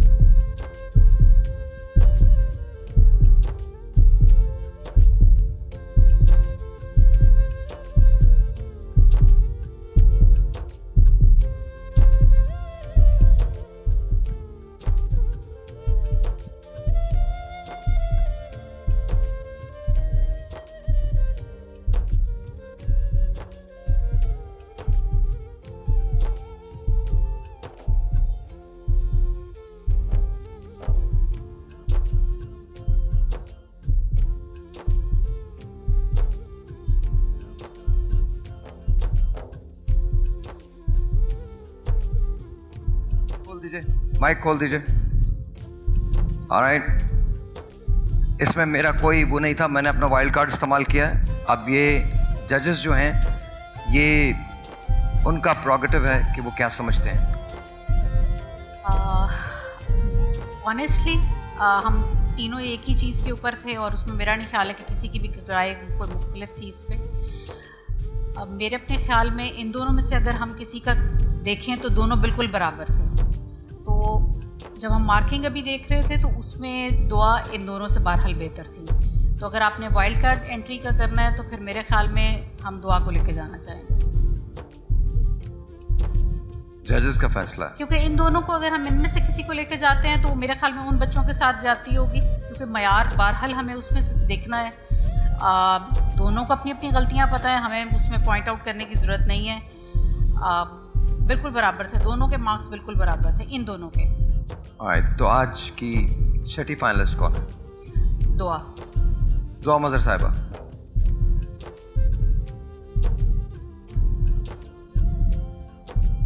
दीजिए, माइक खोल दीजिए। ऑलराइट, इसमें मेरा कोई वो नहीं था, मैंने अपना वाइल्ड कार्ड इस्तेमाल किया है। अब ये जजेस जो हैं, ये उनका प्रोगेटिव है कि वो क्या समझते हैं। ऑनेस्टली हम तीनों एक ही चीज़ के ऊपर थे और उसमें मेरा नहीं ख्याल है कि किसी की भी राय कोई मुख्तलिफ थी इस पर। अब मेरे अपने ख्याल में इन दोनों में से अगर हम किसी का देखें तो दोनों बिल्कुल बराबर थे। तो जब हम मार्किंग अभी देख रहे थे तो उसमें दुआ इन दोनों से बहरहाल बेहतर थी। तो अगर आपने वाइल्ड कार्ड एंट्री का करना है तो फिर मेरे ख्याल में हम दुआ को लेके जाना चाहेंगे। जजेस का फैसला है, क्योंकि इन दोनों को अगर हम इनमें से किसी को लेके जाते हैं तो मेरे ख्याल में उन बच्चों के साथ जाती होगी, क्योंकि मयार बहरहाल हमें उसमें से देखना है। दोनों को अपनी अपनी गलतियां पता है, हमें उसमें पॉइंट आउट करने की ज़रूरत नहीं है। बिल्कुल बराबर थे, दोनों के मार्क्स बिल्कुल बराबर थे इन दोनों के। तो आज की छठी फाइनलिस्ट कौन है? दुआ। दुआ मजहर साहिबा।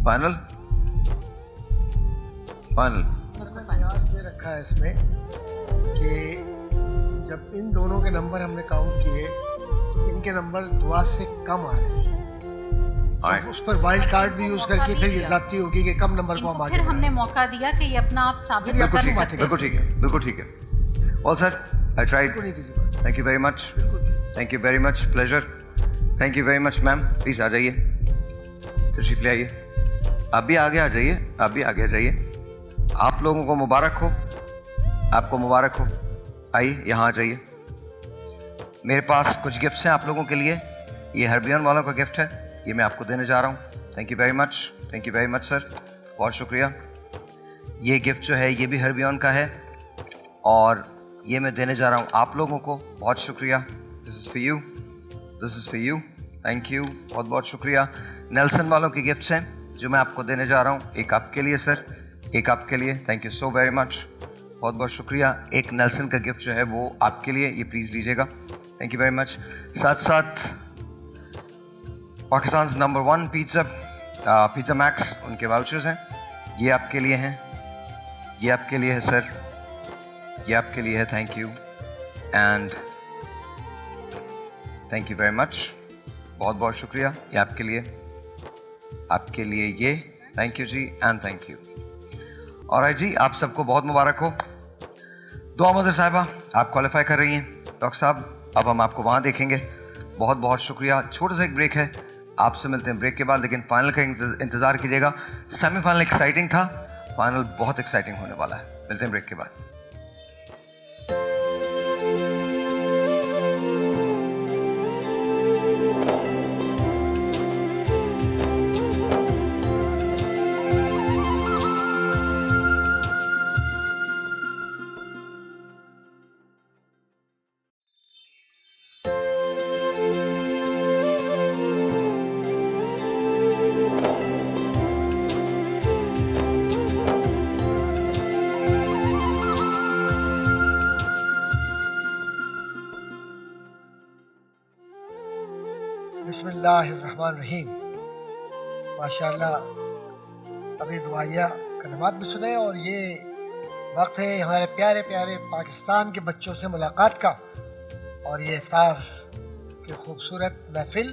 फाइनल याद ये रखा है इसमें कि जब इन दोनों के नंबर हमने काउंट किए तो इनके नंबर दुआ से कम आ रहे हैं। तो उस पर वाइल्ड कार्ड भी यूज करके फिर ये जाती होगी कि कम नंबर को हम आगे फिर हमने मौका दिया कि ये अपना आप साबित कर सकते हैं। बिल्कुल ठीक है, बिल्कुल ठीक है। All sir, I tried. Thank you very much, thank you very much, pleasure. Thank you very much ma'am. Please आ जाइए, तशरीफ ले आइए। आप भी आगे आ जाइए, आप भी आगे आ जाइए। आप लोगों को मुबारक हो, आपको मुबारक हो। आइए, यहाँ आ जाइए। मेरे पास कुछ गिफ्ट्स हैं आप लोगों के लिए। ये हरबियन वालों का गिफ्ट है, ये मैं आपको देने जा रहा हूँ। Thank you very much, thank you very much sir, बहुत शुक्रिया। ये गिफ्ट जो है ये भी हरबियन का है और ये मैं देने जा रहा हूँ आप लोगों को। बहुत शुक्रिया। This is for you, this is for you. Thank you, बहुत बहुत शुक्रिया। नेल्सन वालों के गिफ्ट्स हैं जो मैं आपको देने जा रहा हूँ। एक आपके लिए सर, एक आपके लिए। Thank you so very much, बहुत बहुत शुक्रिया। एक नेल्सन का गिफ्ट जो है वो आपके लिए, ये प्लीज़ लीजिएगा। Thank you very much. साथ साथ पाकिस्तान नंबर 1 पिज़्ज़ा मैक्स, उनके वाउचर्स हैं, ये आपके लिए हैं, ये आपके लिए है सर, ये आपके लिए है। Thank you and thank you very much, बहुत बहुत शुक्रिया। ये आपके लिए, आपके लिए ये। थैंक यू जी एंड थैंक यू। और जी आप सबको बहुत मुबारक हो। दुआ मजहर साहिबा आप क्वालिफाई कर रही हैं। डॉक्टर साहब अब हम आपको वहाँ देखेंगे। बहुत बहुत शुक्रिया। छोटा सा एक ब्रेक है, आपसे मिलते हैं ब्रेक के बाद, लेकिन फाइनल का इंतज़ार कीजिएगा। सेमीफाइनल एक्साइटिंग था, फाइनल बहुत एक्साइटिंग होने वाला है। मिलते हैं ब्रेक के बाद। बिस्मिल्लाहिर्रहमानिर्रहीम। माशाअल्लाह, अभी दुआया कलमात भी सुने और ये वक्त है हमारे प्यारे प्यारे पाकिस्तान के बच्चों से मुलाकात का। और ये इफ्तार की खूबसूरत महफिल,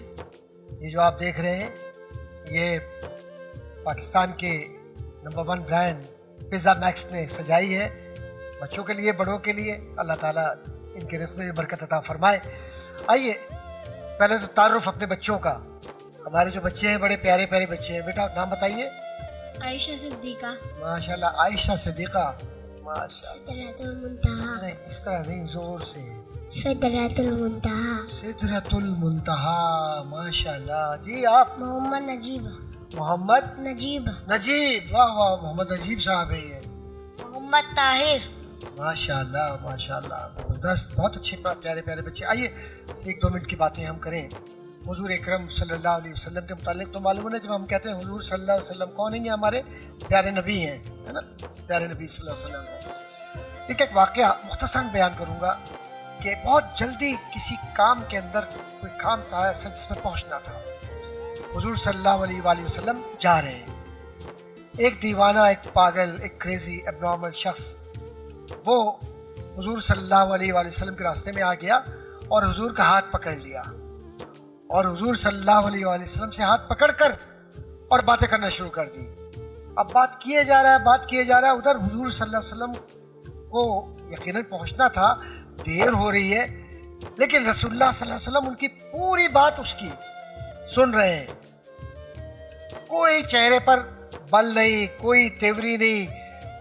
ये जो आप देख रहे हैं, ये पाकिस्तान के नंबर 1 ब्रांड पिज़्ज़ा मैक्स ने सजाई है बच्चों के लिए, बड़ों के लिए। अल्लाह ताला इनके रिज़्क़ में बरकत अता फरमाए। आइए पहले तो तारुफ अपने बच्चों का। हमारे जो बच्चे हैं बड़े प्यारे प्यारे बच्चे हैं। बेटा नाम बताइए। आयशा सिद्दीका। माशाल्लाह, आयशा सिद्दीका, माशाल्लाह। सिदरतुल मुंतहा। नहीं, इस तरह नहीं, जोर से। सिदरतुल मुंतहा। सिदरतुल मुंतहा, माशाल्लाह। जी आप? मोहम्मद नजीब। मोहम्मद नजीब। नजीब, वाह वाह, मोहम्मद नजीब साहब है ये। मोहम्मद ताहिर। माशाल्लाह माशाल्लाह, ज़बरदस्त, बहुत अच्छे प्यारे प्यारे बच्चे। आइए 1-2 मिनट की बातें हम करें हुजूर अकरम सल्लल्लाहु अलैहि वसल्लम के मुतालिक। तो मालूम है जब हम कहते हैं हुजूर सल्लल्लाहु अलैहि वसल्लम, कौन है? ये हमारे प्यारे नबी हैं, है ना, प्यारे नबी सल्लल्लाहु अलैहि वसल्लम हैं। एक वाक़या मुख्तसरन बयान करूँगा कि बहुत जल्दी किसी काम के अंदर कोई काम था ऐसा जिसमें पहुँचना था। हुजूर सल्लल्लाहु अलैहि वसल्लम जा रहे हैं, एक दीवाना, एक पागल, एक क्रेजी एबनॉर्मल शख्स वो हुजूर सल्लल्लाहु अलैहि वसल्लम के रास्ते में आ गया और हुजूर का हाथ पकड़ लिया और हुजूर सल्लल्लाहु अलैहि वसल्लम से हाथ पकड़कर और बातें करना शुरू कर दी। अब बात किए जा रहा है, उधर हुजूर सल्लल्लाहु अलैहि वसल्लम को यकीनन पहुंचना था, देर हो रही है, लेकिन रसूलुल्लाह सल्लल्लाहु अलैहि वसल्लम उनकी पूरी बात उसकी सुन रहे हैं। कोई चेहरे पर बल नहीं, कोई तेवरी नहीं,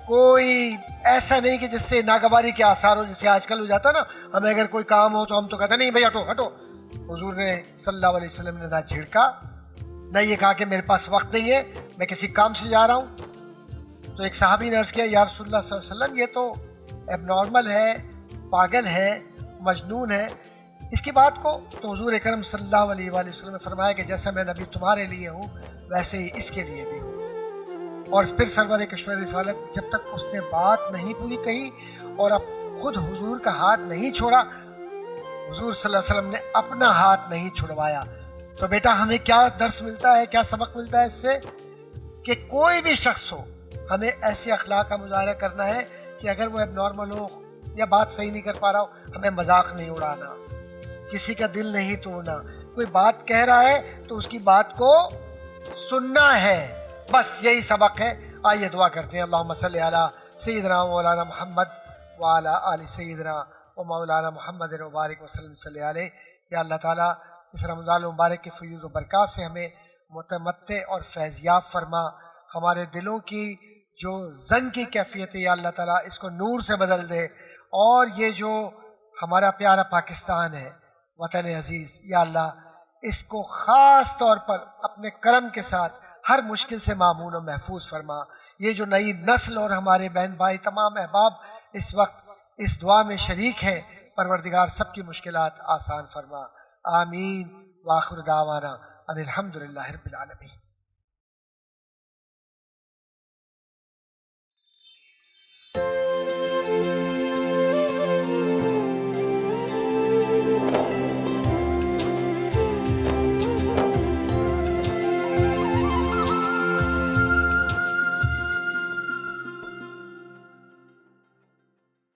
कोई ऐसा नहीं कि जिससे नागवारी के आसार हो, जैसे आजकल हो जाता ना, हमें अगर कोई काम हो तो हम तो कहते नहीं भाई हटो हटो। हुजूर ने सल्लल्लाहु अलैहि वसल्लम ने ना झिड़का, ना ये कहा कि मेरे पास वक्त नहीं है, मैं किसी काम से जा रहा हूँ। तो एक सहाबी ने अर्ज़ किया, या रसूलुल्लाह सल्लल्लाहु अलैहि वसल्लम ये तो एबनॉर्मल है, पागल है, मजनून है, इसकी बात को। तो हुजूर अकरम सल्लल्लाहु अलैहि वसल्लम ने फरमाया कि जैसा मैं नबी तुम्हारे लिए हूँ वैसे ही इसके लिए भी हूँ। और फिर सरवर कश्मीर रिसालत जब तक उसने बात नहीं पूरी कही और अब खुद हुजूर का हाथ नहीं छोड़ा, हुजूर सल्लल्लाहु अलैहि वसल्लम ने अपना हाथ नहीं छुड़वाया। तो बेटा हमें क्या दर्स मिलता है, क्या सबक मिलता है इससे, कि कोई भी शख्स हो हमें ऐसे अखलाक का मुजाहरा करना है कि अगर वो एबनॉर्मल हो या बात सही नहीं कर पा रहा हो, हमें मजाक नहीं उड़ाना, किसी का दिल नहीं तोड़ना। कोई बात कह रहा है तो उसकी बात को सुनना है, बस यही सबक है। आइए दुआ करते हैं। अल्लाहुम्मा सल्ली अला सय्यिदना मौलाना मुहम्मद व अला आलि सय्यिदना व मौलाना मुहम्मद व बारिक वसल्लम सल्ली अलैहि। या अल्लाह ताला इस रमज़ान मुबारक के फ़यूज़ व बरक़ात से हमें मुतमत्ते और फैज़याब फरमा। हमारे दिलों की जो ज़ंग की कैफियत है या अल्लाह ताला इसको नूर से बदल दे, और ये जो हमारा प्यारा पाकिस्तान है, वतन अज़ीज़, या अल्लाह इसको ख़ास तौर पर अपने करम के साथ हर मुश्किल से मामून और महफूज फरमा। ये जो नई नस्ल और हमारे बहन भाई तमाम अहबाब इस वक्त इस दुआ में शरीक है, परवरदिगार सबकी मुश्किलात आसान फरमा। आमीन। व आखिर दावाना अनिल हम्दुलिल्लाहि रब्बिल आलमीन।